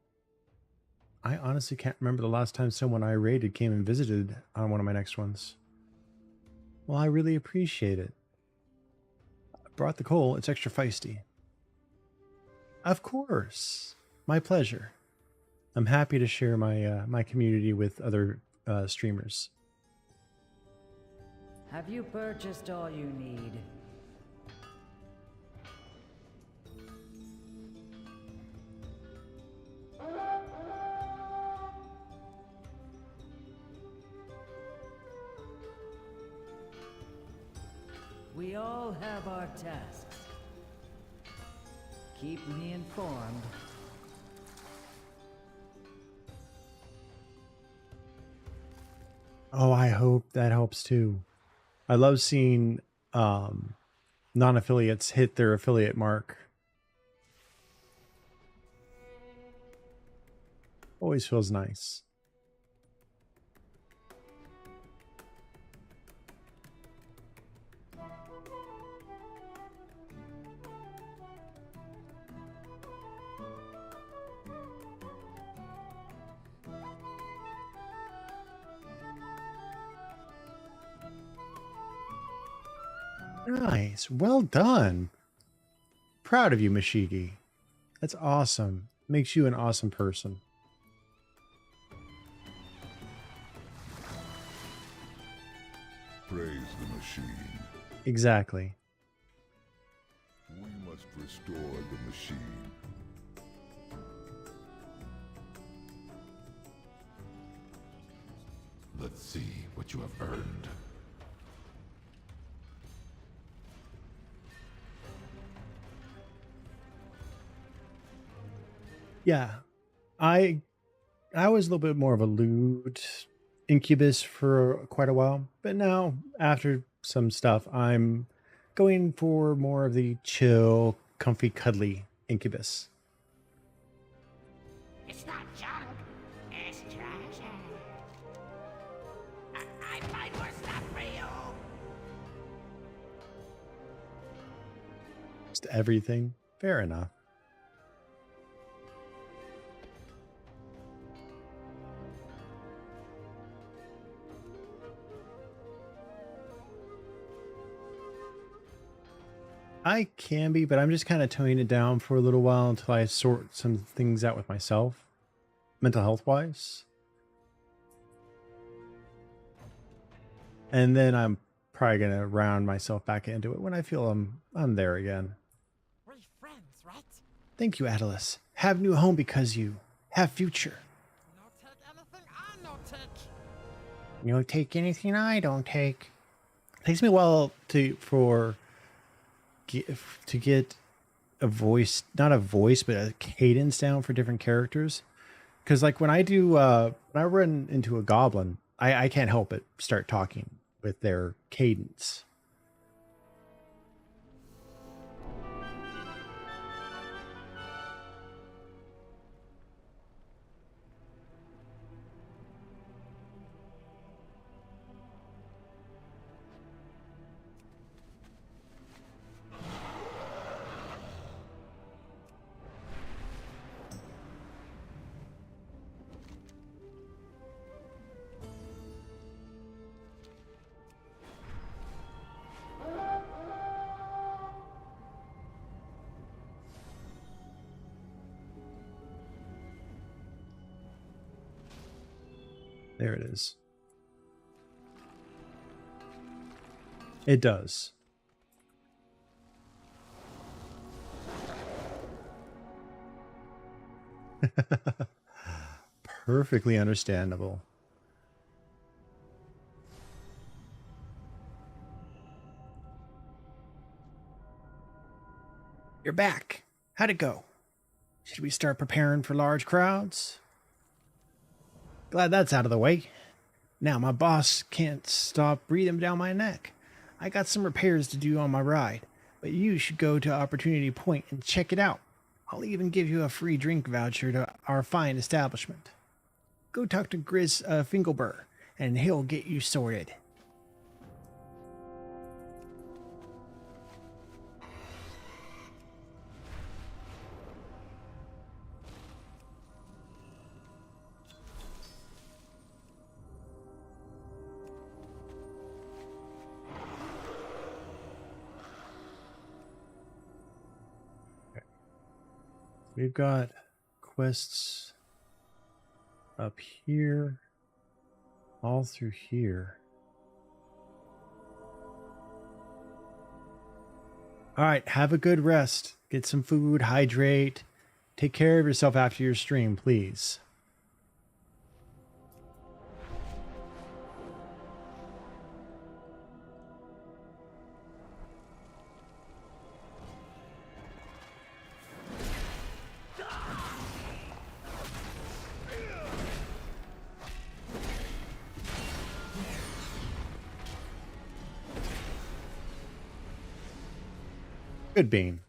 honestly can't remember the last time someone I raided came and visited on one of my next ones. Well, I really appreciate it. I brought the coal. It's extra feisty. Of course. My pleasure. I'm happy to share my my community with other streamers. Have you purchased all you need? We all have our tasks. Keep me informed. Oh, I hope that helps too. I love seeing non-affiliates hit their affiliate mark. Always feels nice. Nice. Well done. Proud of you, Mashigi. That's awesome. Makes you an awesome person. Praise the machine. Exactly. We must restore the machine. Let's see what you have earned. Yeah. I was a little bit more of a lewd incubus for quite a while, but now after some stuff, I'm going for more of the chill, comfy, cuddly incubus. It's not junk, it's treasure. I find more stuff for you. Just everything. Fair enough. I can be, but I'm just kind of toning it down for a little while until I sort some things out with myself, mental health wise. And then I'm probably gonna round myself back into it when I feel I'm there again. We're friends, right? Thank you, Atlas. Have new home because you have future. No take anything I no take. You don't take anything I don't take. Takes me a while to get a voice, not a voice, but a cadence down for different characters. Because like when I do, when I run into a goblin, I can't help but start talking with their cadence. There it is. It does. Perfectly understandable. You're back. How'd it go? Should we start preparing for large crowds? Glad that's out of the way. Now my boss can't stop breathing down my neck. I got some repairs to do on my ride, but you should go to Opportunity Point and check it out. I'll even give you a free drink voucher to our fine establishment. Go talk to Grizz Finkelber, and he'll get you sorted. We've got quests up here, all through here. All right, have a good rest. Get some food, hydrate. Take care of yourself after your stream, please. Good bean.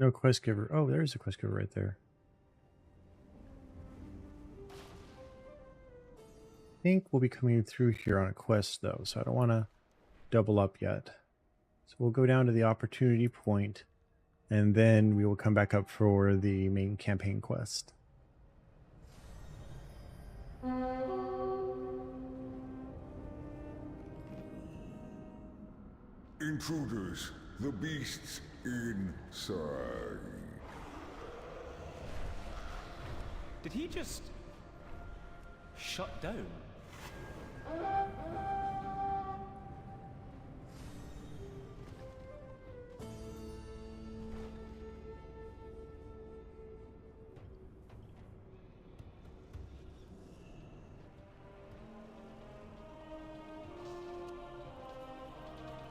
No quest giver. Oh, there's a quest giver right there. I think we'll be coming through here on a quest, though, so I don't want to double up yet. So we'll go down to the Opportunity Point, and then we will come back up for the main campaign quest. Intruders, the beasts inside. Did he just shut down?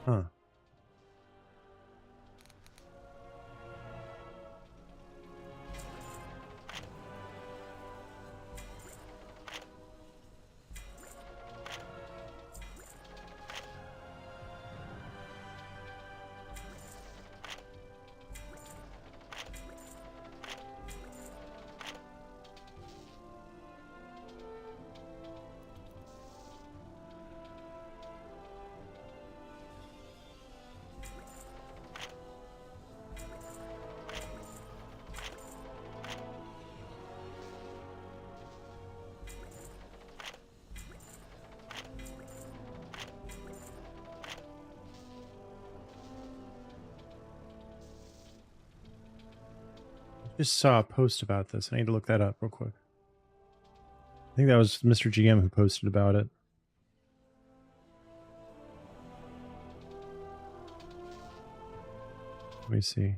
Huh. Just saw a post about this. I need to look that up real quick. I think that was Mr. GM who posted about it. Let me see.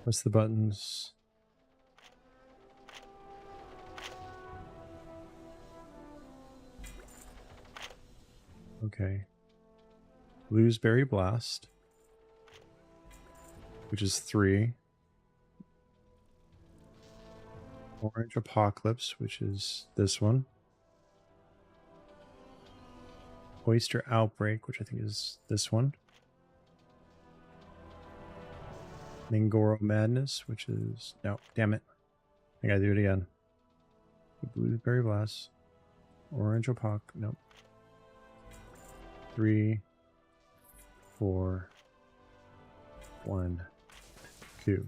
What's the buttons? Okay. Blueberry Blast, which is 3. Orange Apocalypse, which is this one. Oyster Outbreak, which I think is this one. Mingoro Madness, which is... No, damn it. I gotta do it again. Blueberry Blast. Orange Apoc... Nope. 3, 4, 1, 2.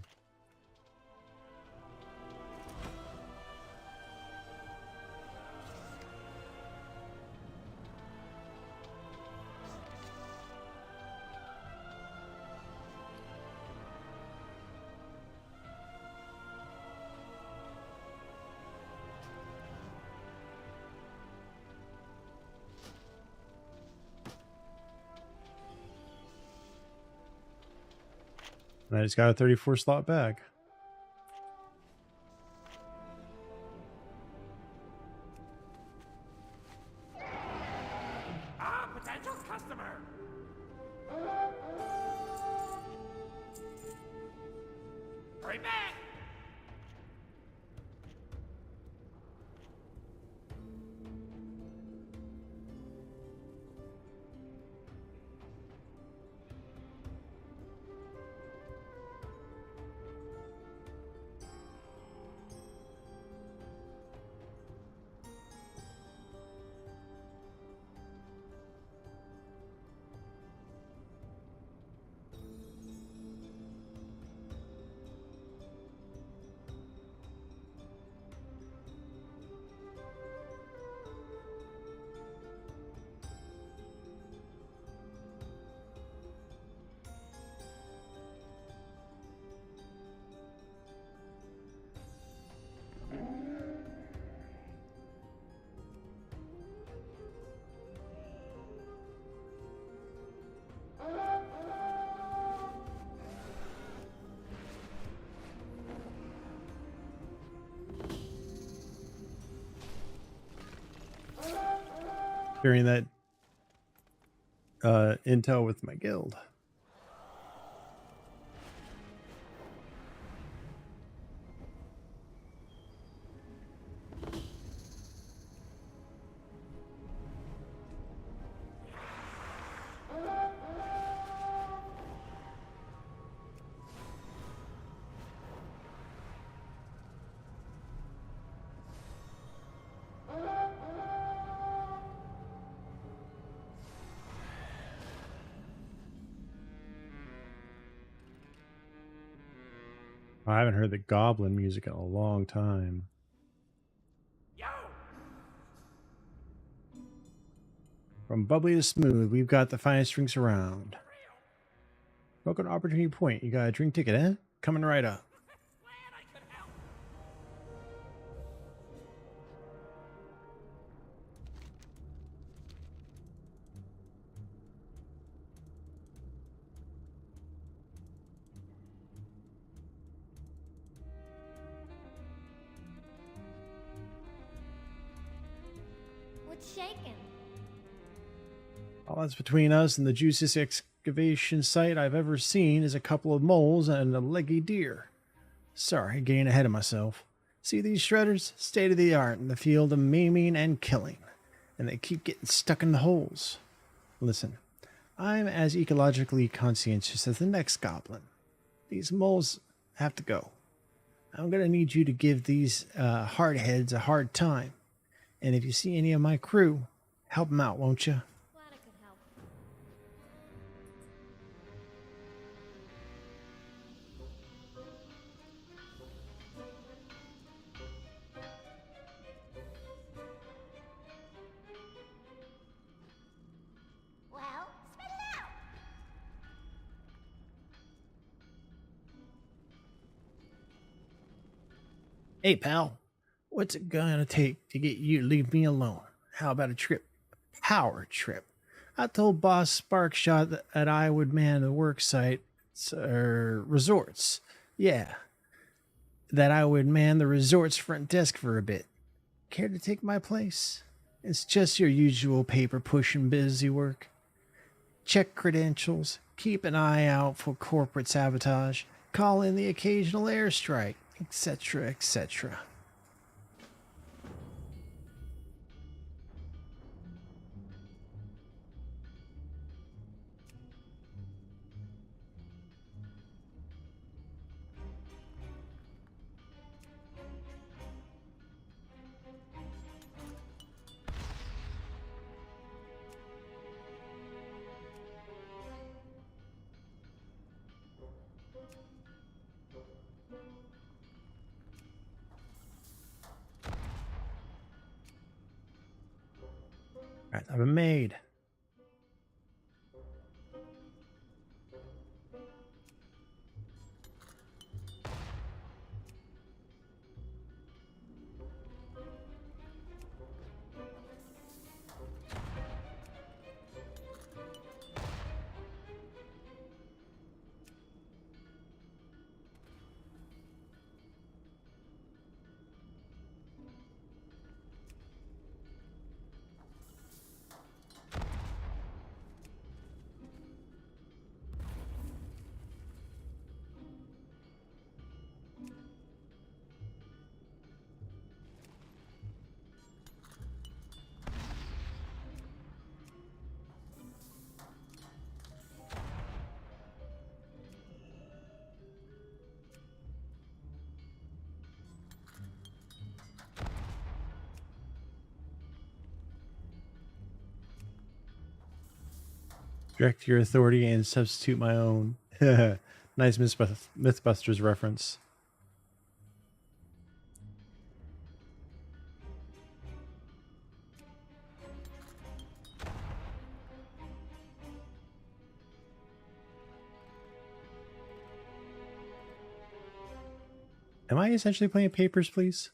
And I just got a 34 slot bag. Ah, potential customer. Right back. Sharing that intel with my guild. I haven't heard the goblin music in a long time. From bubbly to smooth, we've got the finest drinks around. Welcome to Opportunity Point. You got a drink ticket, eh? Coming right up. What's shaking? All that's between us and the juiciest excavation site I've ever seen is a couple of moles and a leggy deer. Sorry, getting ahead of myself. See these shredders? State of the art in the field of maiming and killing. And they keep getting stuck in the holes. Listen, I'm as ecologically conscientious as the next goblin. These moles have to go. I'm going to need you to give these hardheads a hard time. And if you see any of my crew, help them out, won't you? Glad I could help. Well, spit it out. Hey, pal. What's it gonna take to get you to leave me alone? How about a trip? Power trip. I told Boss Sparkshot that I would man the work site, resorts. Yeah. That I would man the resort's front desk for a bit. Care to take my place? It's just your usual paper pushing busy work. Check credentials, keep an eye out for corporate sabotage, call in the occasional airstrike, etc., etc. Alright, I've been made. Direct your authority and substitute my own. Nice Mythbusters reference. Am I essentially playing Papers, Please?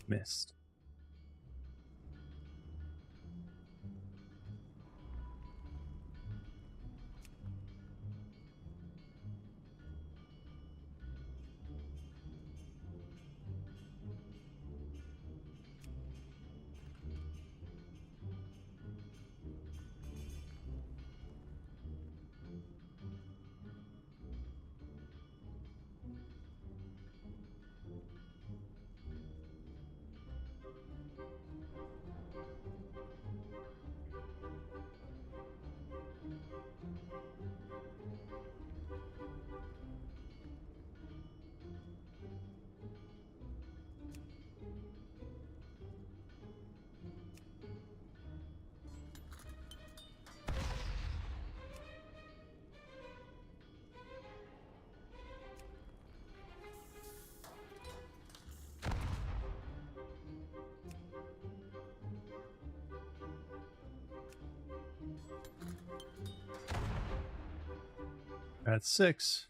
Missed. That's 6.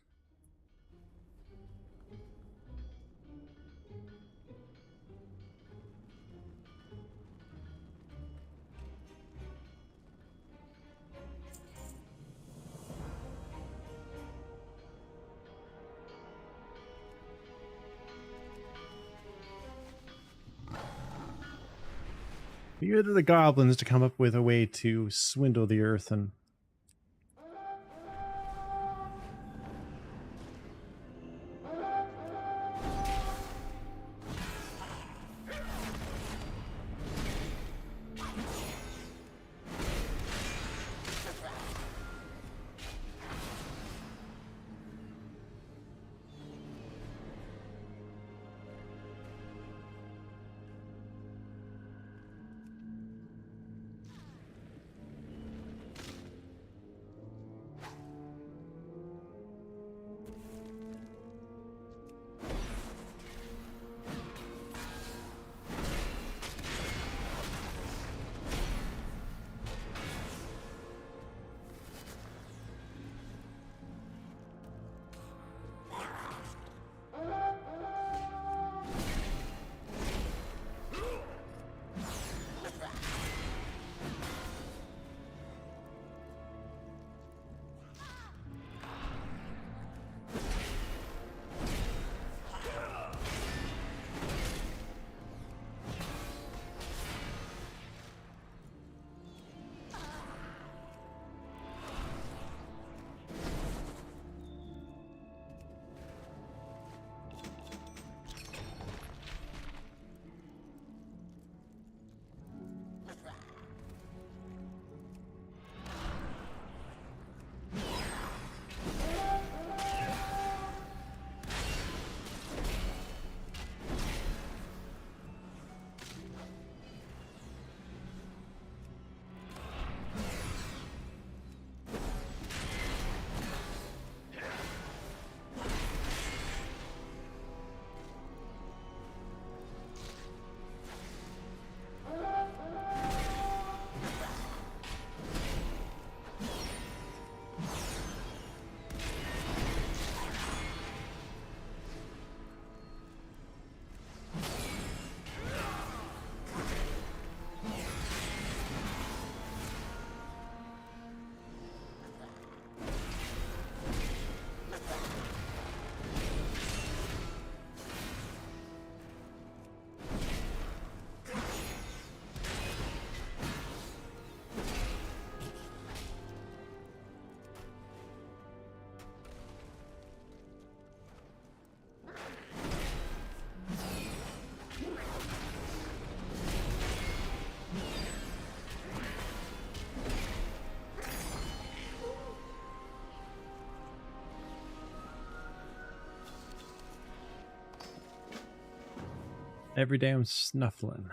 You order the goblins to come up with a way to swindle the earth and Every day I'm snuffling.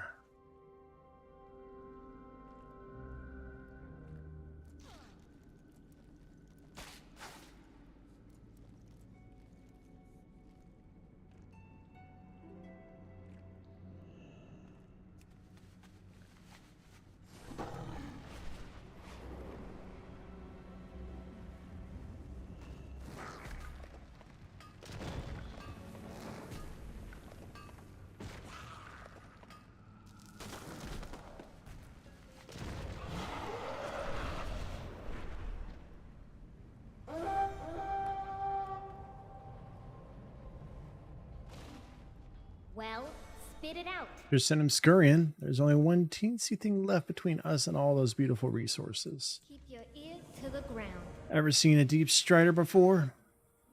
Well, spit it out. Just send him scurrying. There's only one teensy thing left between us and all those beautiful resources. Keep your ear to the ground. Ever seen a deep strider before?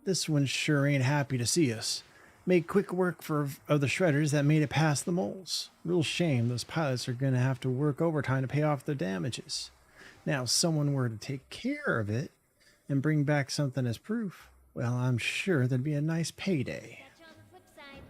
This one sure ain't happy to see us. Made quick work of the shredders that made it past the moles. Real shame those pilots are gonna have to work overtime to pay off their damages. Now, if someone were to take care of it and bring back something as proof, well, I'm sure there'd be a nice payday. Catch you on the flip side.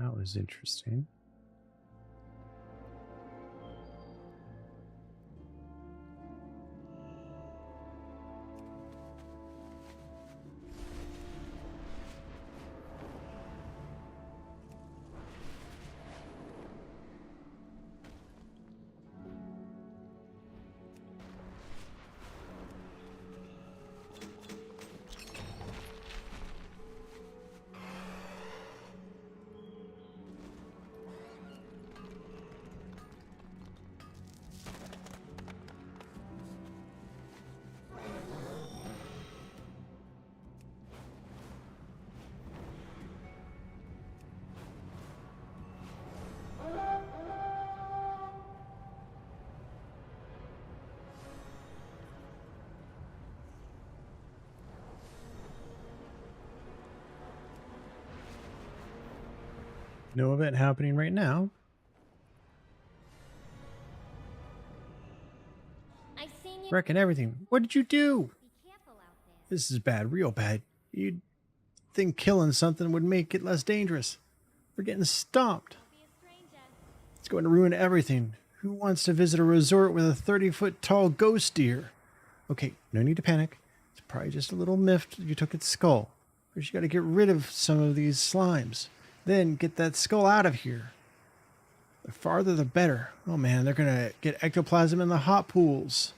That was interesting. No event happening right now. I've seen you. Wrecking everything. What did you do? Be careful out there. This is bad, real bad. You'd think killing something would make it less dangerous. We're getting stomped. Don't be a stranger. It's going to ruin everything. Who wants to visit a resort with a 30-foot tall ghost deer? Okay, no need to panic. It's probably just a little miffed you took its skull. First, you got to get rid of some of these slimes. Then get that skull out of here. The farther the better. Oh man, they're going to get ectoplasm in the hot pools.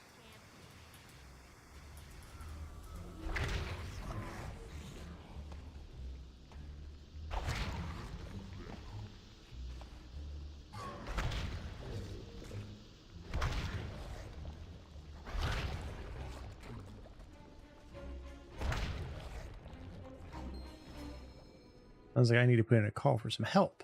Sounds like I need to put in a call for some help.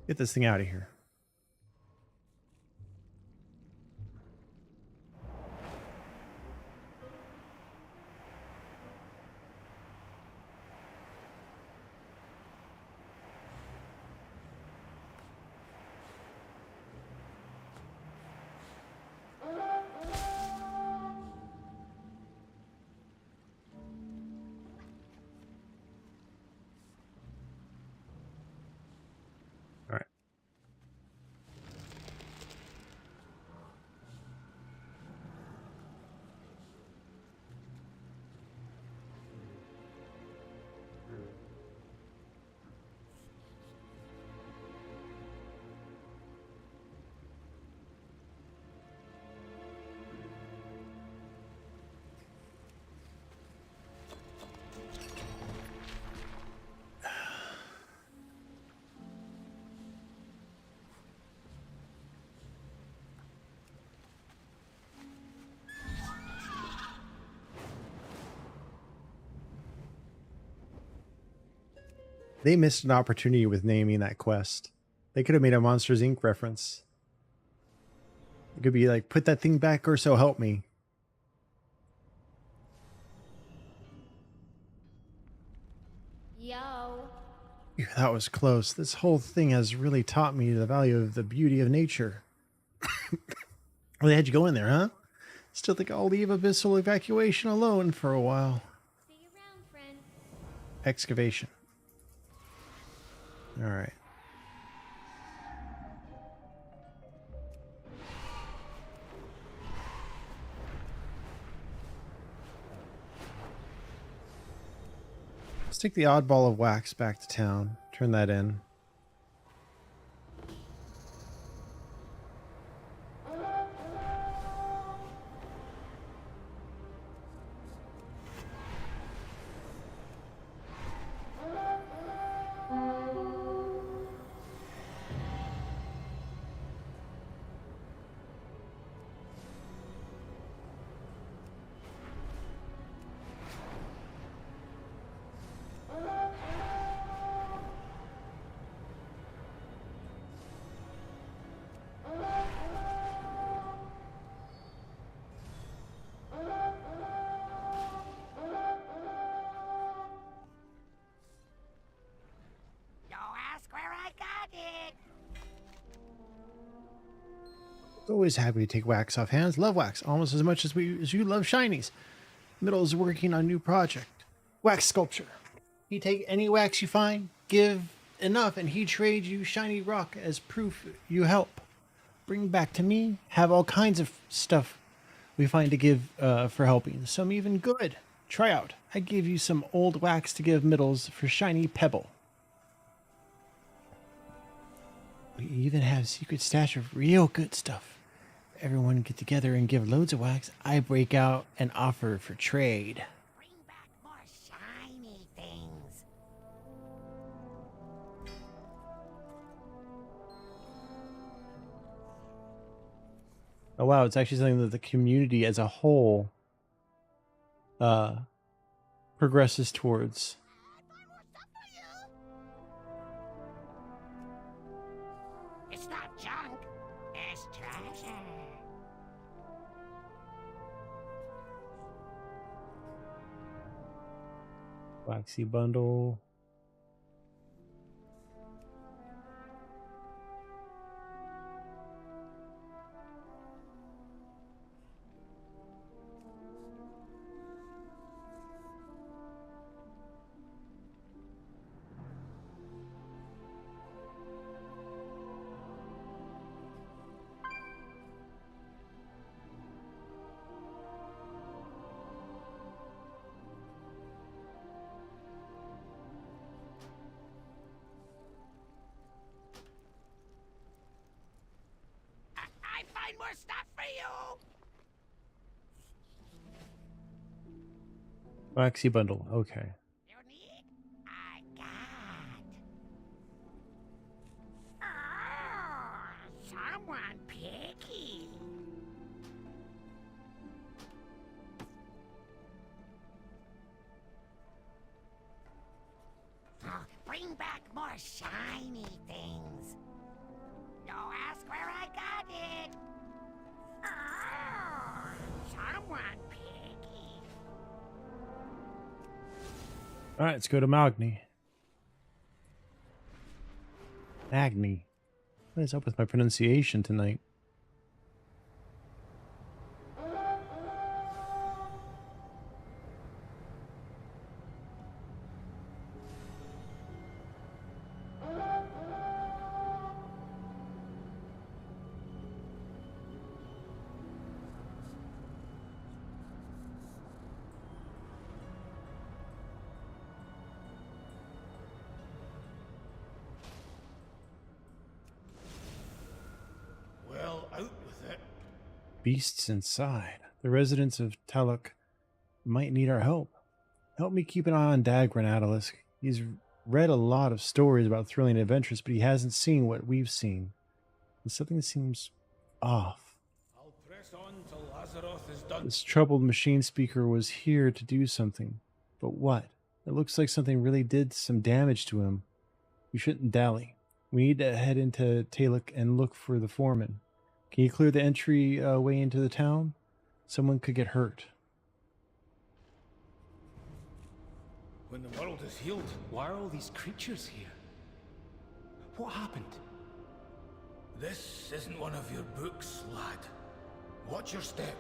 Get this thing out of here. They missed an opportunity with naming that quest. They could have made a Monsters Inc. reference. It could be like, put that thing back or so help me. Yo. Phew, that was close. This whole thing has really taught me the value of the beauty of nature. Well, they had you go in there, huh? Still think I'll leave abyssal evacuation alone for a while. See you around, friend. Excavation. All right. Let's take the oddball of wax back to town. Turn that in. Always happy to take wax off hands. Love wax almost as much as you love shinies. Middle is working on a new project. Wax sculpture. You take any wax you find, give enough, and he trades you shiny rock as proof you help. Bring back to me. Have all kinds of stuff we find to give for helping. Some even good. Try out. I give you some old wax to give Middles for shiny pebble. We even have a secret stash of real good stuff. Everyone get together and give loads of wax. I break out and offer for trade. Bring back more shiny things. Oh wow, it's actually something that the community as a whole progresses towards. It's not junk, it's treasure. Waxy bundle. I find more stuff for you. Waxy bundle, okay. You need? I got. Oh, someone picky. Oh, bring back more shiny things. No, ask where I got it. Oh, someone picky. All right, let's go to Magni. Magni. What is up with my pronunciation tonight? Well, out with it. Beasts inside. The residents of Taluk might need our help. Help me keep an eye on Dagran Adalisk. He's read a lot of stories about thrilling adventures, but he hasn't seen what we've seen. And something seems off. I'll press on till Lazaroth is done. This troubled machine speaker was here to do something. But what? It looks like something really did some damage to him. We shouldn't dally. We need to head into Taluk and look for the foreman. Can you clear the entry way into the town? Someone could get hurt. When the world is healed, Why are all these creatures here? What happened? this isn't one of your books, lad. Watch your step.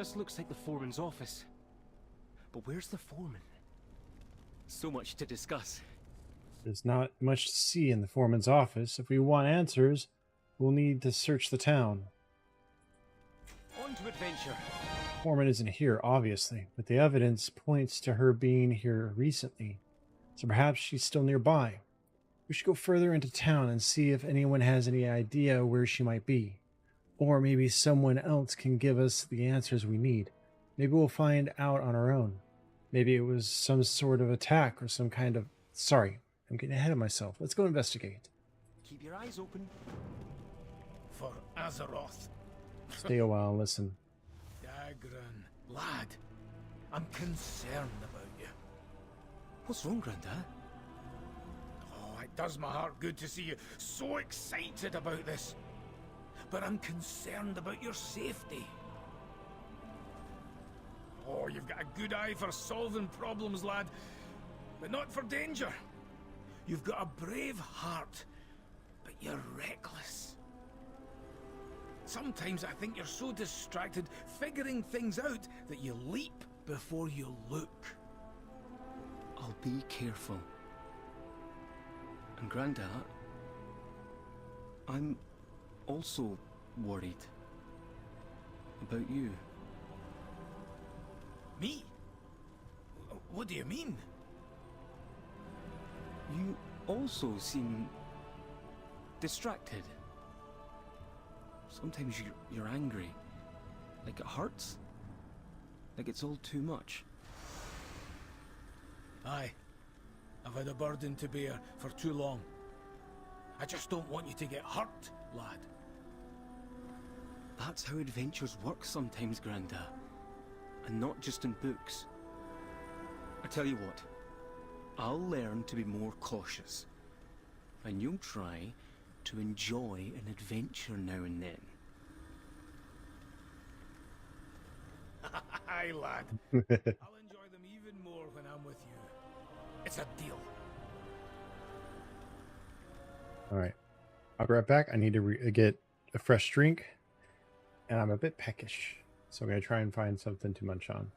This looks like the foreman's office. But where's the foreman? So much to discuss. There's not much to see in the foreman's office. If we want answers, we'll need to search the town. On to adventure. Foreman isn't here, obviously, but the evidence points to her being here recently. So perhaps she's still nearby. We should go further into town and see if anyone has any idea where she might be. Or maybe someone else can give us the answers we need. Maybe we'll find out on our own. Maybe it was some sort of attack or some kind of... Sorry, I'm getting ahead of myself. Let's go investigate. Keep your eyes open. For Azeroth. Stay a while and listen. Dagran, lad, I'm concerned about you. What's wrong, Grandad? Oh, it does my heart good to see you so excited about this. But I'm concerned about your safety. Oh, you've got a good eye for solving problems, lad, but not for danger. You've got a brave heart, but you're reckless. Sometimes I think you're so distracted figuring things out that you leap before you look. I'll be careful. And Grandad, I'm also worried about you. Me? What do you mean? You also seem distracted. Sometimes you're angry. Like it hurts. Like it's all too much. Aye. I've had a burden to bear for too long. I just don't want you to get hurt, lad. That's how adventures work sometimes, Grandad. And not just in books. I tell you what, I'll learn to be more cautious. And you'll try to enjoy an adventure now and then. Aye, lad. I'll enjoy them even more when I'm with you. It's a deal. Alright. I'll be right back. I need to get a fresh drink. And I'm a bit peckish. So I'm going to try and find something to munch on.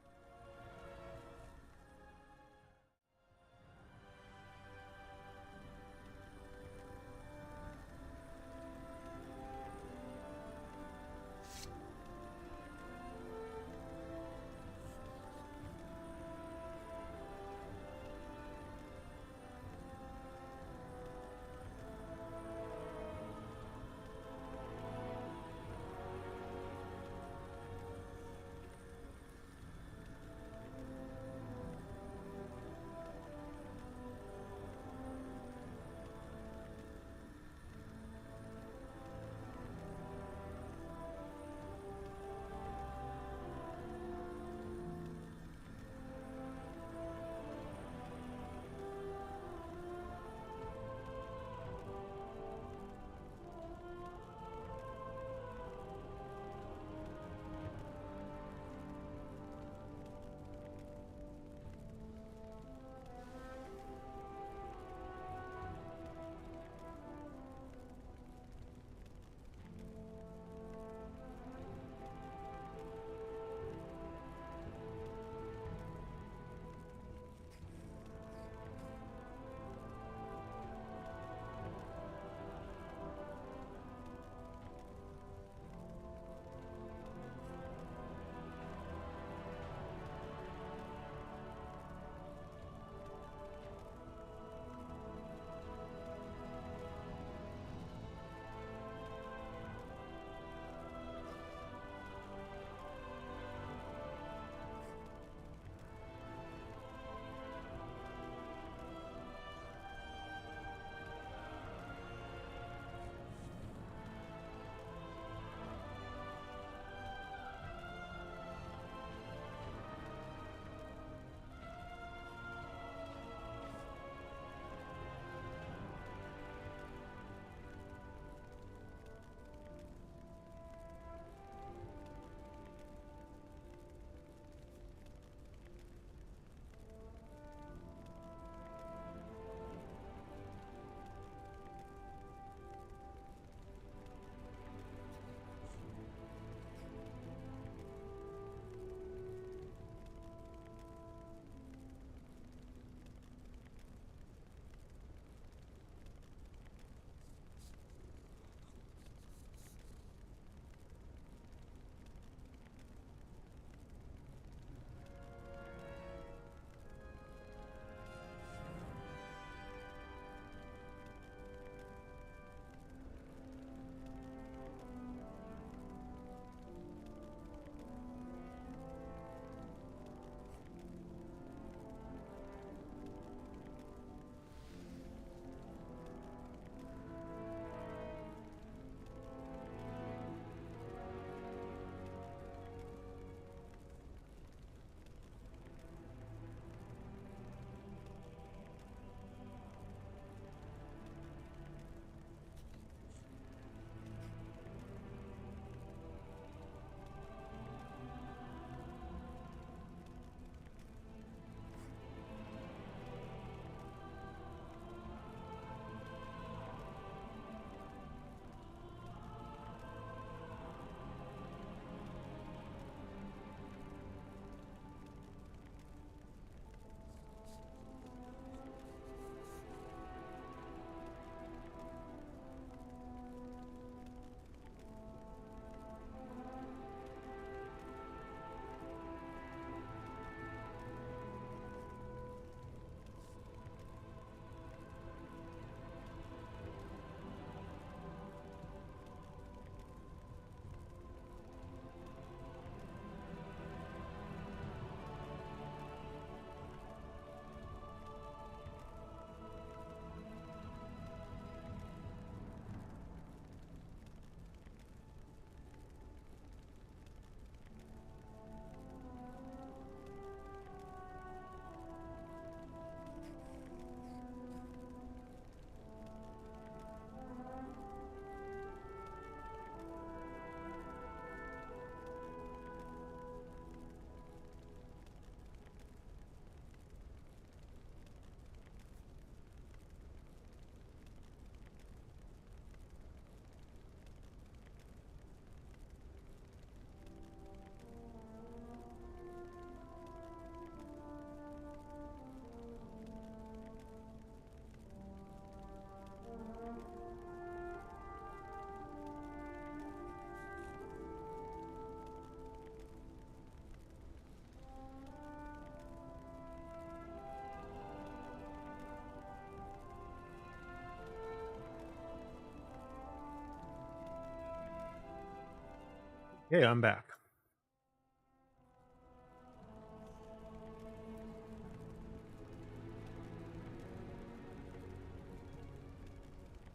Yeah, I'm back.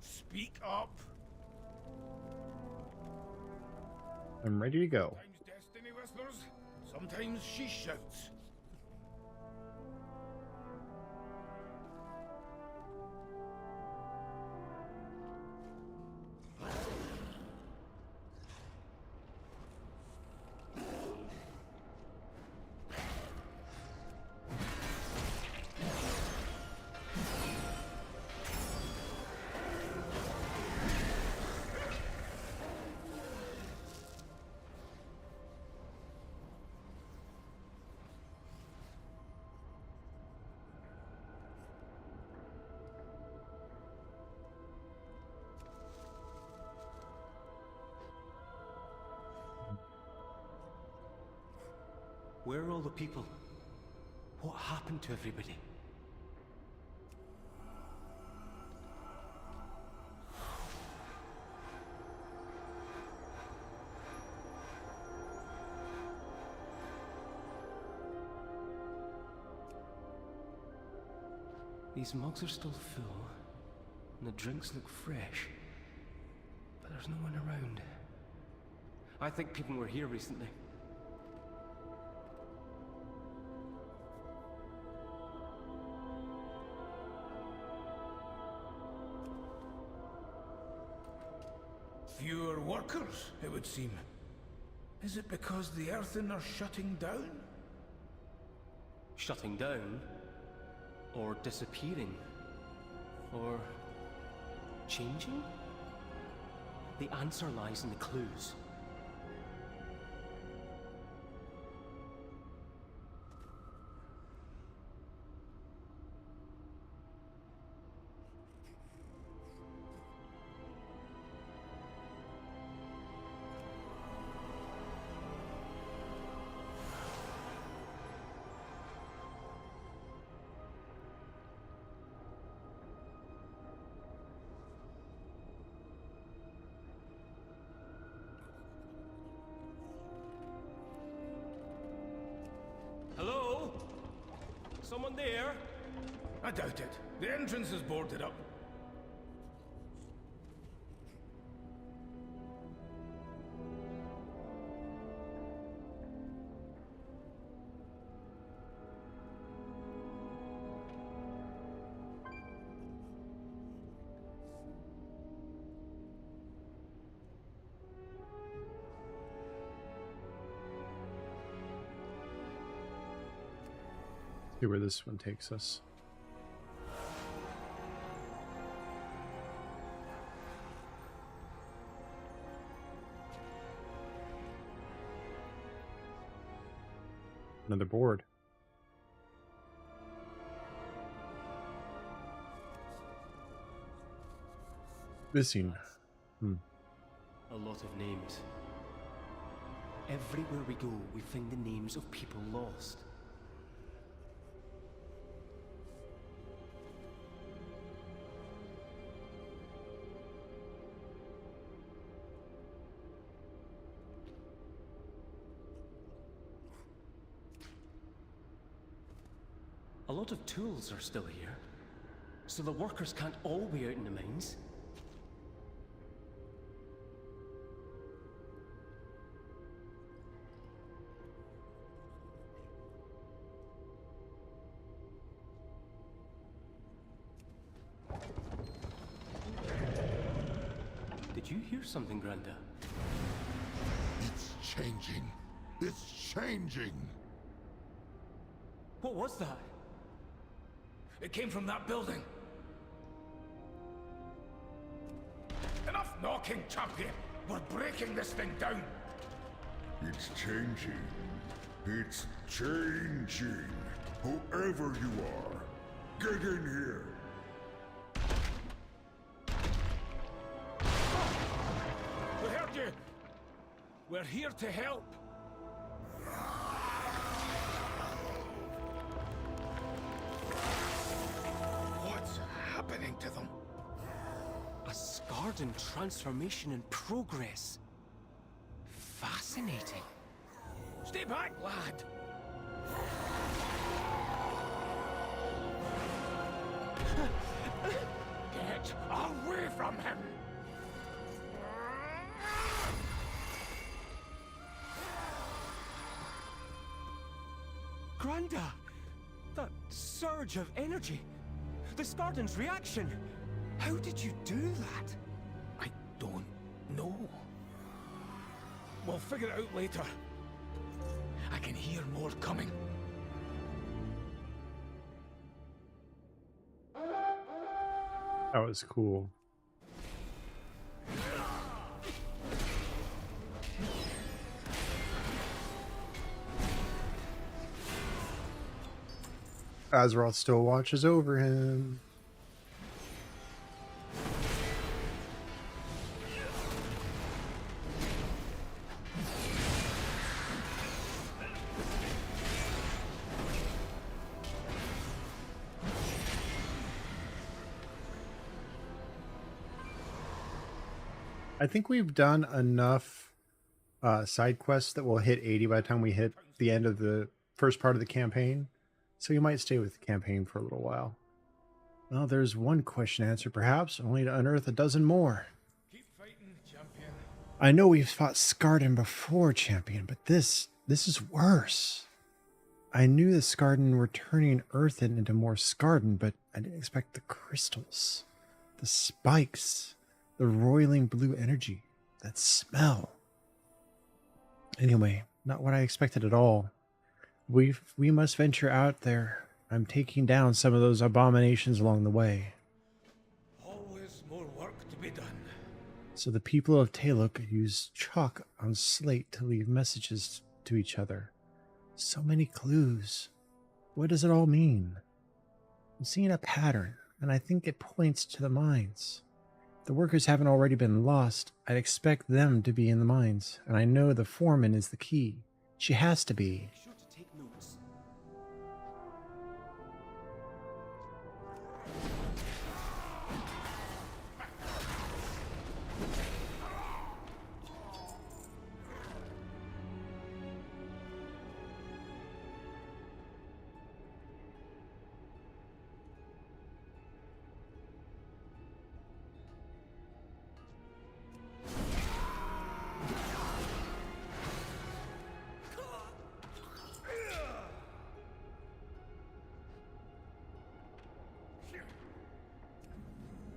Speak up. I'm ready to go. Sometimes Destiny whispers, sometimes she shouts. Where are all the people? What happened to everybody? These mugs are still full, and the drinks look fresh. But there's no one around. I think people were here recently. Fewer workers, it would seem. Is it because the Earthen are shutting down? Shutting down? Or disappearing? Or changing? The answer lies in the clues. Hello? Someone there? I doubt it. The entrance is boarded up. See where this one takes us. Another board. Missing. A lot of names. Everywhere we go, we find the names of people lost. A lot of tools are still here, so the workers can't all be out in the mines. Did you hear something, Granda? It's changing. It's changing. What was that? It came from that building. Enough knocking, champion! We're breaking this thing down! It's changing. It's changing. Whoever you are, get in here. We heard you! We're here to help! What's happening to them? A Scarden transformation in progress. Fascinating. fascinating. Stay back, lad. Get away from him! Granda! That surge of energy! The Spartan's reaction! How did you do that? I don't know. We'll figure it out later. I can hear more coming. That was cool. Azeroth still watches over him. I think we've done enough side quests that will hit 80 by the time we hit the end of the first part of the campaign. So you might stay with the campaign for a little while. Well, there's one question answered, perhaps, only to unearth a dozen more. Keep fighting, champion. I know we've fought Skardan before, champion, but this is worse. I knew the Skardan were turning Earthen into more Skardan, but I didn't expect the crystals, the spikes, the roiling blue energy, that smell. Anyway, not what I expected at all. We must venture out there. I'm taking down some of those abominations along the way. Always more work to be done. So the people of Taluk use chalk on slate to leave messages to each other. So many clues. What does it all mean? I'm seeing a pattern, and I think it points to the mines. If the workers haven't already been lost, I'd expect them to be in the mines, and I know the foreman is the key. She has to be. Make sure to take notes.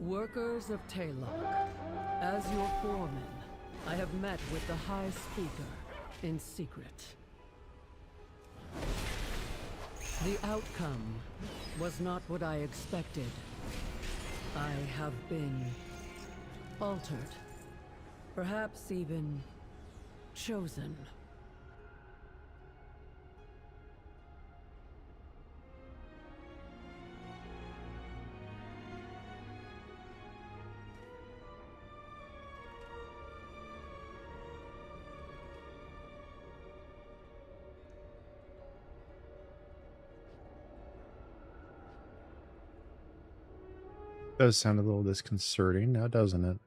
Workers of Talok, as your foreman, I have met with the High Speaker in secret. The outcome was not what I expected. I have been altered, perhaps even chosen. Does sound a little disconcerting now, doesn't it?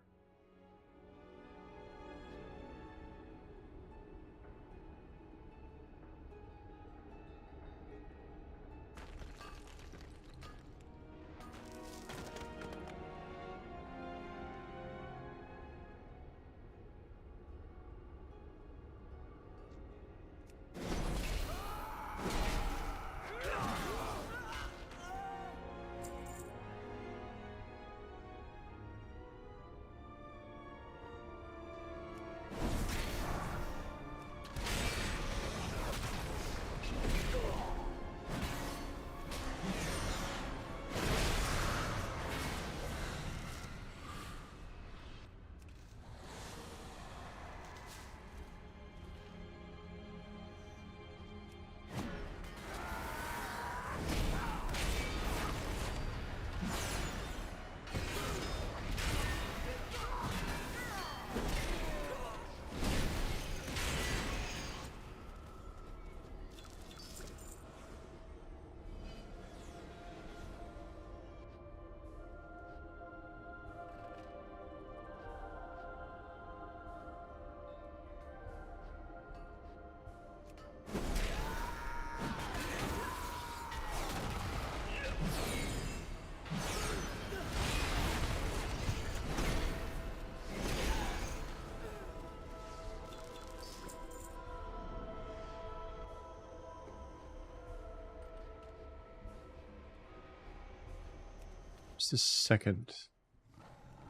What's the second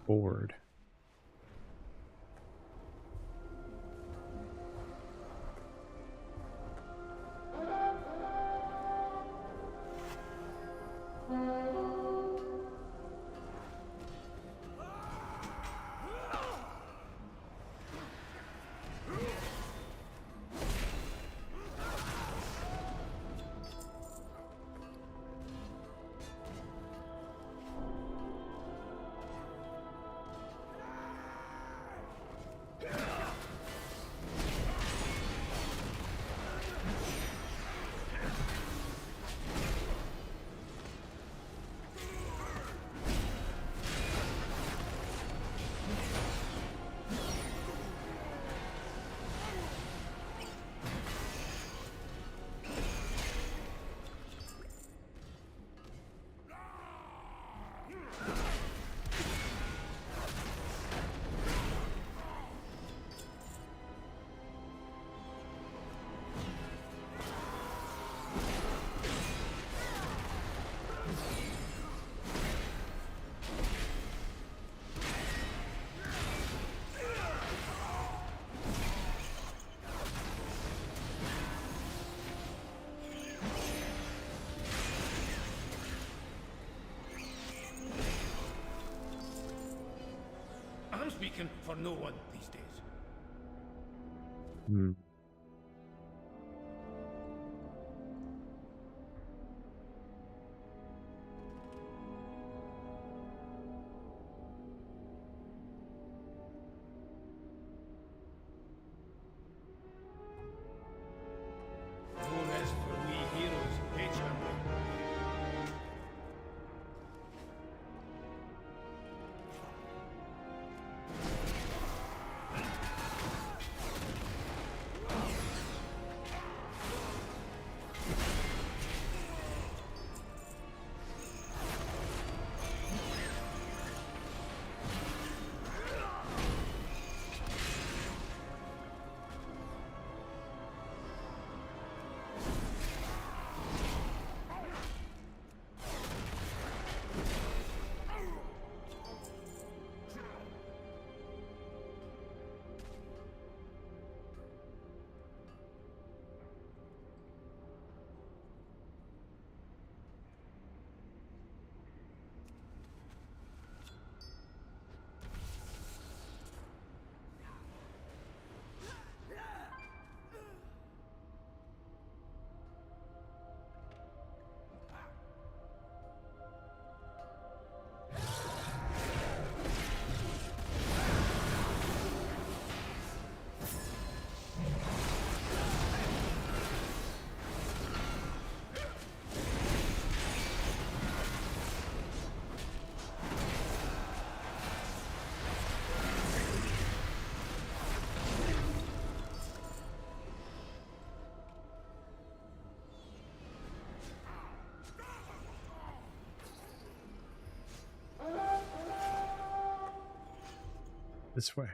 board? I'm speaking for no one these days. Hmm. No rest for we heroes, eh, champion? This way.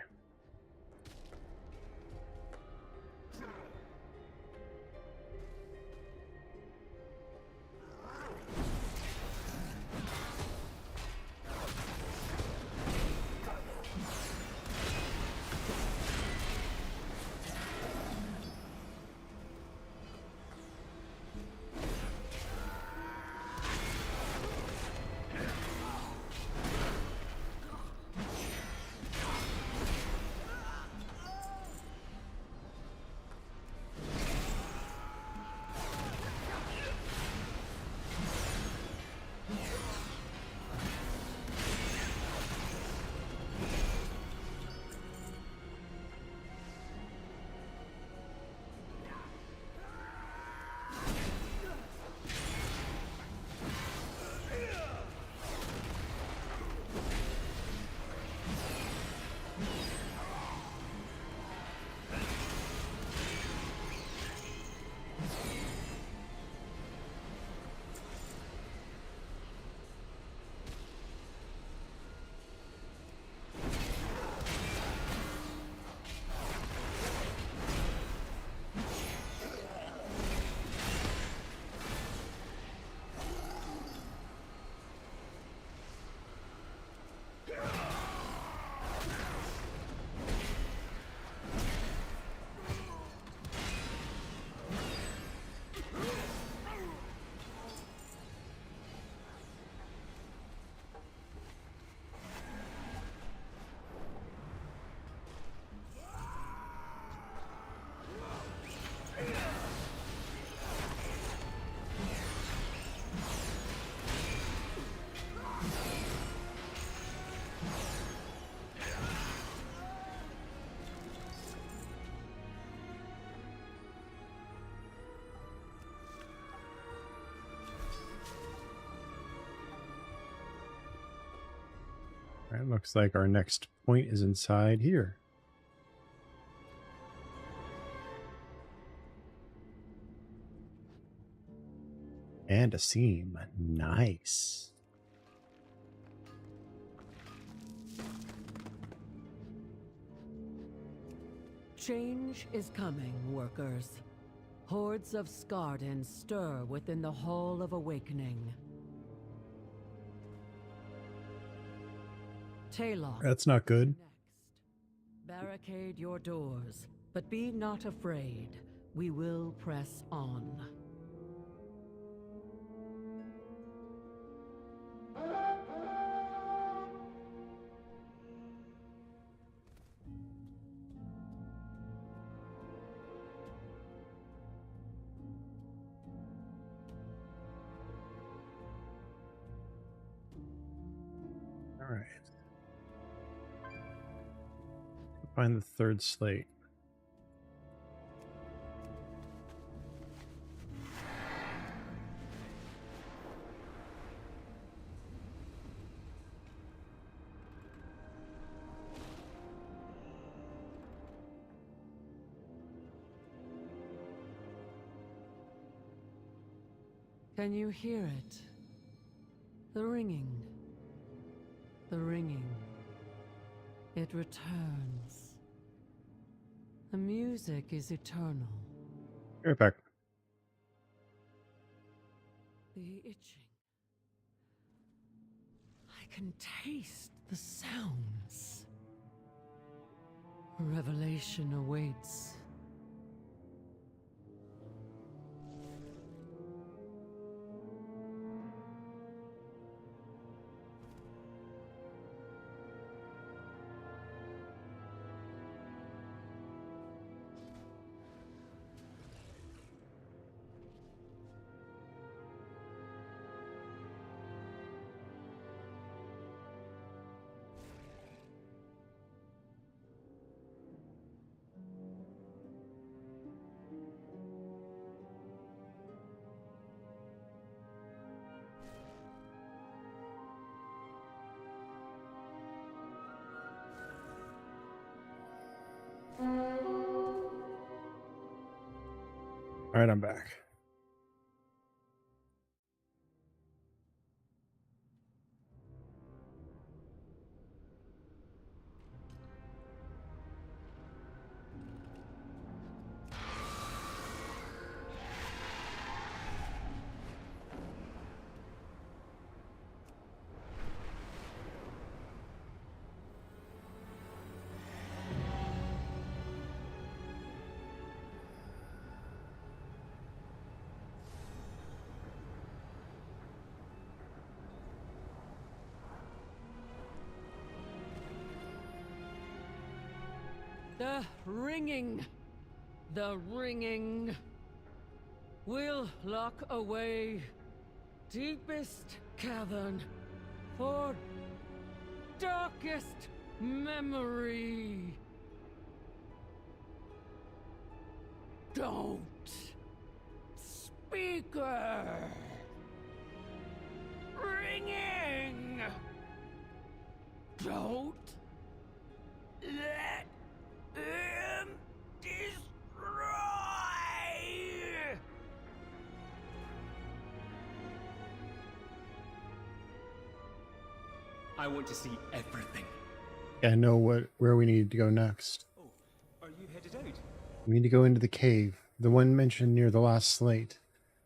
Alright, looks like our next point is inside here. And a seam. Nice. Change is coming, workers. Hordes of Skarden stir within the Hall of Awakening. Taylor. That's not good. Barricade your doors, but be not afraid. We will press on. All right. Find the third slate. Can you hear it? The ringing. The ringing. It returns. The music is eternal. Be right back. The itching. I can taste the sounds. Revelation awaits. All right, I'm back. The ringing. The ringing. Will lock away deepest cavern for darkest memory. Don't. Speaker. Ringing. Don't let him destroy. I want to see everything. I know where we need to go next. Oh, are you headed out? We need to go into the cave, the one mentioned near the last slate.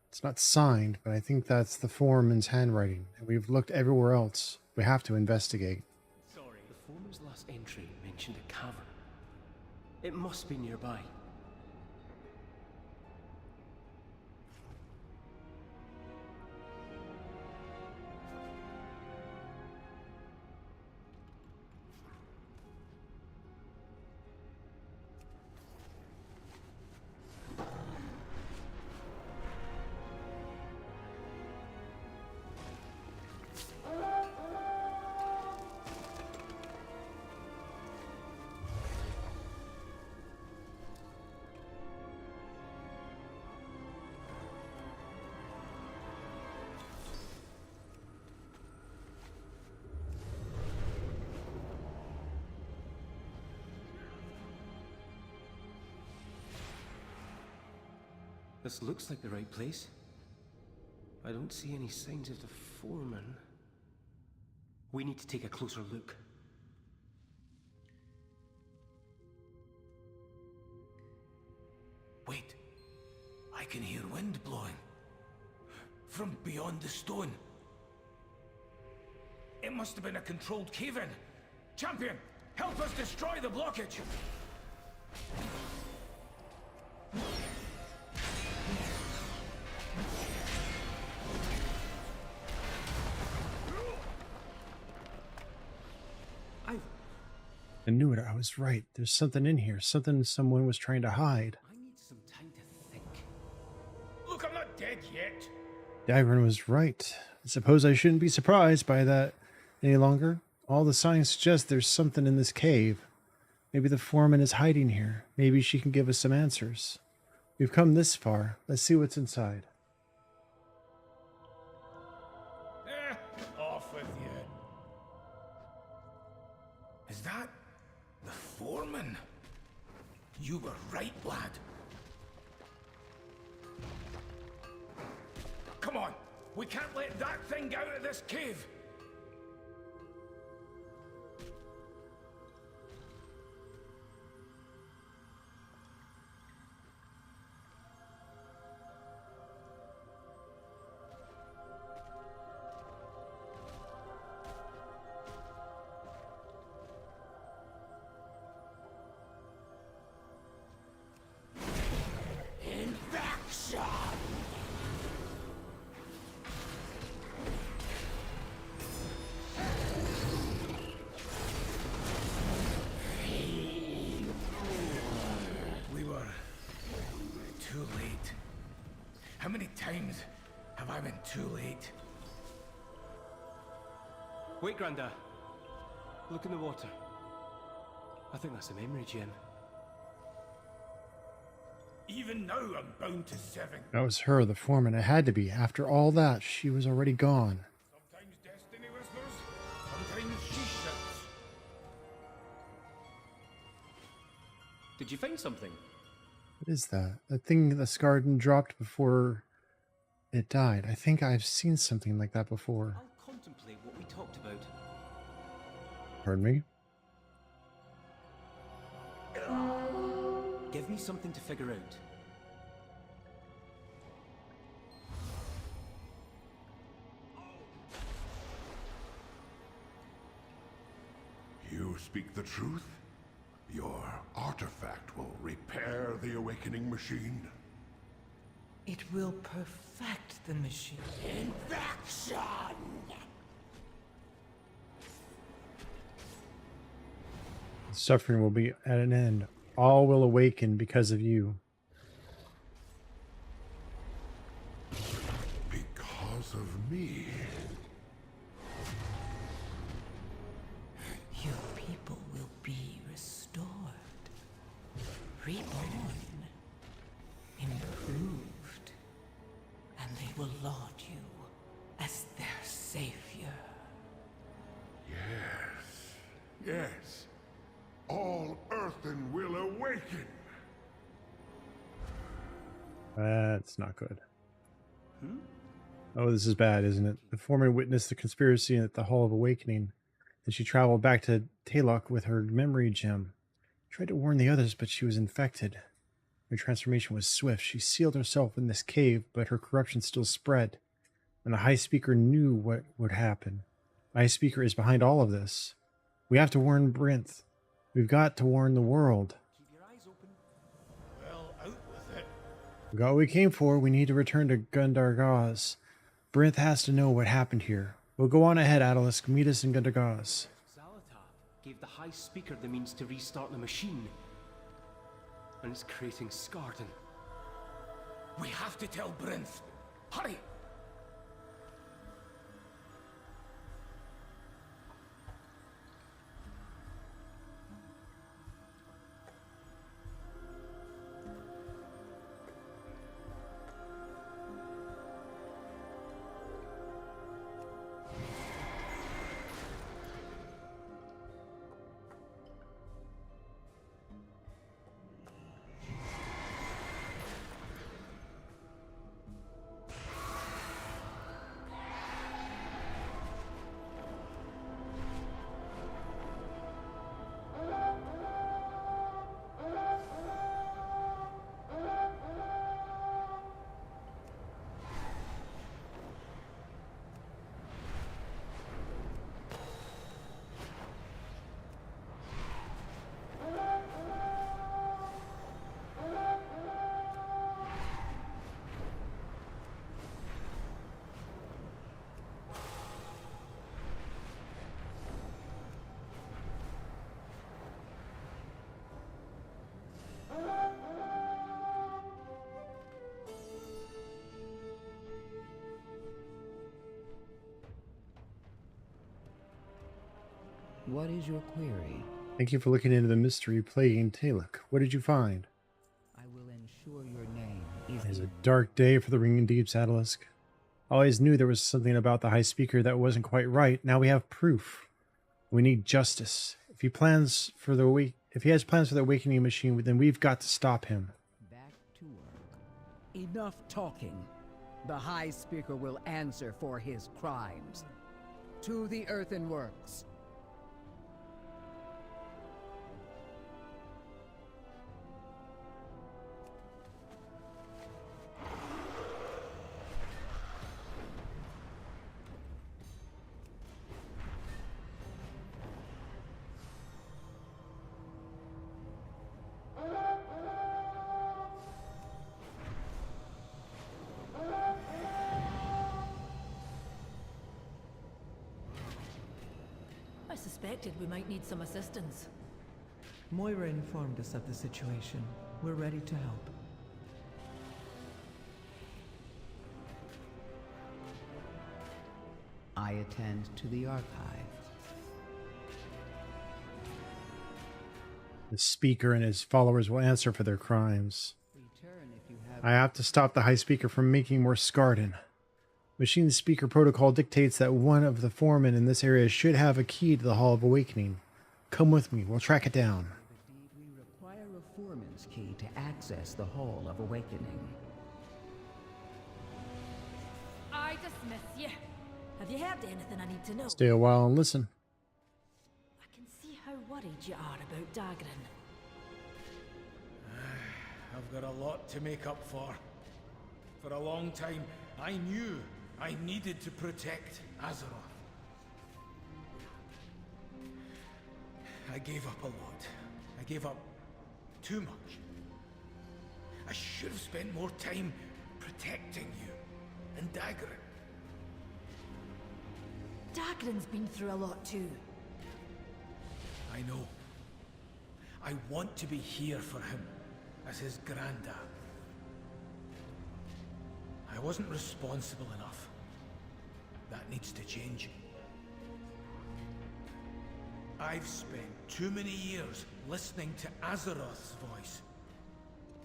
It's not signed, but I think that's the foreman's handwriting, and we've looked everywhere else. We have to investigate. Sorry. The foreman's last entry mentioned a cavern. It must be nearby. This looks like the right place. I don't see any signs of the foreman. We need to take a closer look. Wait. I can hear wind blowing. From beyond the stone. It must have been a controlled cave-in. Champion, help us destroy the blockage! I knew it. I was right. There's something in here. Something someone was trying to hide. I need some time to think. Look, I'm not dead yet. Dagran was right. I suppose I shouldn't be surprised by that any longer. All the signs suggest there's something in this cave. Maybe the foreman is hiding here. Maybe she can give us some answers. We've come this far. Let's see what's inside. Off with you. Is that the foreman? You were right, lad. Come on, we can't let that thing out of this cave. How many times have I been too late? Wait, Granda. Look in the water. I think that's a memory gem. Even now, I'm bound to 7. That was her, the foreman. It had to be. After all that, she was already gone. Sometimes destiny whispers, sometimes she shouts. Did you find something? What is that? That thing the Scarden dropped before it died. I think I've seen something like that before. I'll contemplate what we talked about. Pardon me? Give me something to figure out. You speak the truth? Your artifact will repair the awakening machine? It will perfect the machine. Infection! Suffering will be at an end. All will awaken because of you. Because of me? Your people will be restored, reborn, improved, and they will laud you as their savior. Yes. Yes. All Earthen will awaken. That's not good. Oh, this is bad, isn't it? The foreman witnessed the conspiracy at the Hall of Awakening, and she traveled back to Talok with her memory gem. Tried to warn the others, but she was infected. Her transformation was swift. She sealed herself in this cave, but her corruption still spread. And the High Speaker knew what would happen. The High Speaker is behind all of this. We have to warn Brinth. We've got to warn the world. Keep your eyes open. Well, out with it. We got what we came for. We need to return to Gundargaz. Brinth has to know what happened here. We'll go on ahead, Adalisk. Meet us in Gundargaz. Zalatar gave the High Speaker the means to restart the machine. And it's creating Scarden. We have to tell Brinth. Hurry! What is your query? Thank you for looking into the mystery plaguing Taluk. What did you find? I will ensure your name is... It is a dark day for the Ringing Deep's Adalisk. I always knew there was something about the High Speaker that wasn't quite right. Now we have proof. We need justice. If he has plans for the awakening machine, then we've got to stop him. Back to work. Enough talking. The High Speaker will answer for his crimes. To the earthenworks. I suspected we might need some assistance. Moira informed us of the situation. We're ready to help. I attend to the archive. The Speaker and his followers will answer for their crimes. Return if you have... I have to stop the High Speaker from making more Skarden. Machine Speaker protocol dictates that one of the foremen in this area should have a key to the Hall of Awakening. Come with me, we'll track it down. We require a foreman's key to access the Hall of Awakening. I dismiss you. Have you heard anything I need to know? Stay a while and listen. I can see how worried you are about Dagran. I've got a lot to make up for. For a long time, I knew I needed to protect Azeroth. I gave up a lot. I gave up too much. I should have spent more time protecting you and Dagran. Dagran's been through a lot too. I know. I want to be here for him, as his granddad. I wasn't responsible enough. That needs to change. I've spent too many years listening to Azeroth's voice.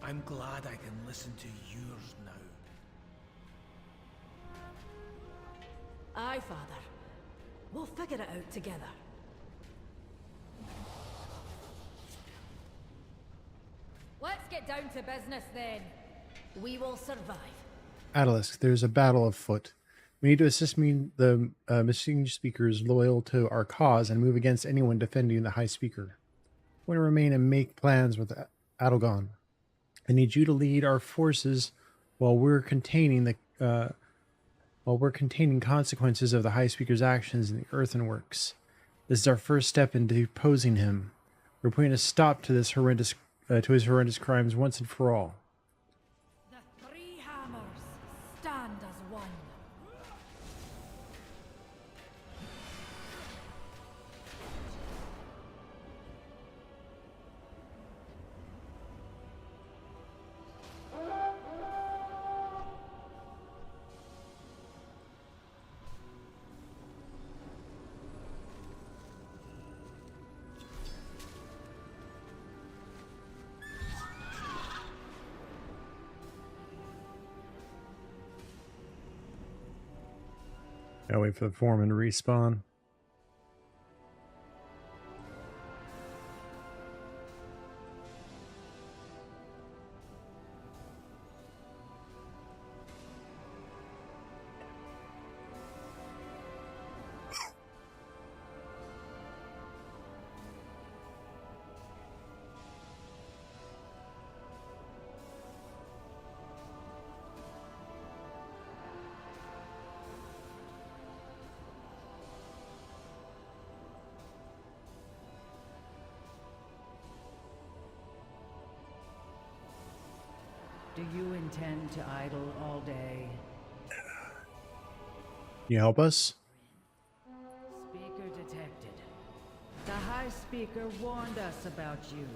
I'm glad I can listen to yours now. Aye, Father. We'll figure it out together. Let's get down to business then. We will survive. Adalisk, there's a battle afoot. We need to assist the Machine Speakers loyal to our cause and move against anyone defending the High Speaker. We want to remain and make plans with Adelgon. I need you to lead our forces while we're containing consequences of the High Speaker's actions in the Earthenworks. This is our first step in deposing him. We're putting a stop to his horrendous crimes once and for all. The three hammers stand as one. Gotta wait for the foreman to respawn. Do you intend to idle all day? Can you help us? Speaker detected. The High Speaker warned us about you.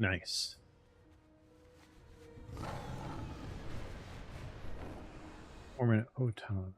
Nice. Foreman Oton.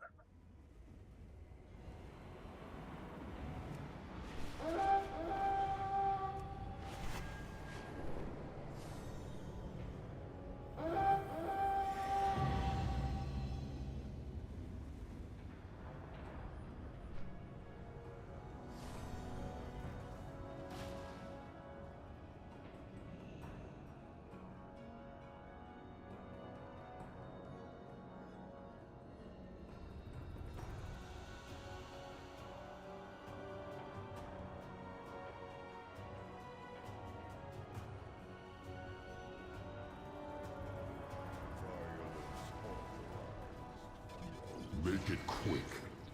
Make it quick.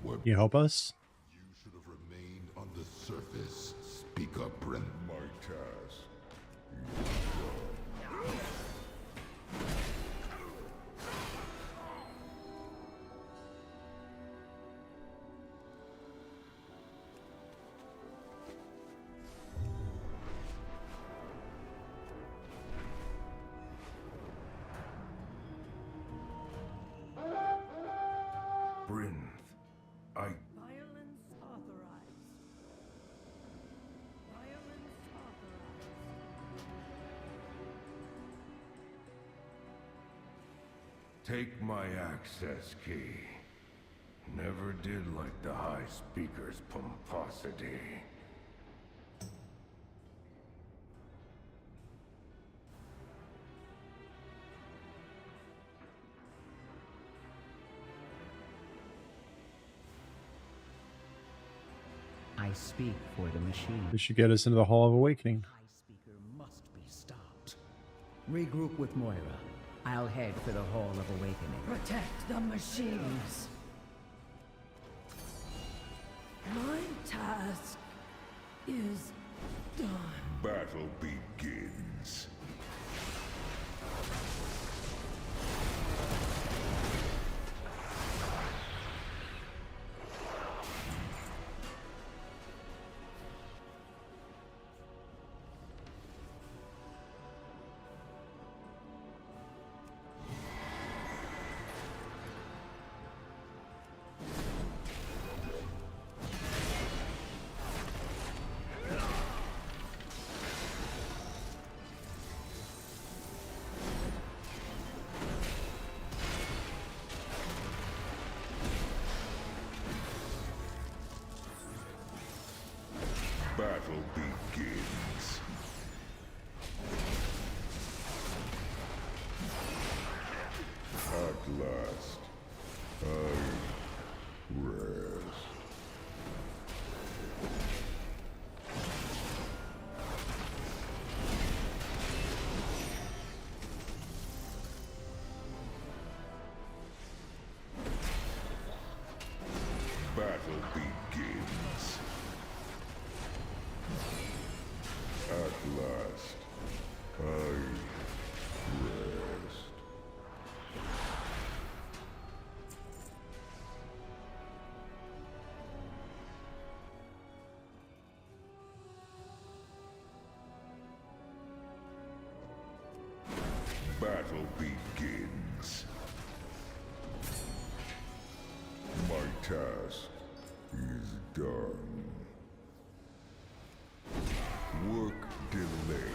Can you help us? You should have remained on the surface. Speak up, Brent. My task. Brynth, Violence authorized. Violence authorized. Take my access key. Never did like the High Speaker's pomposity. I speak for the machine. This should get us into the Hall of Awakening. High Speaker must be stopped. Regroup with Moira. I'll head for the Hall of Awakening. Protect the machines. My task is done. Battle begins. Battle begins. At last, I rest. Battle begins. At last, I rest. Battle begins. My task is done. Work delayed.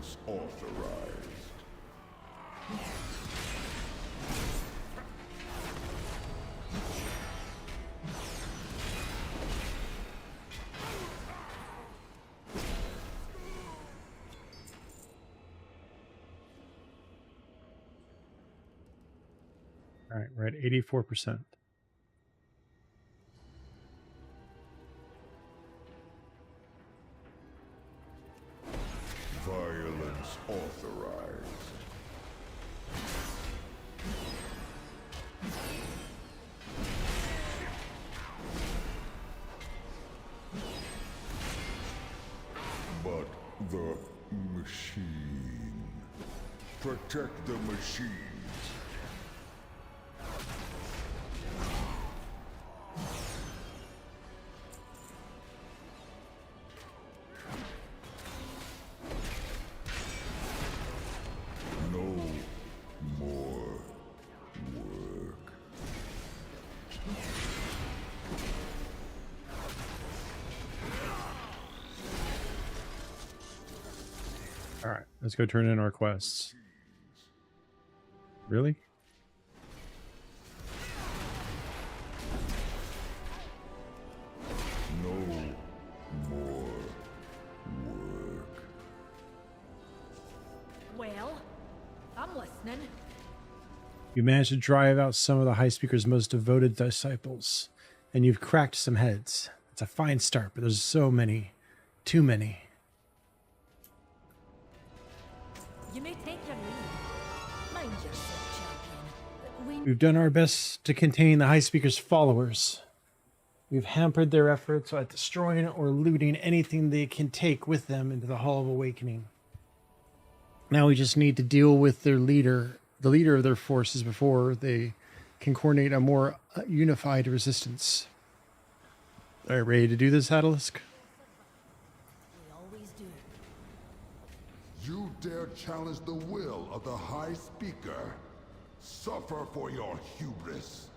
Violence authorized. All right, we're at 84%. Violence authorized. But the machine. Protect the machines. No more work. All right, let's go turn in our quests. Really? No more work. Well, I'm listening. You managed to drive out some of the High Speaker's most devoted disciples, and you've cracked some heads. It's a fine start, but there's so many. Too many. You may take your lead. Mind yourself, champion. We've done our best to contain the High Speaker's followers. We've hampered their efforts at destroying or looting anything they can take with them into the Hall of Awakening. Now we just need to deal with their leader, the leader of their forces, before they can coordinate a more unified resistance. Are you ready to do this, Atalisk? We always do. You dare challenge the will of the High Speaker? Suffer for your hubris.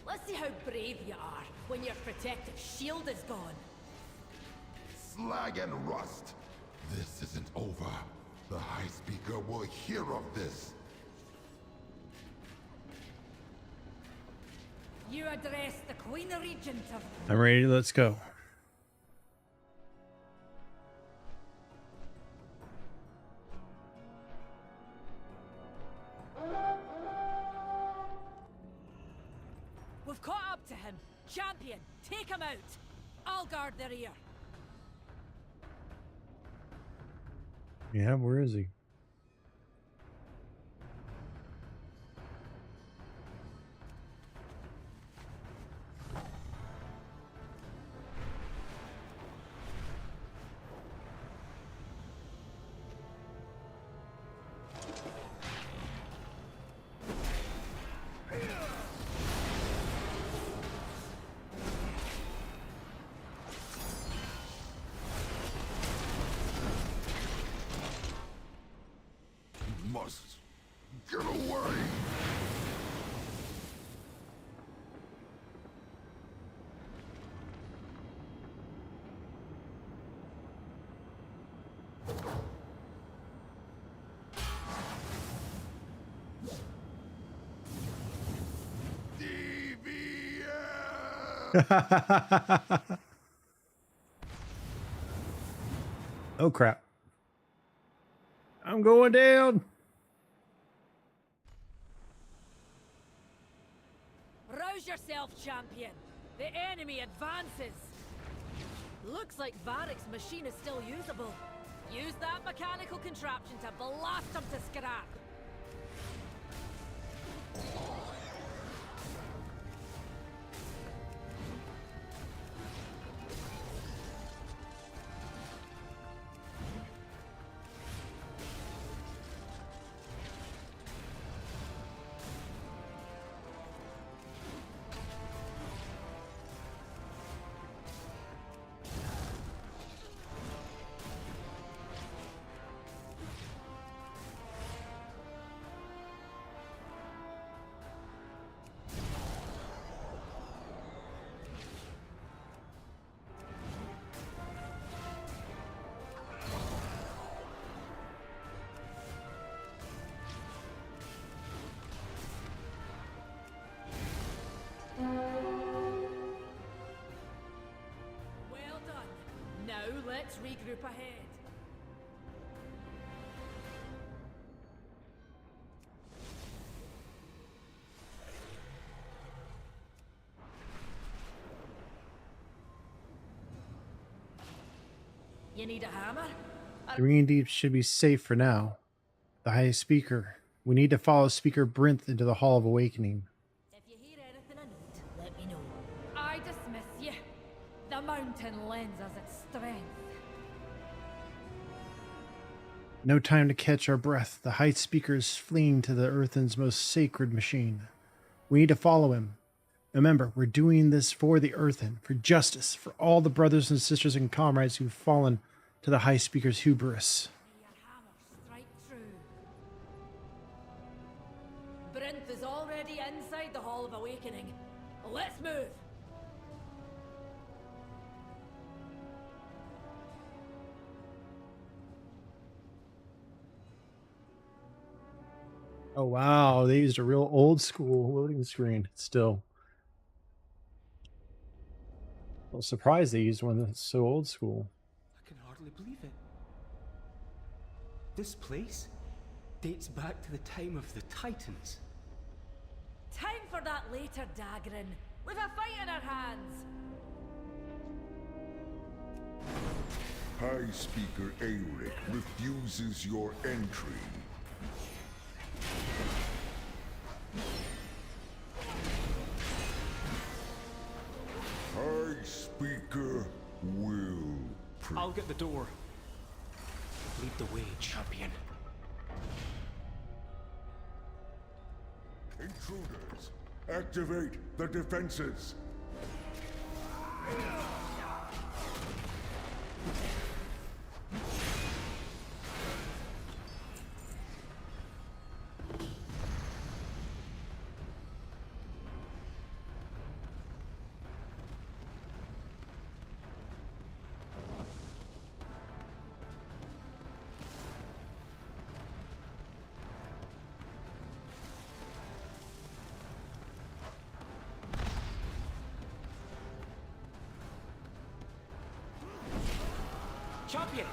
Let's see how brave you are when your protective shield is gone. Slag and rust. This isn't over. The High Speaker will hear of this. You address the Queen Regent of... I'm ready. Let's go. We've caught up to him. Champion, take him out. I'll guard the rear. Yeah, where is he? Must get away. Oh crap. I'm going down. Rouse yourself, champion. The enemy advances. Looks like Varric's machine is still usable. Use that mechanical contraption to blast him to scrap. regroup ahead. You need a hammer? The Ringing Deep should be safe for now. The High Speaker. We need to follow Speaker Brinth into the Hall of Awakening. If you hear anything I need, let me know. I dismiss you. The mountain lends us its strength. No time to catch our breath. The High Speaker is fleeing to the Earthen's most sacred machine. We need to follow him. Remember, we're doing this for the Earthen, for justice, for all the brothers and sisters and comrades who've fallen to the High Speaker's hubris. May your hammer strike true. Brinth is already inside the Hall of Awakening. Let's move! Oh wow, they used a real old school loading screen still. Well, surprised they used one that's so old school. I can hardly believe it. This place dates back to the time of the Titans. Time for that later, Dagrin. We've a fight in our hands. High Speaker Aeric refuses your entry. High Speaker will... I'll get the door. Lead the way, champion. Intruders, activate the defenses. Champion!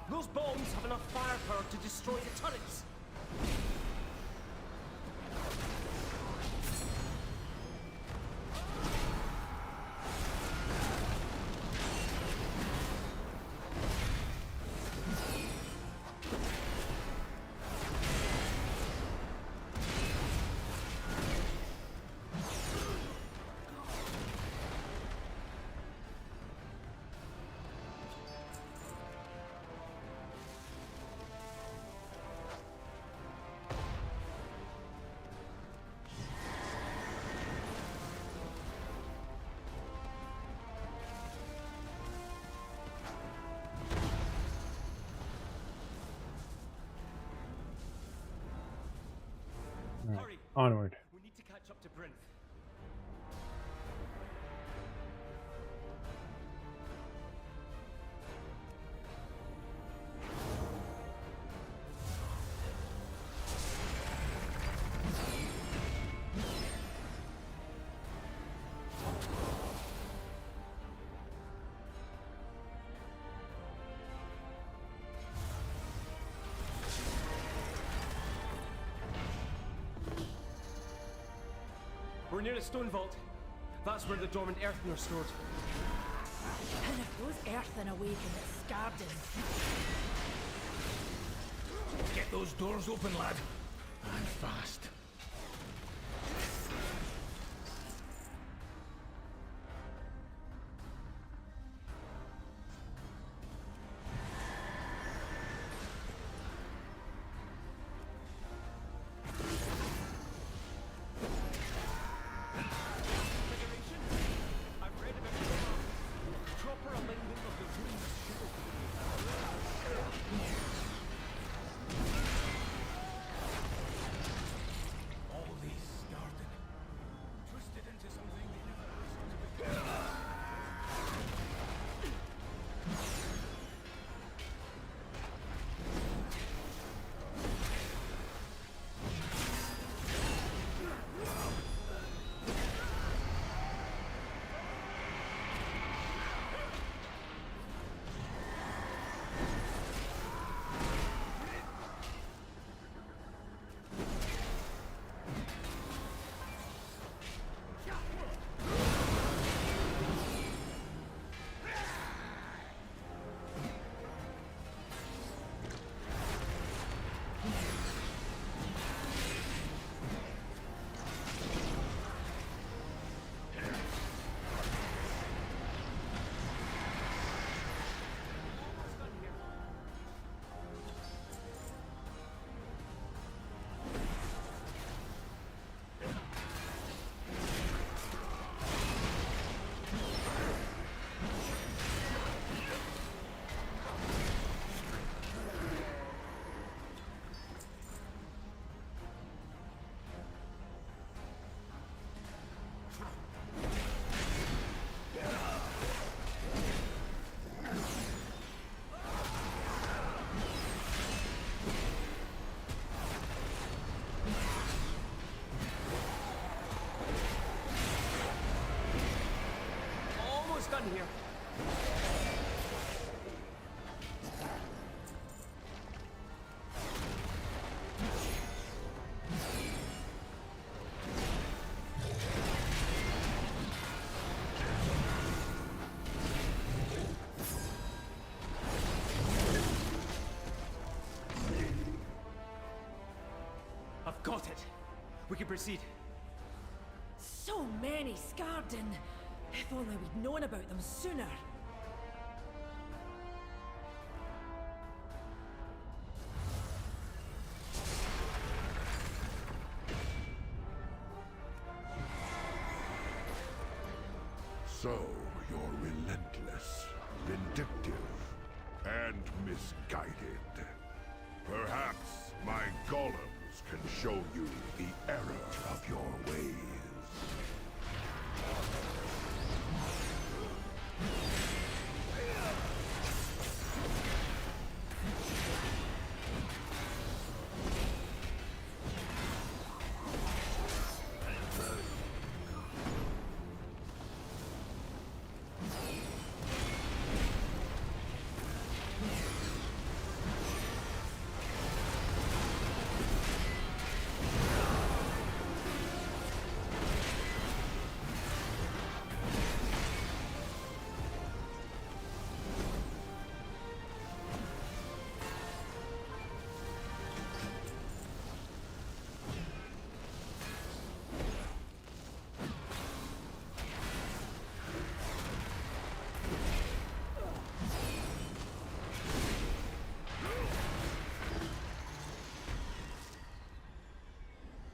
Those bombs have enough firepower to destroy the turrets! Right. Onward. We need to catch up to Brinth. We're near a stone vault. That's where the dormant earthen are stored. And if those earthen awaken at Scarden... Get those doors open, lad. And fast. on here. I've got it. We can proceed. So many Scarden. If only we'd known about them sooner. So, you're relentless, vindictive, and misguided. Perhaps my golems can show you the error of your ways.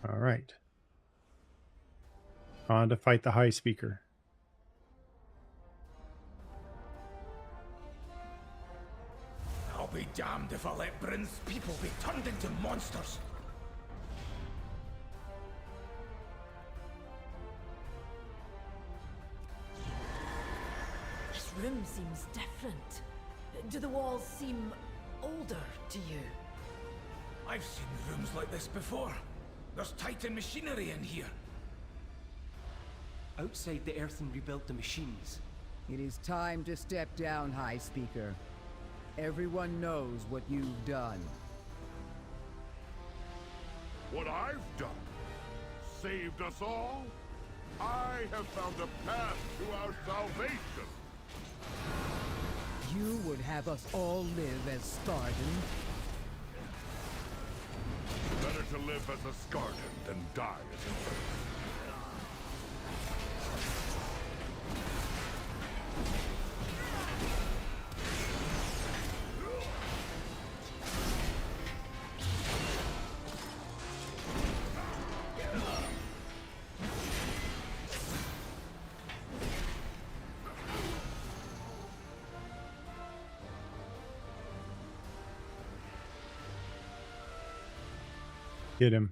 All right. On to fight the High Speaker. I'll be damned if I let Bryn's people be turned into monsters. This room seems different. Do the walls seem older to you? I've seen rooms like this before. There's Titan machinery in here. Outside the earthen rebuilt the machines. It is time to step down, High Speaker. Everyone knows what you've done. What I've done? Saved us all? I have found a path to our salvation. You would have us all live as Scarden? Better to live as a Scarden than die as a Earth. Get him.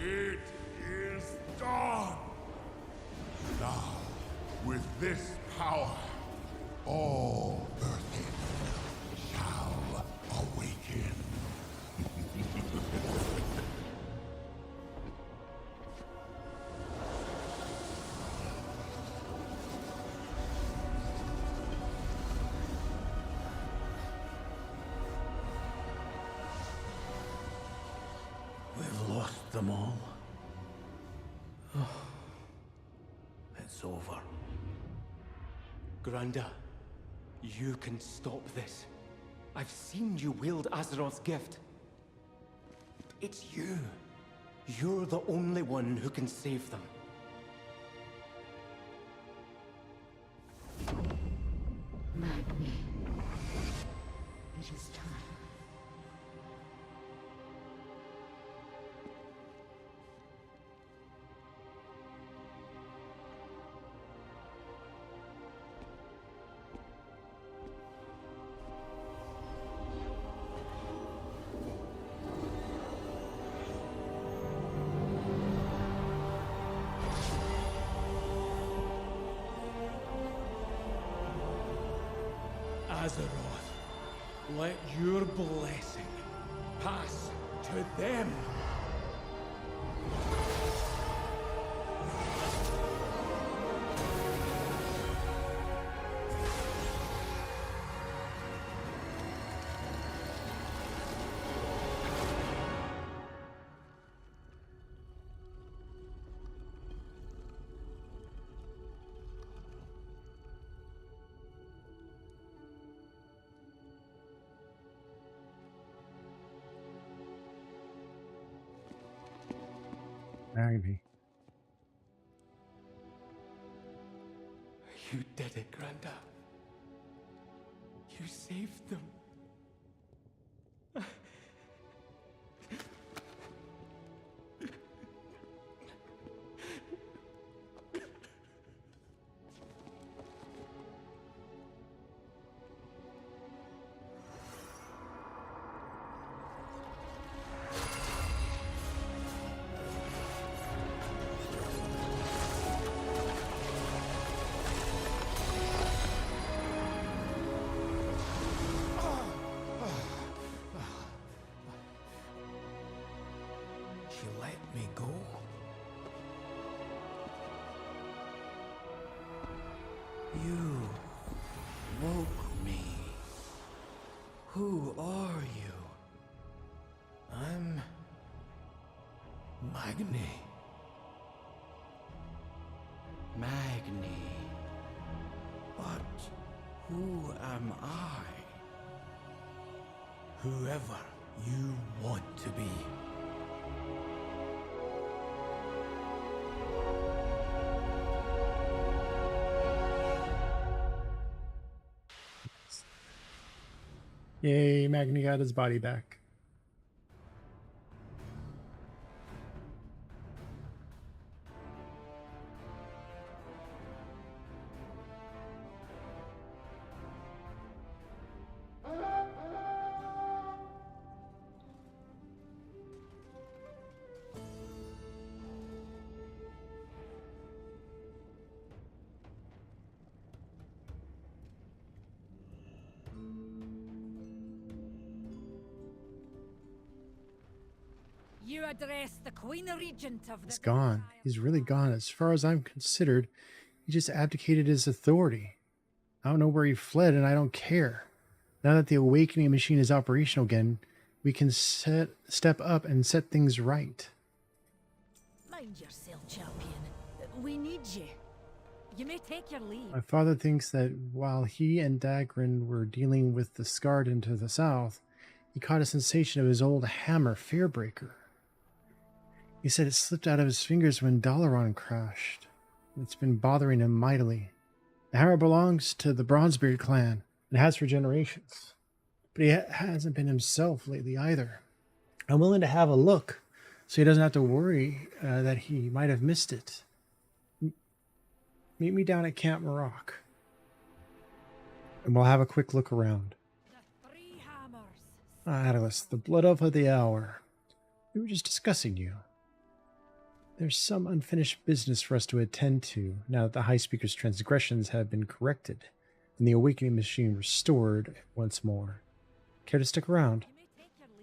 It is done! Now, with this power, all Earthen shall awaken. We've lost them all. It's over. Granda, you can stop this. I've seen you wield Azeroth's gift. It's you. You're the only one who can save them. Magni. It is time. Azeroth, let your blessing pass to them. Magni. You did it, Granda. You saved them. She let me go. You woke me. Who are you? I'm Magni. Magni. But who am I? Whoever you want to be. Yay, Magni got his body back. You address the Queen Regent of the... He's gone. He's really gone. As far as I'm considered, he just abdicated his authority. I don't know where he fled, and I don't care. Now that the awakening machine is operational again, we can step up and set things right. Mind yourself, champion. We need you. You may take your leave. My father thinks that while he and Dagrin were dealing with the Scarden to the south, he caught a sensation of his old hammer, Fearbreaker. He said it slipped out of his fingers when Dalaran crashed. It's been bothering him mightily. The hammer belongs to the Bronzebeard clan, and has for generations. But he hasn't been himself lately either. I'm willing to have a look, so he doesn't have to worry that he might have missed it. Meet me down at Camp Maroc, and we'll have a quick look around. Atlas, the blood elf of the hour. We were just discussing you. There's some unfinished business for us to attend to now that the High Speaker's transgressions have been corrected and the awakening machine restored once more. Care to stick around?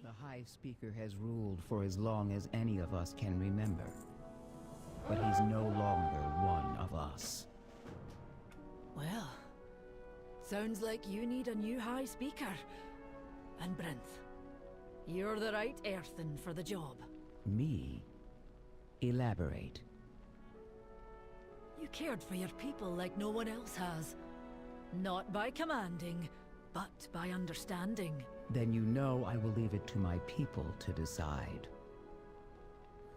The High Speaker has ruled for as long as any of us can remember. But he's no longer one of us. Well, sounds like you need a new High Speaker. And Brinth, you're the right earthen for the job. Me? Elaborate. You cared for your people like no one else has. Not by commanding, but by understanding. Then you know I will leave it to my people to decide.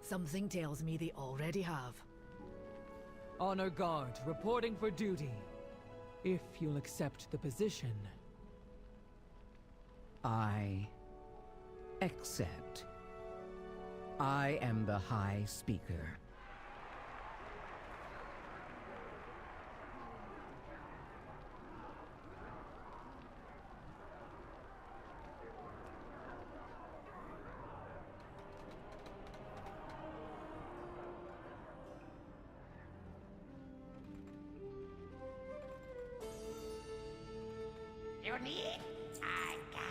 Something tells me they already have. Honor Guard, reporting for duty. If you'll accept the position. I accept. I am the High Speaker. You need? I got.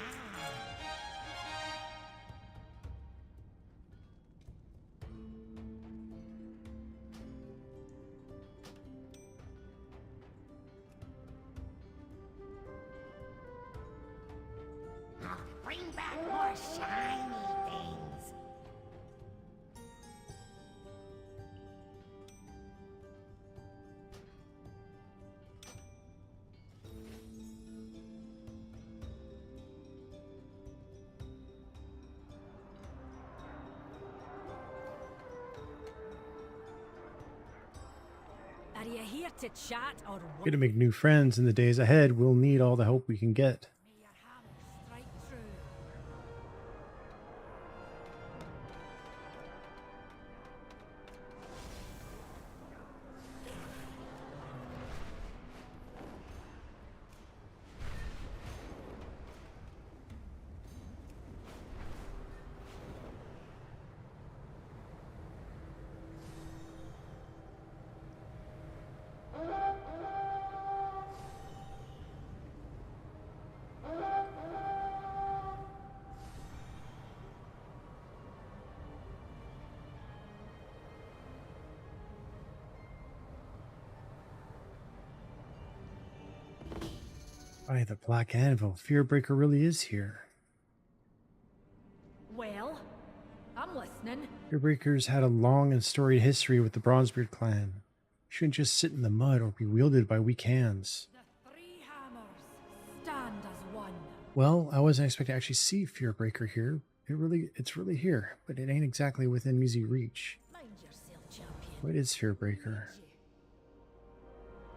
Are you here to chat or what? Here to make new friends in the days ahead. We'll need all the help we can get. May your hammer strike true. By the Black Anvil, Fearbreaker really is here. Well, I'm listening. Fearbreakers had a long and storied history with the Bronzebeard clan. Shouldn't just sit in the mud or be wielded by weak hands. The three hammers stand as one. Well, I wasn't expecting to actually see Fearbreaker here. It's really here, but it ain't exactly within easy reach. Mind yourself, champion. What is Fearbreaker?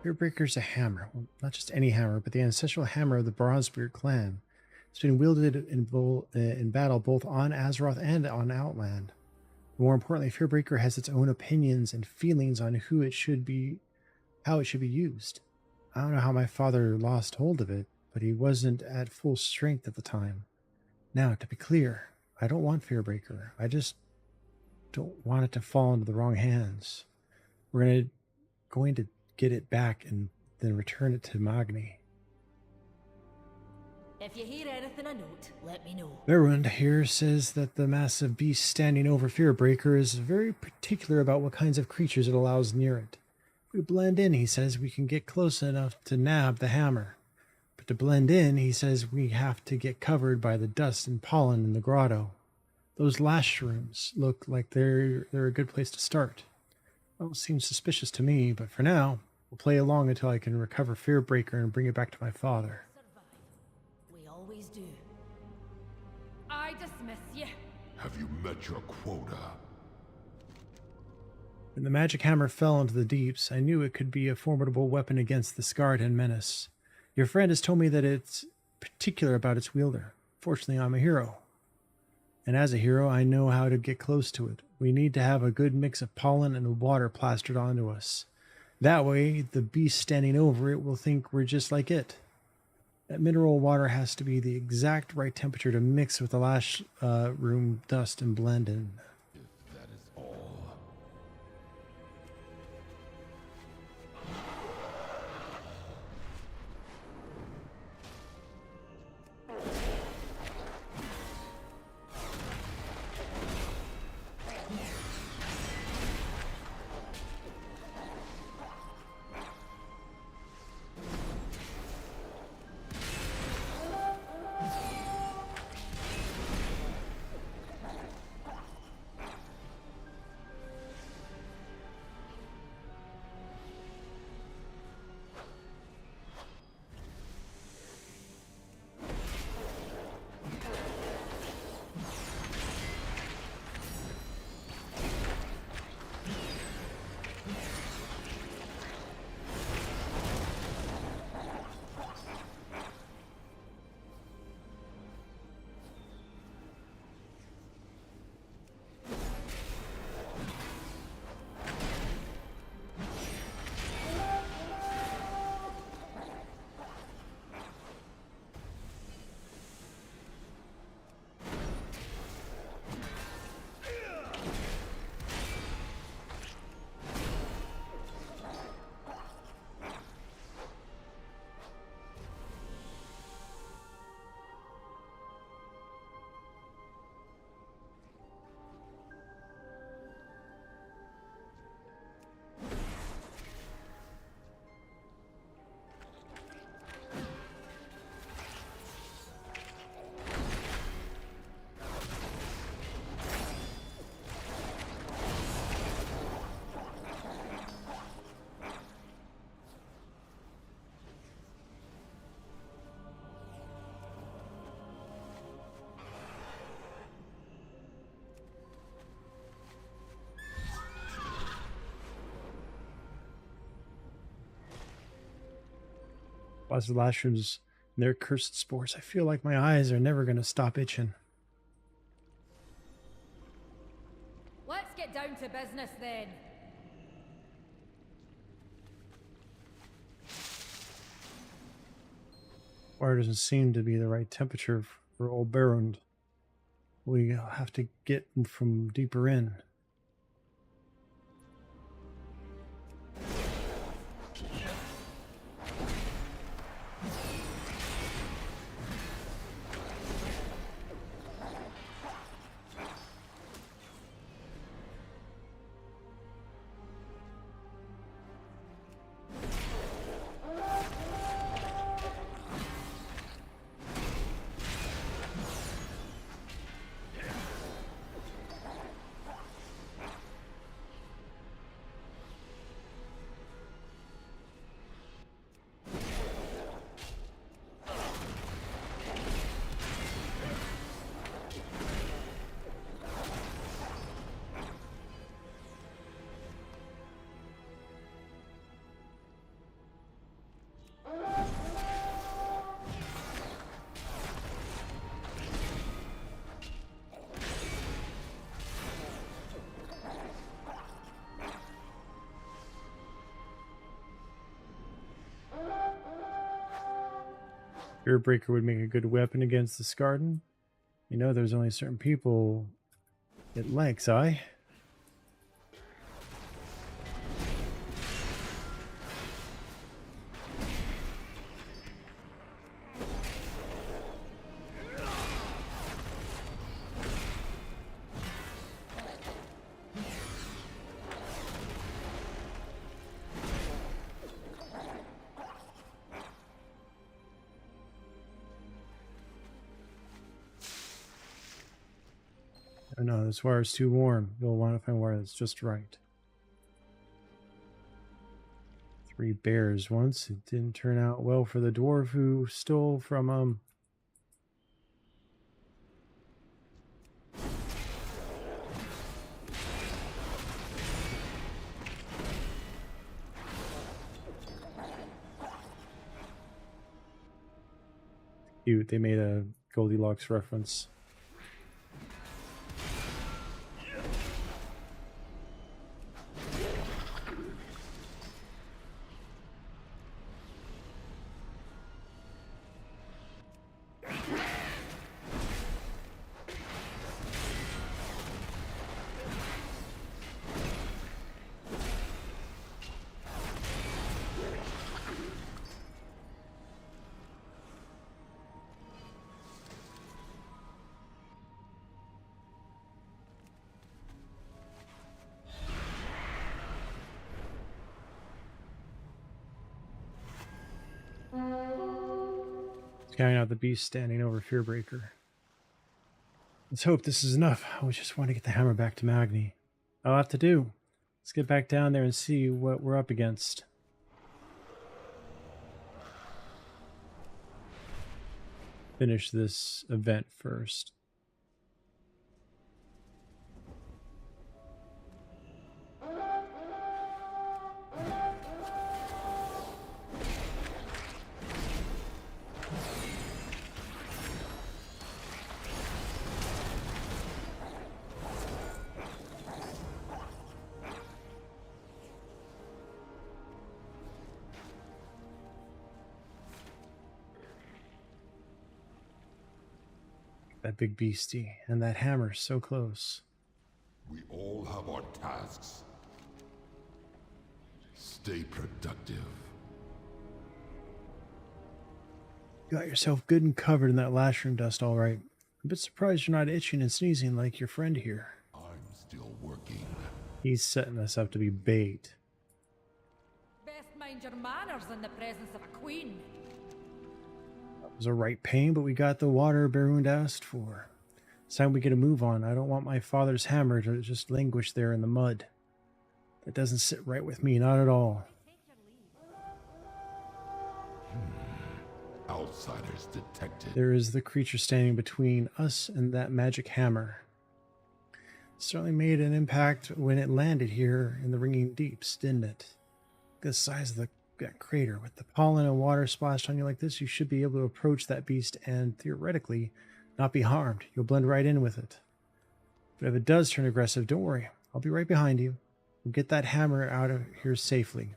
Fearbreaker's a hammer. Well, not just any hammer, but the ancestral hammer of the Bronzebeard clan. It's been wielded in battle both on Azeroth and on Outland. More importantly, Fearbreaker has its own opinions and feelings on how it should be used. I don't know how my father lost hold of it, but he wasn't at full strength at the time. Now, to be clear, I don't want Fearbreaker. I just don't want it to fall into the wrong hands. We're going to get it back and then return it to Magni. If you hear anything I note, let me know. Verwund here says that the massive beast standing over Fearbreaker is very particular about what kinds of creatures it allows near it. If we blend in, he says, we can get close enough to nab the hammer. But to blend in, he says we have to get covered by the dust and pollen in the grotto. Those lash rooms look like they're a good place to start. Well, it seems suspicious to me, but for now, we'll play along until I can recover Fearbreaker and bring it back to my father. We always do. I dismiss you. Have you met your quota? When the magic hammer fell into the deeps, I knew it could be a formidable weapon against the Skardan menace. Your friend has told me that it's particular about its wielder. Fortunately, I'm a hero. And as a hero, I know how to get close to it. We need to have a good mix of pollen and water plastered onto us. That way, the beast standing over it will think we're just like it. That mineral water has to be the exact right temperature to mix with the lash room dust and blend in. If that is all. Lots of Lashrooms and their cursed spores. I feel like my eyes are never going to stop itching. Let's get down to business then. Water doesn't seem to be the right temperature for old Barund. We have to get from deeper in. Fearbreaker would make a good weapon against the Skardan. You know, there's only certain people it likes, aye? Oh no, this wire is too warm. You'll want to find wire that's just right. 3 bears once. It didn't turn out well for the dwarf who stole from Cute, they made a Goldilocks reference. Counting out the beast standing over Fearbreaker. Let's hope this is enough. I just want to get the hammer back to Magni. I'll have to do. Let's get back down there and see what we're up against. Finish this event first. That big beastie and that hammer so close. We all have our tasks. Stay productive. You got yourself good and covered in that Lashroom dust, all right. I'm a bit surprised you're not itching and sneezing like your friend here. I'm still working. He's setting us up to be bait. Best mind your manners in the presence of a queen. That was a right pain, but we got the water Barund asked for. It's time we get a move on. I don't want my father's hammer to just languish there in the mud. That doesn't sit right with me, not at all. Outsiders detected. There is the creature standing between us and that magic hammer. It certainly made an impact when it landed here in the ringing deeps, didn't it? The size of the that crater. With the pollen and water splashed on you like this, you should be able to approach that beast and, theoretically, not be harmed. You'll blend right in with it. But if it does turn aggressive, don't worry. I'll be right behind you. We'll get that hammer out of here safely.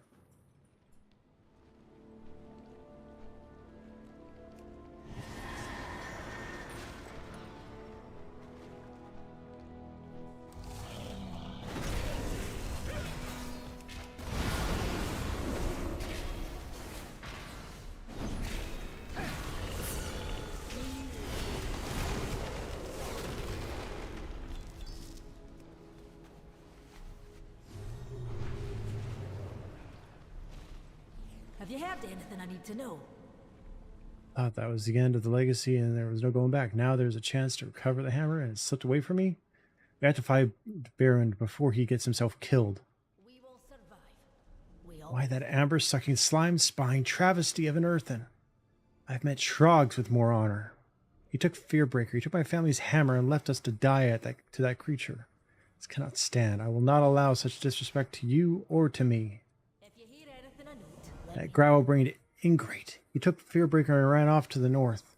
Have you heard anything I need to know? Thought that was the end of the legacy and there was no going back. Now there's a chance to recover the hammer and it's slipped away from me. We have to fight Baron before he gets himself killed. We will survive. Why that amber-sucking slime spine travesty of an earthen? I've met Shrogs with more honor. He took Fearbreaker, he took my family's hammer and left us to die to that creature. This cannot stand. I will not allow such disrespect to you or to me. That gravel-brained ingrate. He took Fearbreaker and ran off to the north.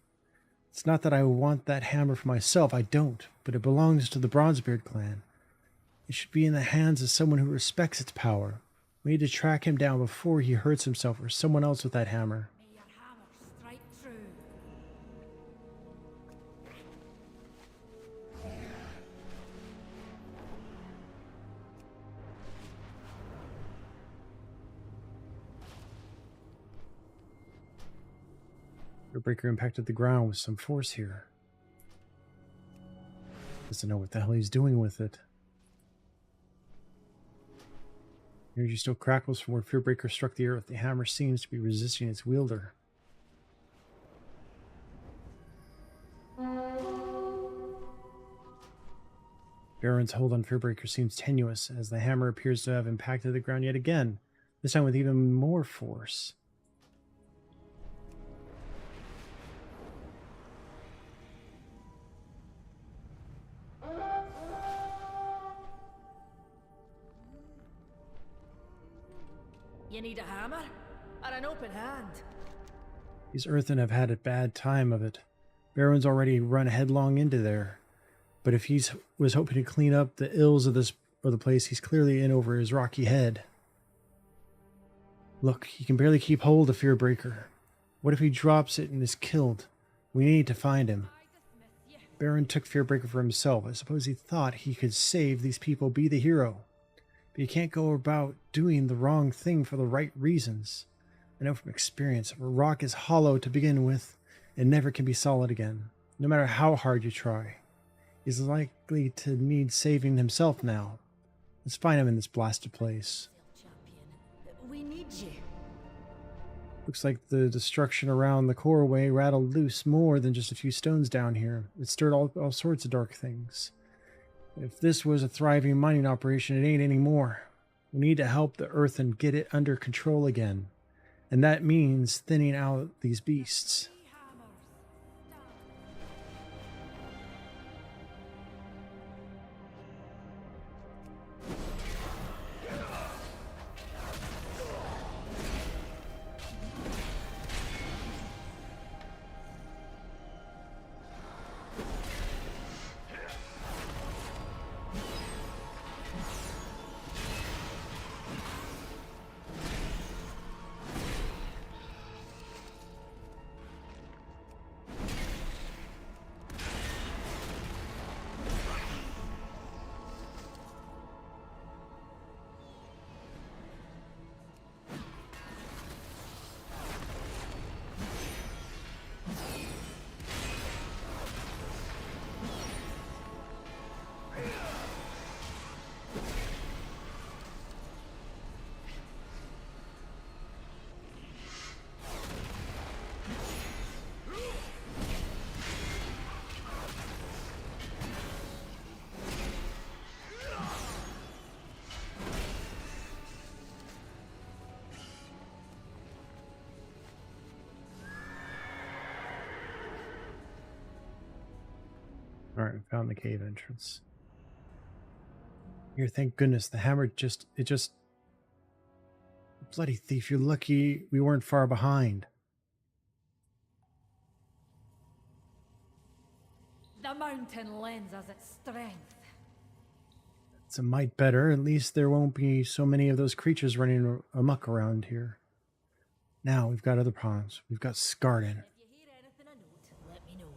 It's not that I want that hammer for myself, I don't, but it belongs to the Bronzebeard clan. It should be in the hands of someone who respects its power. We need to track him down before he hurts himself or someone else with that hammer. May your hammer strike true. Fearbreaker impacted the ground with some force here. Doesn't know what the hell he's doing with it. Energy still crackles from where Fearbreaker struck the earth. The hammer seems to be resisting its wielder. Baron's hold on Fearbreaker seems tenuous, as the hammer appears to have impacted the ground yet again, this time with even more force. You need a hammer? Or an open hand? These earthen have had a bad time of it. Baron's already run headlong into there. But if he was hoping to clean up the ills of the place, he's clearly in over his rocky head. Look, he can barely keep hold of Fearbreaker. What if he drops it and is killed? We need to find him. Baron took Fearbreaker for himself. I suppose he thought he could save these people, be the hero. But you can't go about doing the wrong thing for the right reasons. I know from experience, if a rock is hollow to begin with, it never can be solid again, no matter how hard you try. He's likely to need saving himself now. Let's find him in this blasted place. We need you. Looks like the destruction around the coreway rattled loose more than just a few stones down here. It stirred all sorts of dark things. If this was a thriving mining operation, it ain't anymore. We need to help the earth and get it under control again. And that means thinning out these beasts. Alright, found the cave entrance. Here, thank goodness, the hammer just Bloody thief, you're lucky we weren't far behind. The mountain lends us its strength. It's a mite better. At least there won't be so many of those creatures running amok around here. Now we've got other pawns. We've got Skarden. If you hear anything of note, let me know.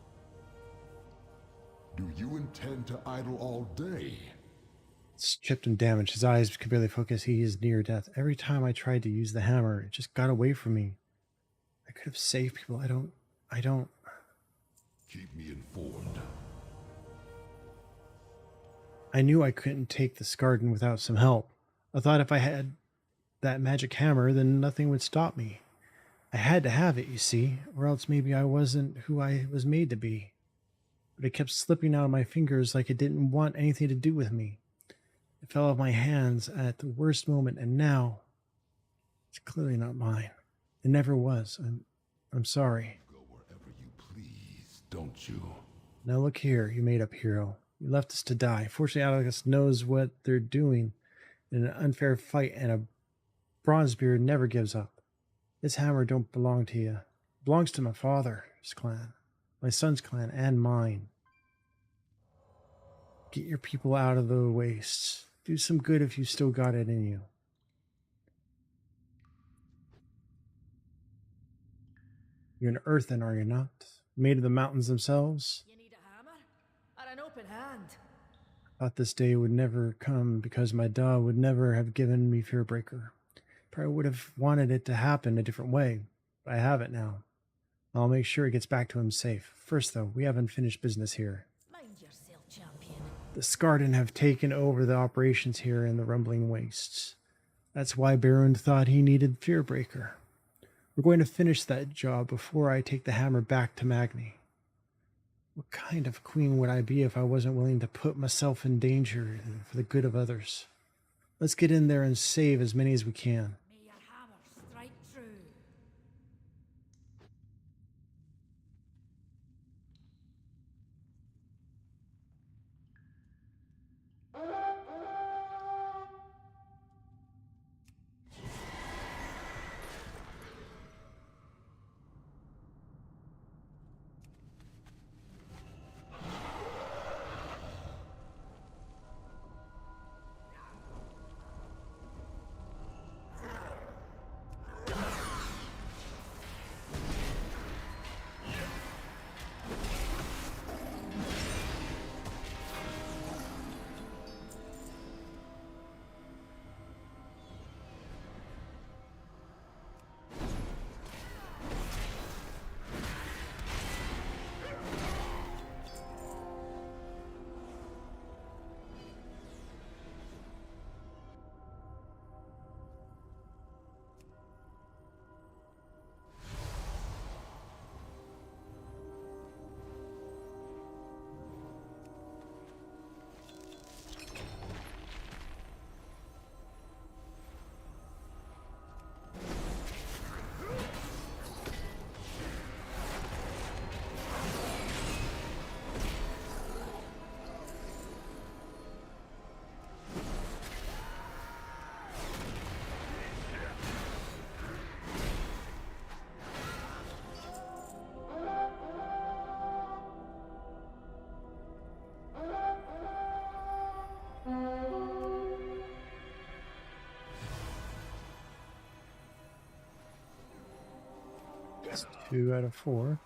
Do you intend to idle all day? It's chipped and damaged. His eyes can barely focus. He is near death. Every time I tried to use the hammer, it just got away from me. I could have saved people. I don't. Keep me informed. I knew I couldn't take the Skarden without some help. I thought if I had that magic hammer, then nothing would stop me. I had to have it, you see, or else maybe I wasn't who I was made to be. But it kept slipping out of my fingers like it didn't want anything to do with me. It fell out of my hands at the worst moment, and now it's clearly not mine. It never was. I'm sorry. Go wherever you please, don't you? Now look here, you made-up hero. You left us to die. Fortunately, Alex knows what they're doing in an unfair fight, and a Bronzebeard never gives up. This hammer don't belong to you. It belongs to my father's clan, my son's clan, and mine. Get your people out of the wastes. Do some good if you still got it in you. You're an earthen, are you not? Made of the mountains themselves? You need a hammer? Or an open hand? I thought this day would never come because my dad would never have given me Fearbreaker. Probably would have wanted it to happen a different way, but I have it now. I'll make sure it gets back to him safe. First, though, we haven't finished business here. Mind yourself, champion. The Skarden have taken over the operations here in the Rumbling Wastes. That's why Barund thought he needed Fearbreaker. We're going to finish that job before I take the hammer back to Magni. What kind of queen would I be if I wasn't willing to put myself in danger for the good of others? Let's get in there and save as many as we can. May your hammer strike true. That's 2 out of 4.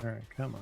Alright, come on.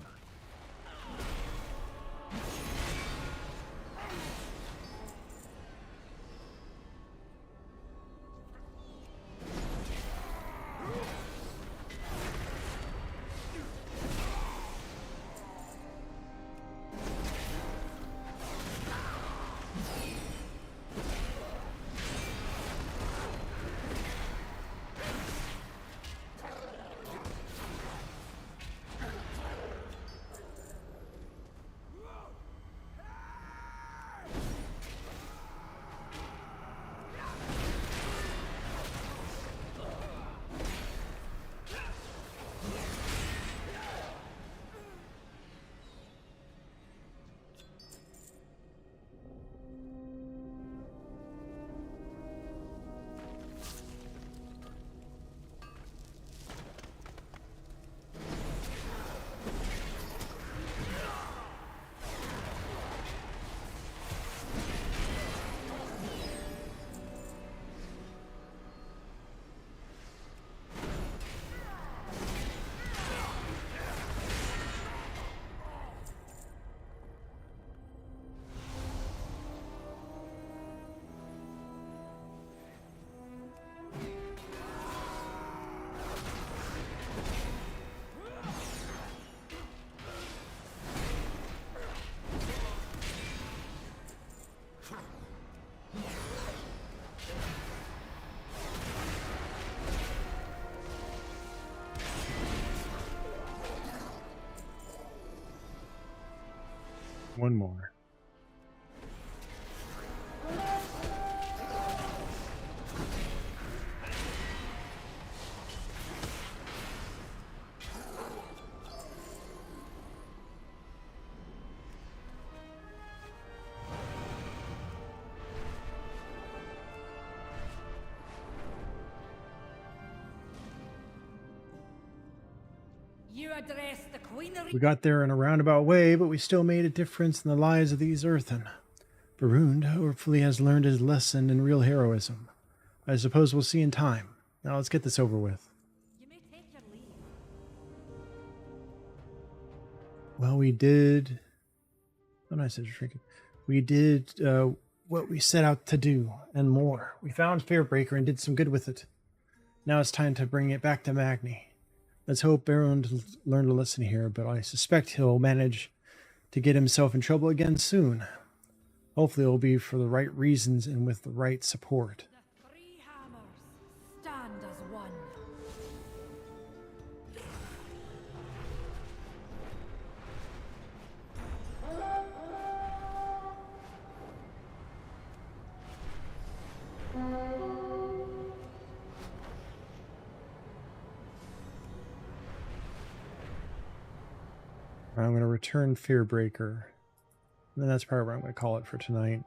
One more. You address the Queenery. We got there in a roundabout way, but we still made a difference in the lives of these Earthen. Barund hopefully has learned his lesson in real heroism. I suppose we'll see in time. Now let's get this over with. You may take your leave. Well, we did... Oh, nice, it's shrinking. We did what we set out to do, and more. We found Fearbreaker and did some good with it. Now it's time to bring it back to Magni. Let's hope Barund learned a lesson here, but I suspect he'll manage to get himself in trouble again soon. Hopefully it'll be for the right reasons and with the right support. The three hammers stand as one. I'm going to return Fearbreaker. And that's probably what I'm going to call it for tonight.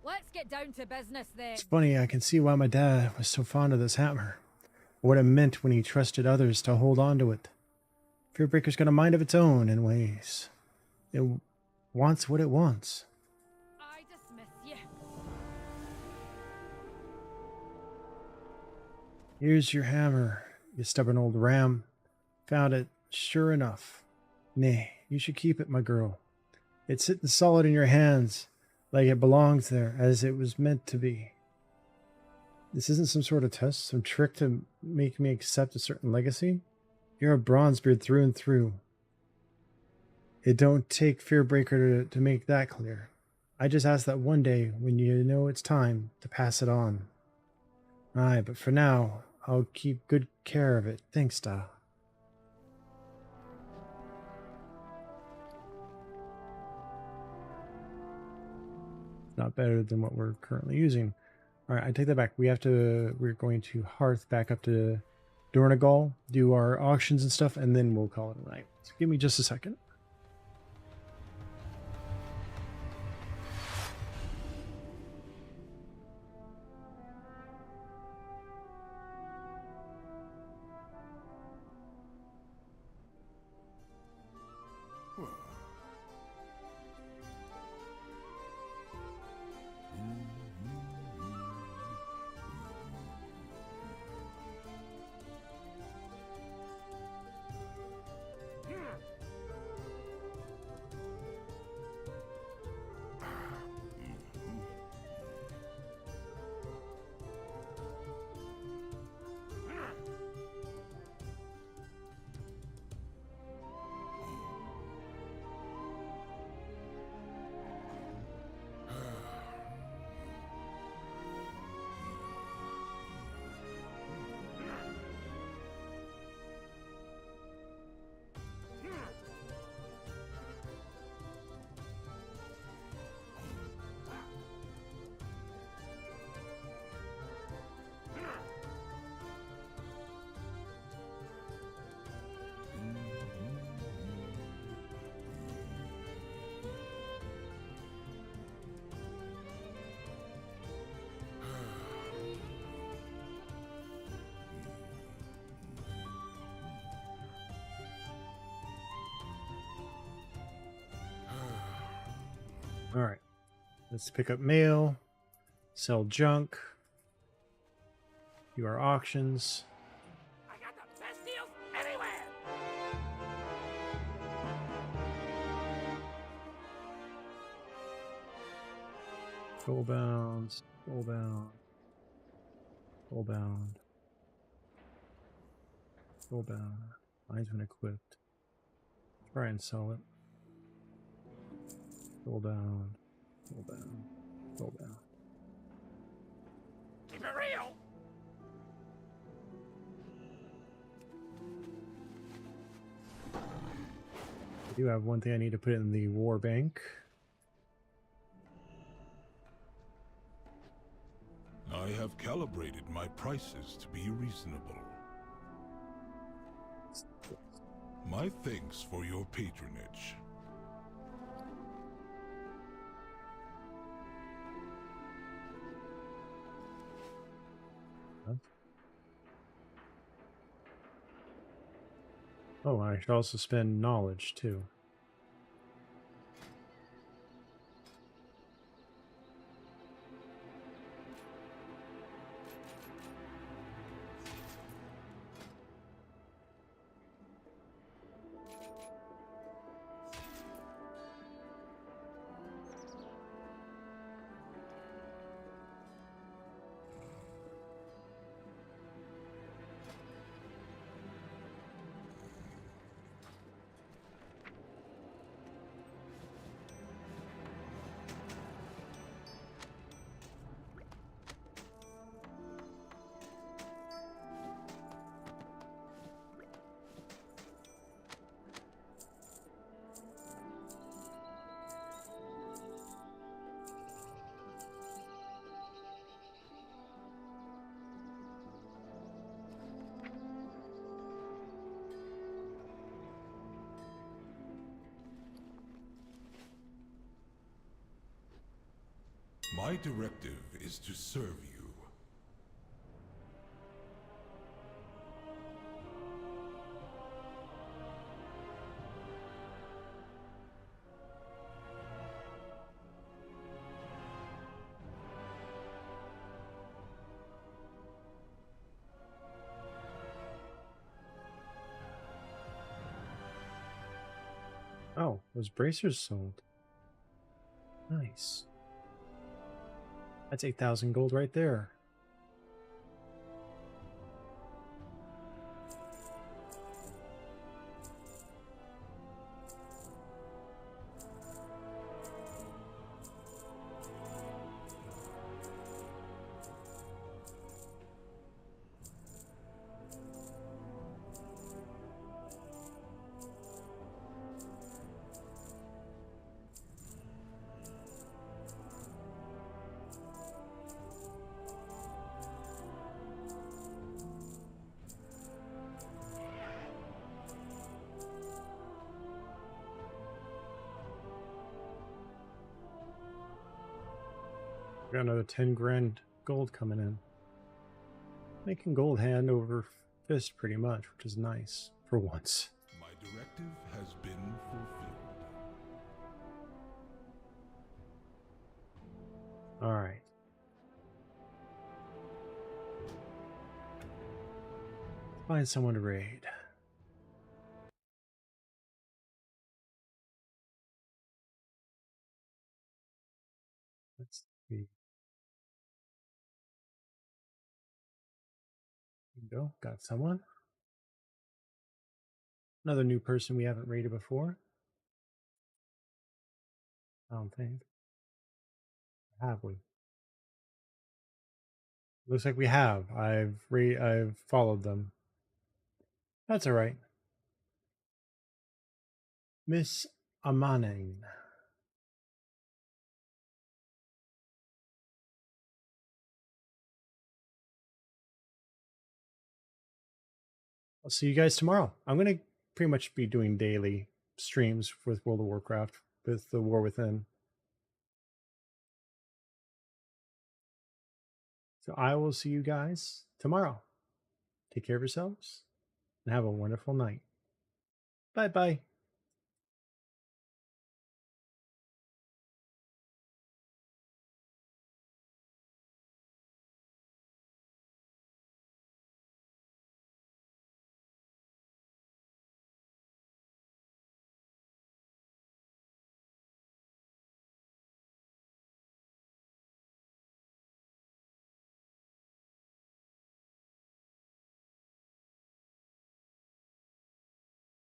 Let's get down to business then. It's funny, I can see why my dad was so fond of this hammer. What it meant when he trusted others to hold on to it. Fearbreaker's got a mind of its own in ways. It wants what it wants. I dismiss you. Here's your hammer, you stubborn old ram. Found it, sure enough. Nay, you should keep it, my girl. It's sitting solid in your hands, like it belongs there, as it was meant to be. This isn't some sort of test, some trick to make me accept a certain legacy. You're a Bronzebeard through and through. It don't take Fearbreaker to make that clear. I just ask that one day, when you know it's time, to pass it on. Aye, but for now, I'll keep good care of it. Thanks, Da. Not better than what we're currently using. All right, I take that back. We're going to hearth back up to Dornagal, do our auctions and stuff, and then we'll call it a night. So give me just a second. All right. Let's pick up mail, sell junk, do our auctions. I got the best deals anywhere! Goal bound, goal bound, goal bound, goal bound. Mine's been equipped. Try and sell it. Goal bound, goal bound, goal bound. Keep it real! I do have one thing I need to put in the war bank. I have calibrated my prices to be reasonable. My thanks for your patronage. Huh? Oh, I should also spend knowledge too. My directive is to serve you. Oh, those bracers sold. Nice. That's 8,000 gold right there. Got another 10 grand gold coming in. Making gold hand over fist pretty much, which is nice for once. My directive has been fulfilled. All right. Find someone to raid. Let's see. There we go. Got someone. Another new person we haven't raided before. I don't think. Have we? Looks like we have. I've followed them. That's all right. Miss Amaning. I'll see you guys tomorrow. I'm going to pretty much be doing daily streams with World of Warcraft with the War Within. So I will see you guys tomorrow. Take care of yourselves and have a wonderful night. Bye-bye.